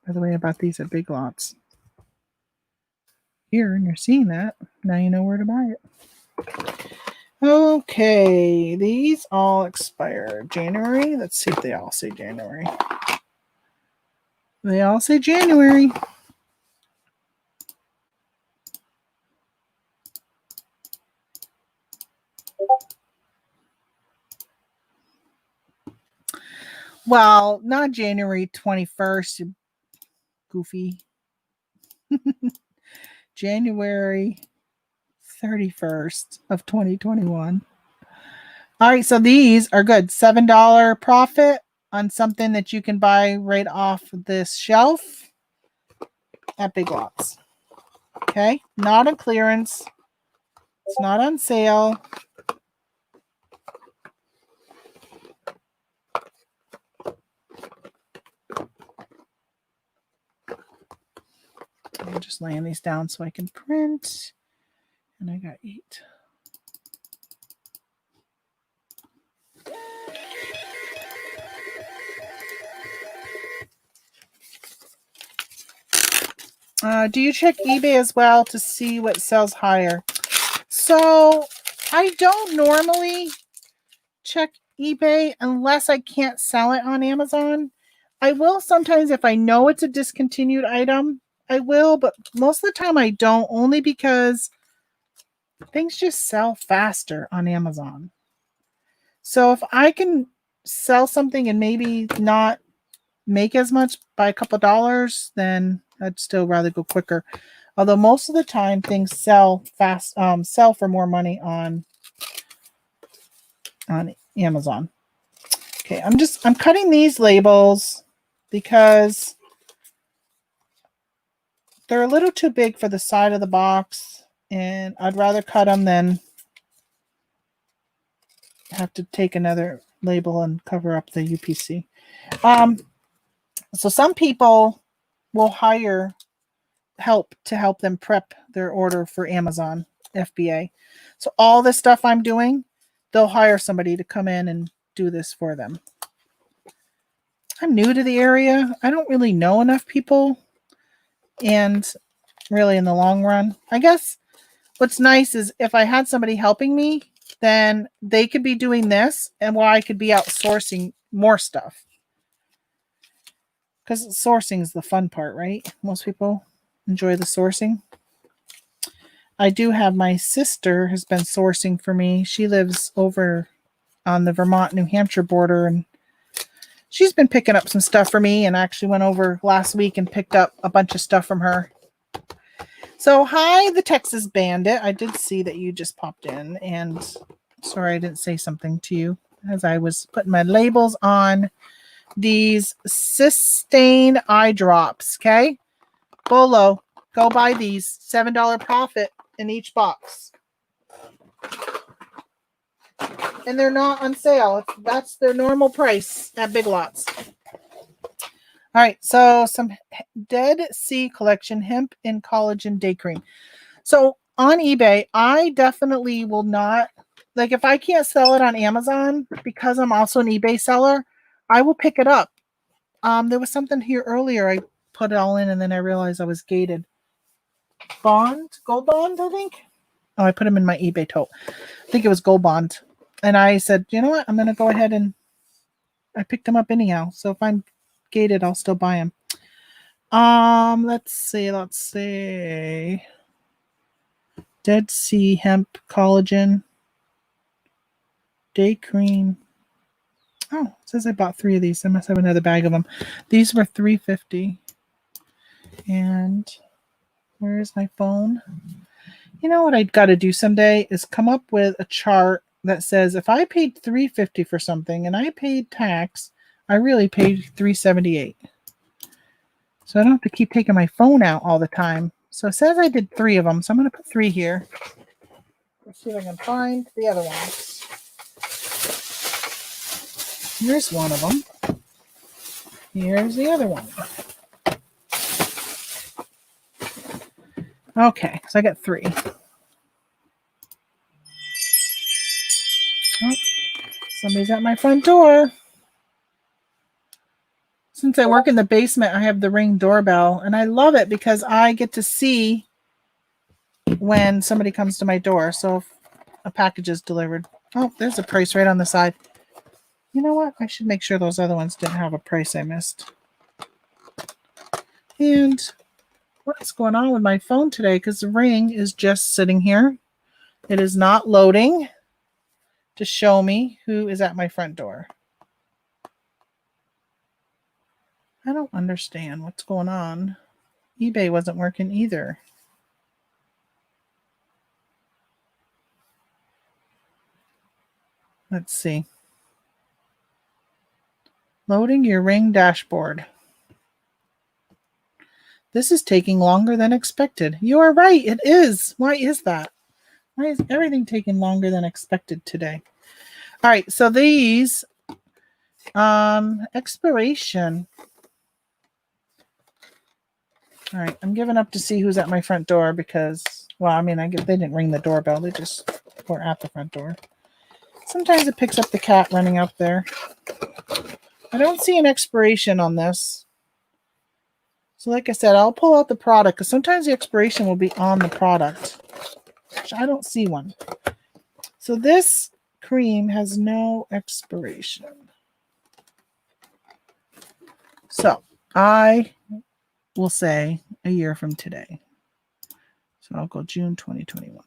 By the way, I bought these at Big Lots. Here, and you're seeing that. Now you know where to buy it. Okay, these all expire January. Let's see if they all say January. They all say January. Well, not January 21st, you goofy. January 31st of 2021. All right, so these are good. $7 profit on something that you can buy right off this shelf at Big Lots. Okay, not on clearance. It's not on sale. I'm just laying these down so I can print. And I got 8. Do you check eBay as well to see what sells higher? So I don't normally check eBay unless I can't sell it on Amazon. I will sometimes if I know it's a discontinued item. I will, but most of the time I don't, only because things just sell faster on Amazon. So if I can sell something and maybe not make as much by a couple dollars, then I'd still rather go quicker. Although most of the time things sell fast, sell for more money on Amazon. Okay, I'm cutting these labels because they're a little too big for the side of the box, and I'd rather cut them than have to take another label and cover up the UPC. So some people will hire help to help them prep their order for Amazon FBA. So all this stuff I'm doing, they'll hire somebody to come in and do this for them. I'm new to the area. I don't really know enough people. And really in the long run, I guess what's nice is if I had somebody helping me, then they could be doing this and while I could be outsourcing more stuff. Because sourcing is the fun part, right? Most people enjoy the sourcing. I do have my sister has been sourcing for me. She lives over on the Vermont-New Hampshire border, and she's been picking up some stuff for me, and I actually went over last week and picked up a bunch of stuff from her. So, hi, the Texas Bandit. I did see that you just popped in, and sorry I didn't say something to you as I was putting my labels on these Systane eye drops, okay? Bolo, go buy these. $7 profit in each box. And they're not on sale. That's their normal price at Big Lots. All right, so some Dead Sea Collection Hemp and Collagen Day Cream. So on eBay, I definitely will not, like if I can't sell it on Amazon, because I'm also an eBay seller, I will pick it up. There was something here earlier. I put it all in and then I realized I was gated. Gold Bond, I think. Oh, I put them in my eBay tote. I think it was Gold Bond. And I said, you know what? I'm going to go ahead and I picked them up anyhow. So if I'm gated, I'll still buy them. Let's see. Dead Sea Hemp Collagen Day Cream. Oh, it says I bought 3 of these. I must have another bag of them. These were $3.50. And where is my phone? You know what I've got to do someday is come up with a chart that says if I paid $3.50 for something and I paid tax, I really paid $3.78. So I don't have to keep taking my phone out all the time. So it says I did 3 of them, so I'm going to put 3 here. Let's see if I can find the other ones. Here's one of them. Here's the other one. Okay, so I got 3. Oh, somebody's at my front door. Since I work in the basement, I have the Ring doorbell, and I love it because I get to see when somebody comes to my door. So if a package is delivered. Oh, there's a price right on the side. You know what? I should make sure those other ones didn't have a price I missed. And what's going on with my phone today? Because the Ring is just sitting here. It is not loading to show me who is at my front door. I don't understand what's going on. eBay wasn't working either. Let's see. Loading your Ring dashboard. This is taking longer than expected. You are right. It is. Why is that? Why is everything taking longer than expected today? All right. So these expiration. All right. I'm giving up to see who's at my front door because, well, I mean, they didn't ring the doorbell. They just were at the front door. Sometimes it picks up the cat running up there. I don't see an expiration on this. So like I said, I'll pull out the product because sometimes the expiration will be on the product, which I don't see one. So this cream has no expiration. So I will say a year from today. So I'll go June 2021.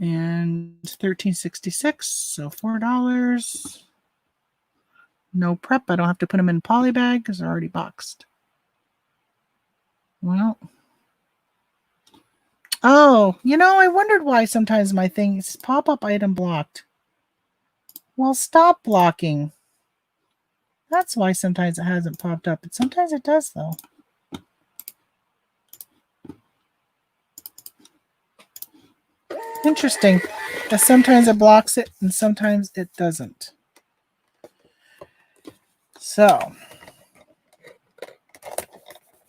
And $13.66, so $4. No prep. I don't have to put them in poly bag because they're already boxed. Well, oh, you know, I wondered why sometimes my things pop-up item blocked. Well, stop blocking. That's why sometimes it hasn't popped up. But sometimes it does, though. Interesting. Sometimes it blocks it and sometimes it doesn't. So,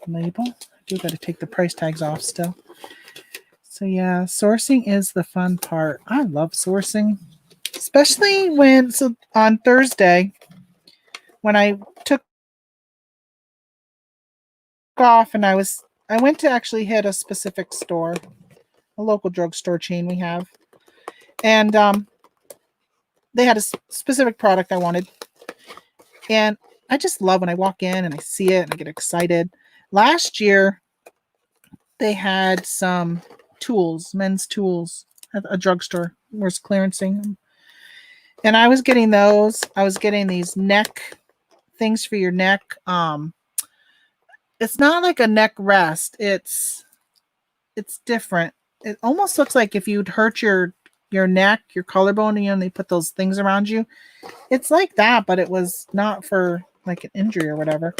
label. I do got to take the price tags off still. So yeah, sourcing is the fun part. I love sourcing, especially on Thursday when I took off and I went to actually hit a specific store, a local drugstore chain we have, and they had a specific product I wanted, and I just love when I walk in and I see it and I get excited. Last year, they had some tools, men's tools at a drugstore. Was clearancing them. And I was getting those. I was getting these neck things for your neck. It's not like a neck rest. It's different. It almost looks like if you'd hurt your neck, your collarbone, and they put those things around you. It's like that, but it was not for like an injury or whatever.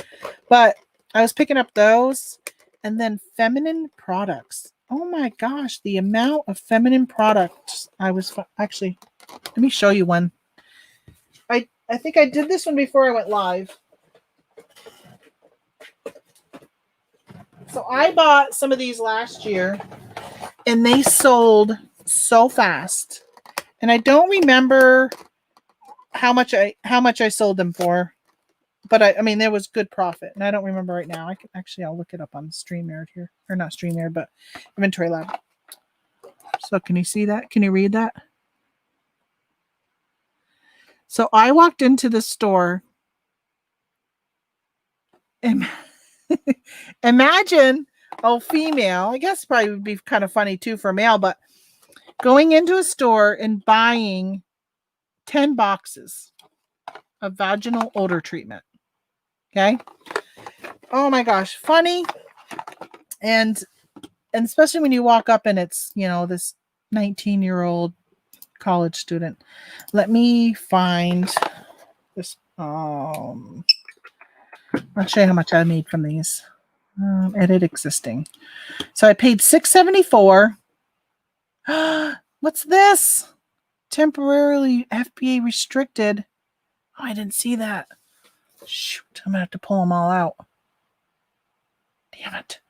But I was picking up those, and then feminine products. Oh my gosh, the amount of feminine products I was actually. Let me show you one. I think I did this one before I went live. So I bought some of these last year, and they sold so fast. And I don't remember how much I sold them for, but I mean there was good profit, and I don't remember right now. I'll look it up on StreamYard here, or not StreamYard, but Inventory Lab. So can you see that? Can you read that? So I walked into the store. And imagine a female. I guess probably would be kind of funny too for a male, but going into a store and buying 10 boxes of vaginal odor treatment. Okay. Oh my gosh. Funny. And especially when you walk up and it's, this 19-year-old college student. Let me find this. I'll show you how much I made from these. Edit existing. So I paid $6.74. What's this? Temporarily FBA restricted. Oh, I didn't see that. Shoot, I'm going to have to pull them all out. Damn it.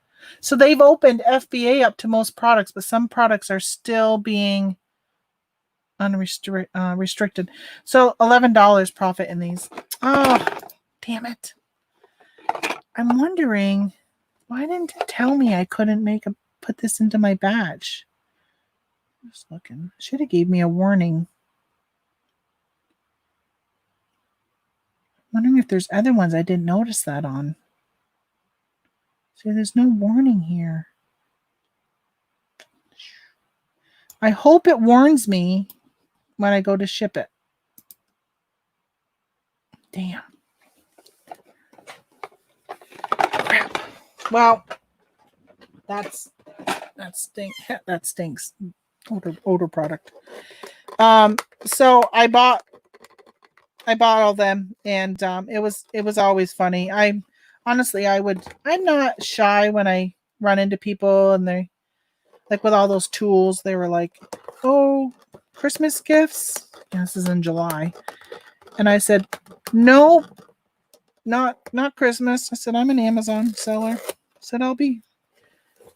So they've opened FBA up to most products, but some products are still being restricted. So $11 profit in these. Oh, damn it. I'm wondering, why didn't it tell me I couldn't put this into my batch? Just looking. Should have gave me a warning. Wondering if there's other ones I didn't notice that on. See, there's no warning here. I hope it warns me when I go to ship it. Damn. Crap. Well, that stinks. Odor product. So I bought all them, and it was always funny. I'm not shy when I run into people and they like with all those tools. They were like, "Oh, Christmas gifts." And this is in July, and I said, "No, not Christmas." I said, "I'm an Amazon seller." I said, "I'll be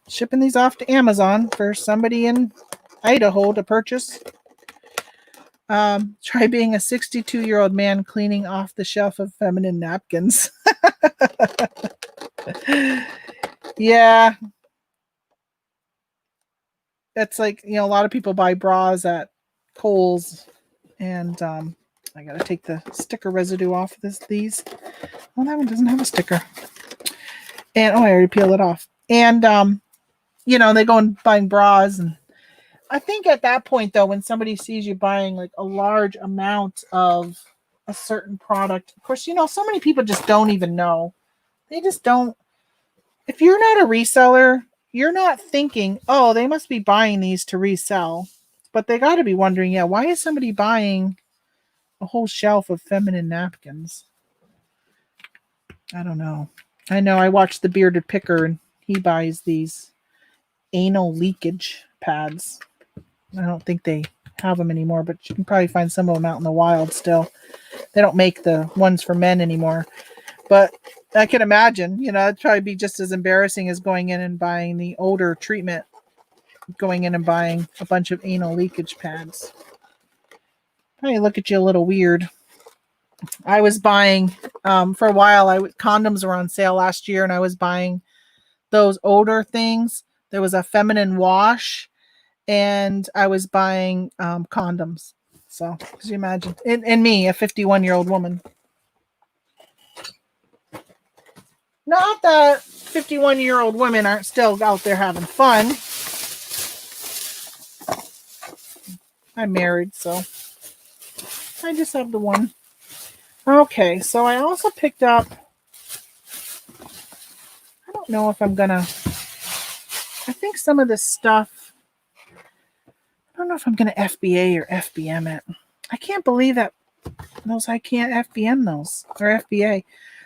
shipping these off to Amazon for somebody in Idaho to purchase." Try being a 62-year-old man cleaning off the shelf of feminine napkins. Yeah. That's like, a lot of people buy bras at Kohl's, and I gotta take the sticker residue off these. Well, that one doesn't have a sticker. And I already peeled it off. And they go and buying bras, and I think at that point, though, when somebody sees you buying like a large amount of a certain product, of course, so many people just don't even know. They just don't. If you're not a reseller, you're not thinking, oh, they must be buying these to resell. But they got to be wondering, yeah, why is somebody buying a whole shelf of feminine napkins? I don't know. I know I watched The Bearded Picker, and he buys these anal leakage pads. I don't think they have them anymore, but you can probably find some of them out in the wild still. They don't make the ones for men anymore. But I can imagine, it'd probably be just as embarrassing as going in and buying the odor treatment, going in and buying a bunch of anal leakage pads. Probably look at you a little weird. I was buying, for a while, condoms were on sale last year, and I was buying those odor things. There was a feminine wash, and I was buying condoms. So, could you imagine? And me, a 51-year-old woman. Not that 51-year-old women aren't still out there having fun. I'm married, so I just have the one. Okay, so I also picked up, I don't know if I'm gonna, I think some of this stuff, I don't know if I'm gonna FBA or FBM it. I can't believe that I can't FBM those, or FBA.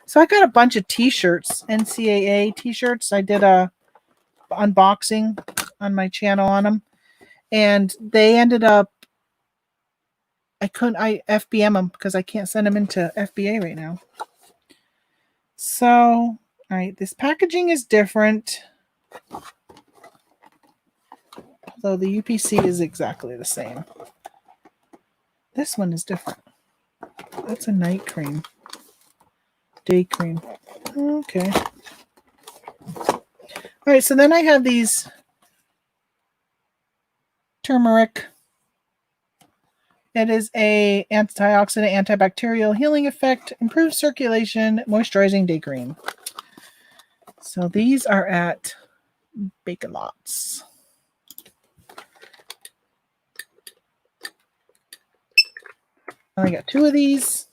So I got a bunch of t-shirts, NCAA t-shirts. I did a unboxing on my channel on them, and they ended up, I FBM them because I can't send them into FBA right now. So, all right, this packaging is different, although the UPC is exactly the same. This one is different. That's a night cream. Day cream. Okay. All right, so then I have these turmeric. It is a antioxidant, antibacterial, healing effect, improves circulation, moisturizing day cream. So these are at Bake-A-Lots. I got 2 of these.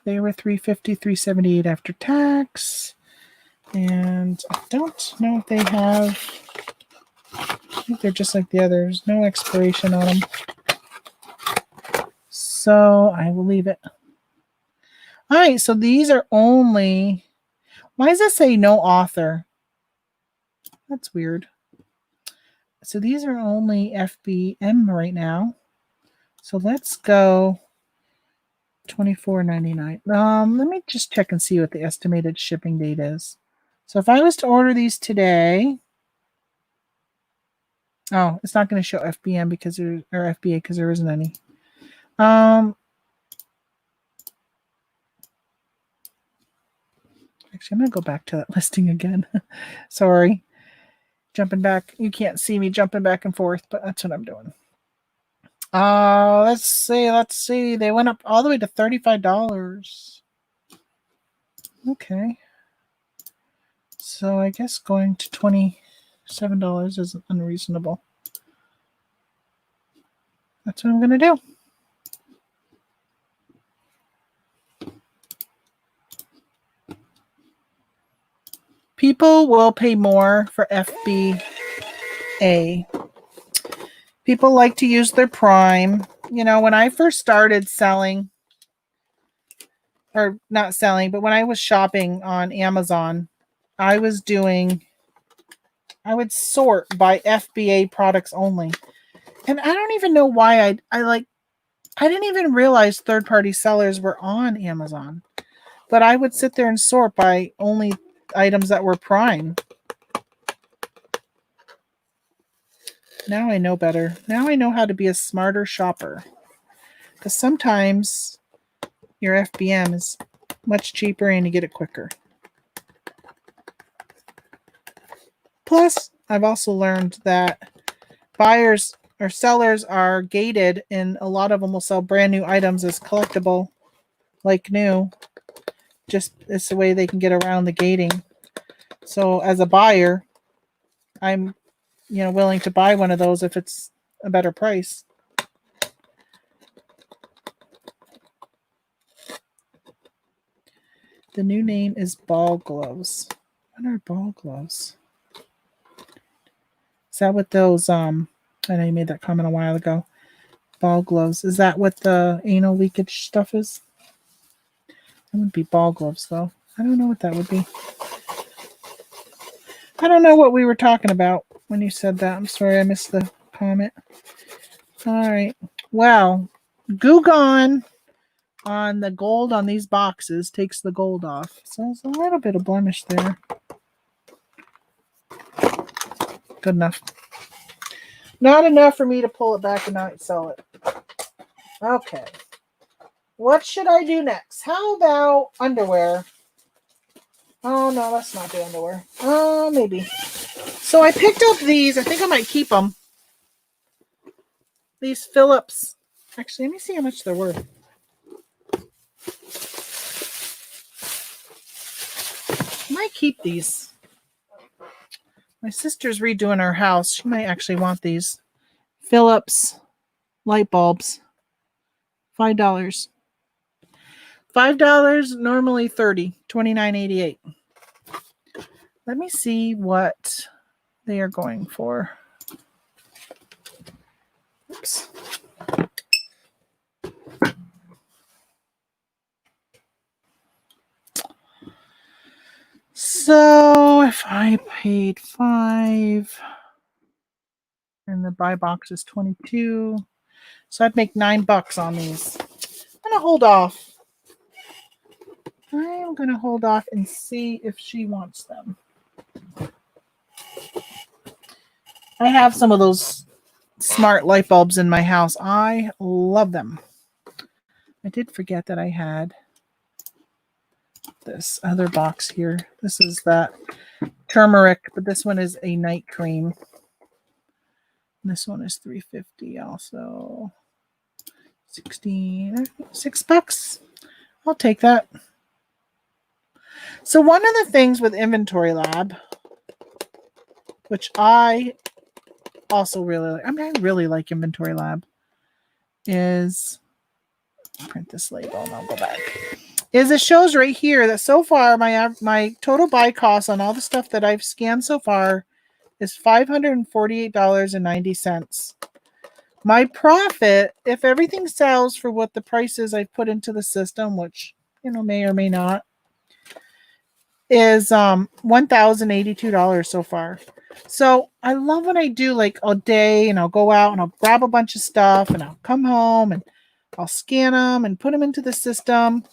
They were $3.50, $3.78 after tax. And I don't know if they have, I think they're just like the others. No expiration on them. So I will leave it. All right, so these are only, why does it say no author? That's weird. So these are only FBM right now. So let's go $24.99. Let me just check and see what the estimated shipping date is. So if I was to order these today, oh, it's not going to show FBM because there, or FBA because there isn't any. Actually, I'm going to go back to that listing again. Sorry. Jumping back. You can't see me jumping back and forth, but that's what I'm doing. Let's see. They went up all the way to $35. Okay. So I guess going to $27 isn't unreasonable. That's what I'm going to do. People will pay more for FBA. People like to use their Prime. You know, when I first started selling, or not selling, but when I was shopping on Amazon, I would sort by FBA products only. And I don't even know why I didn't even realize third-party sellers were on Amazon. But I would sit there and sort by only items that were Prime. Now I know better. Now I know how to be a smarter shopper. Because sometimes your FBM is much cheaper and you get it quicker. Plus, I've also learned that buyers or sellers are gated, and a lot of them will sell brand new items as collectible, like new. Just it's the way they can get around the gating. So as a buyer, I'm willing to buy one of those if it's a better price. The new name is ball gloves. What are ball gloves? Is that what those I know you made that comment a while ago. Ball gloves. Is that what the anal leakage stuff is? That would be ball gloves though. I don't know what that would be. I don't know what we were talking about when you said that. I'm sorry I missed the comment. All right. Well, Goo Gone on the gold on these boxes takes the gold off. So there's a little bit of blemish there. Good enough. Not enough for me to pull it back and not sell it. Okay. What should I do next? How about underwear? Oh, no, let's not do underwear. Oh, maybe. So I picked up these. I think I might keep them. These Phillips. Actually, let me see how much they're worth. I might keep these. My sister's redoing her house. She might actually want these. Phillips light bulbs. $5. $5, normally $30. $29.88. Let me see what they are going for. Oops. So if I paid $5 and the buy box is $22, so I'd make $9 on these. I'm gonna hold off. I'm gonna hold off and see if she wants them. I have some of those smart light bulbs in my house. I love them. I did forget that I had this other box here. This is that turmeric, but this one is a night cream. This one is $3.50 also. 16, $6. I'll take that. So one of the things with Inventory Lab, which I also really like, I really like Inventory Lab, is, print this label and I'll go back, is it shows right here that so far my total buy cost on all the stuff that I've scanned so far is $548.90. My profit, if everything sells for what the prices I've put into the system, which may or may not, is $1,082 so far. So I love when I do like a day and I'll go out and I'll grab a bunch of stuff and I'll come home and I'll scan them and put them into the system.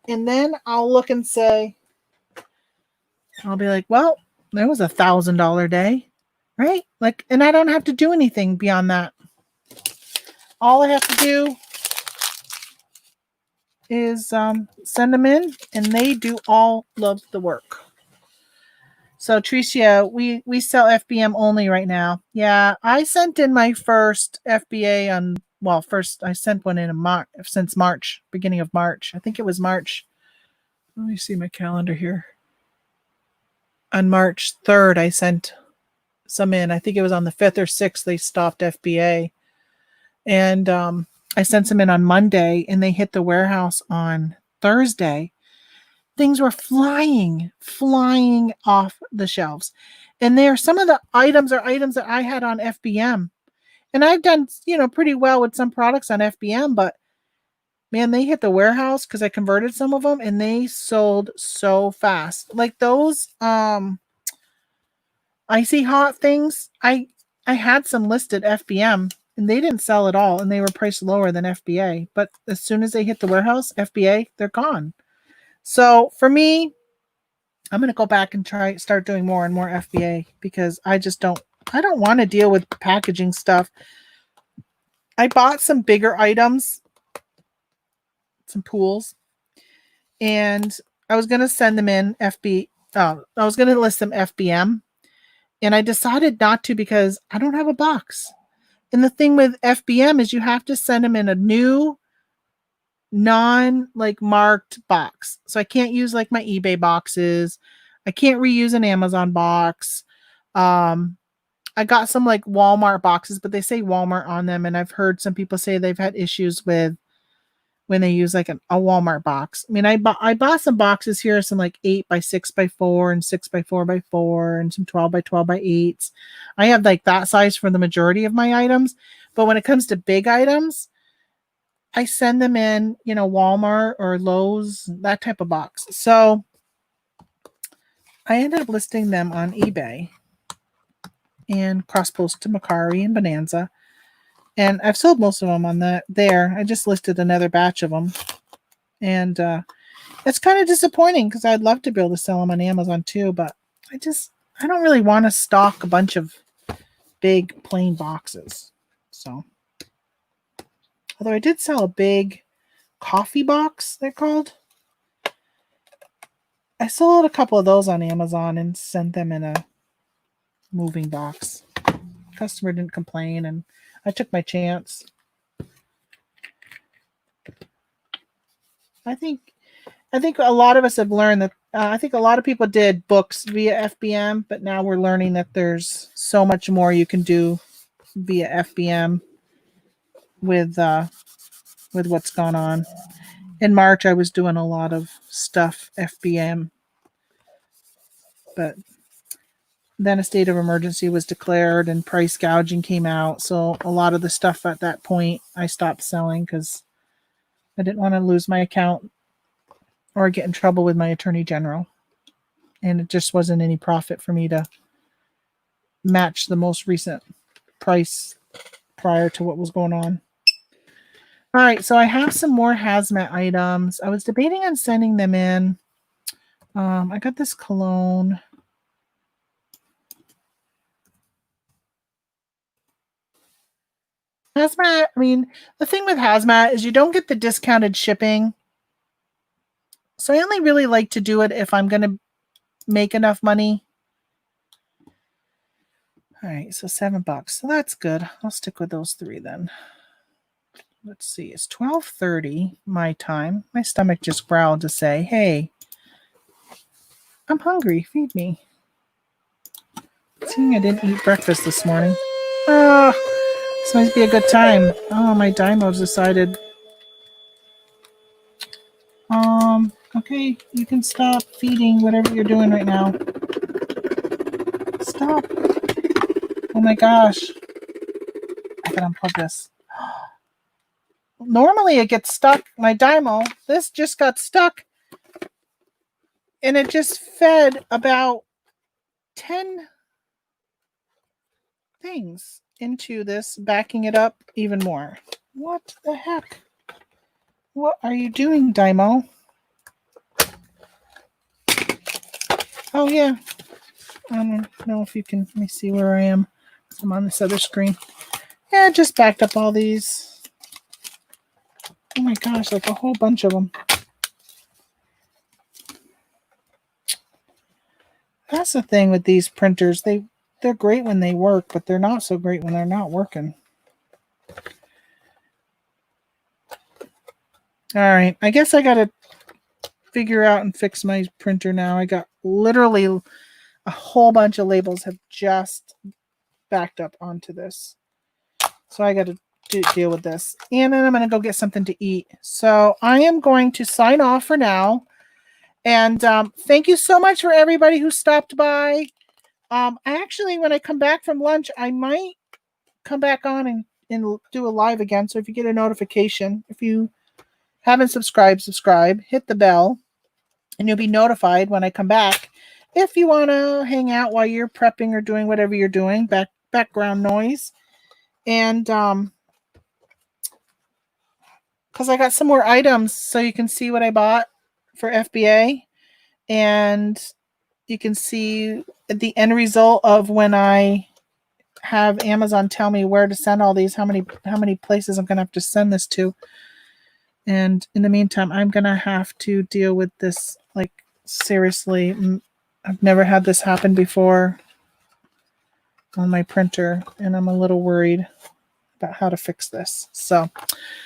And then I'll look and say, I'll be like, well, there was $1,000 day, right? Like, and I don't have to do anything beyond that. All I have to do is send them in and they do all of the work. So Tricia, we sell FBM only right now. Yeah, I sent in my first FBA on, well, first I sent one in since March, beginning of March. I think it was March. Let me see my calendar here. On March 3rd, I sent some in. I think it was on the 5th or 6th they stopped FBA. And I sent some in on Monday and they hit the warehouse on Thursday. Things were flying off the shelves. And there, some of the items are items that I had on FBM. And I've done, pretty well with some products on FBM, but man, they hit the warehouse because I converted some of them and they sold so fast. Like those icy hot things, I had some listed FBM and they didn't sell at all and they were priced lower than FBA. But as soon as they hit the warehouse, FBA, they're gone. So for me, I'm going to go back and start doing more and more FBA because I don't want to deal with packaging stuff. I bought some bigger items, some pools, and I was going to send them in I was going to list them FBM, and I decided not to because I don't have a box. And the thing with FBM is you have to send them in a new marked box. So I can't use like my eBay boxes. I can't reuse an Amazon box. I got some like Walmart boxes, but they say Walmart on them. And I've heard some people say they've had issues with when they use like a Walmart box. I mean, I bought some boxes here, some like 8x6x4 and 6x4x4 and some 12x12x8s. I have like that size for the majority of my items. But when it comes to big items, I send them in, Walmart or Lowe's, that type of box. So I ended up listing them on eBay and cross-post to Mercari and Bonanza. And I've sold most of them on there. I just listed another batch of them. And it's kind of disappointing because I'd love to be able to sell them on Amazon too. But I don't really want to stock a bunch of big plain boxes. So. Although I did sell a big coffee box, they're called. I sold a couple of those on Amazon and sent them in a moving box. Customer didn't complain and I took my chance. I think a lot of us have learned that I think a lot of people did books via FBM, but now we're learning that there's so much more you can do via FBM with what's gone on. In March, I was doing a lot of stuff FBM, but then a state of emergency was declared and price gouging came out. So a lot of the stuff at that point I stopped selling because I didn't want to lose my account or get in trouble with my attorney general. And it just wasn't any profit for me to match the most recent price prior to what was going on. All right, so I have some more hazmat items. I was debating on sending them in. I got this cologne. Hazmat, I mean, the thing with hazmat is you don't get the discounted shipping. So I only really like to do it if I'm going to make enough money. All right, so $7. So that's good. I'll stick with those three then. Let's see, it's 12:30 my time. My stomach just growled to say, hey, I'm hungry. Feed me. Seeing I didn't eat breakfast this morning. This might be a good time. Oh, my Dymo's decided. Okay, you can stop feeding whatever you're doing right now. Stop. Oh my gosh. I gotta unplug this. Normally it gets stuck. My Dymo, this just got stuck. And it just fed about 10 things into this, backing it up even more. What the heck? What are you doing, Dymo? Oh, yeah. I don't know if you can, let me see where I am. I'm on this other screen. Yeah, just backed up all these. Oh my gosh, like a whole bunch of them. That's the thing with these printers. They're great when they work, but they're not so great when they're not working. All right, I guess I got to figure out and fix my printer now. I got literally a whole bunch of labels have just backed up onto this. So I got to deal with this. And then I'm going to go get something to eat. So I am going to sign off for now. And thank you so much for everybody who stopped by. Actually, when I come back from lunch, I might come back on and do a live again. So if you get a notification, if you haven't subscribed, subscribe, hit the bell, and you'll be notified when I come back. If you want to hang out while you're prepping or doing whatever you're doing, background noise. And because I got some more items so you can see what I bought for FBA. And you can see the end result of when I have Amazon tell me where to send all these, how many places I'm going to have to send this to. And in the meantime, I'm going to have to deal with this, like, seriously. I've never had this happen before on my printer, and I'm a little worried about how to fix this. So,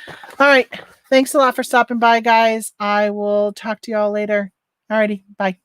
all right. Thanks a lot for stopping by, guys. I will talk to y'all later. All righty. Bye.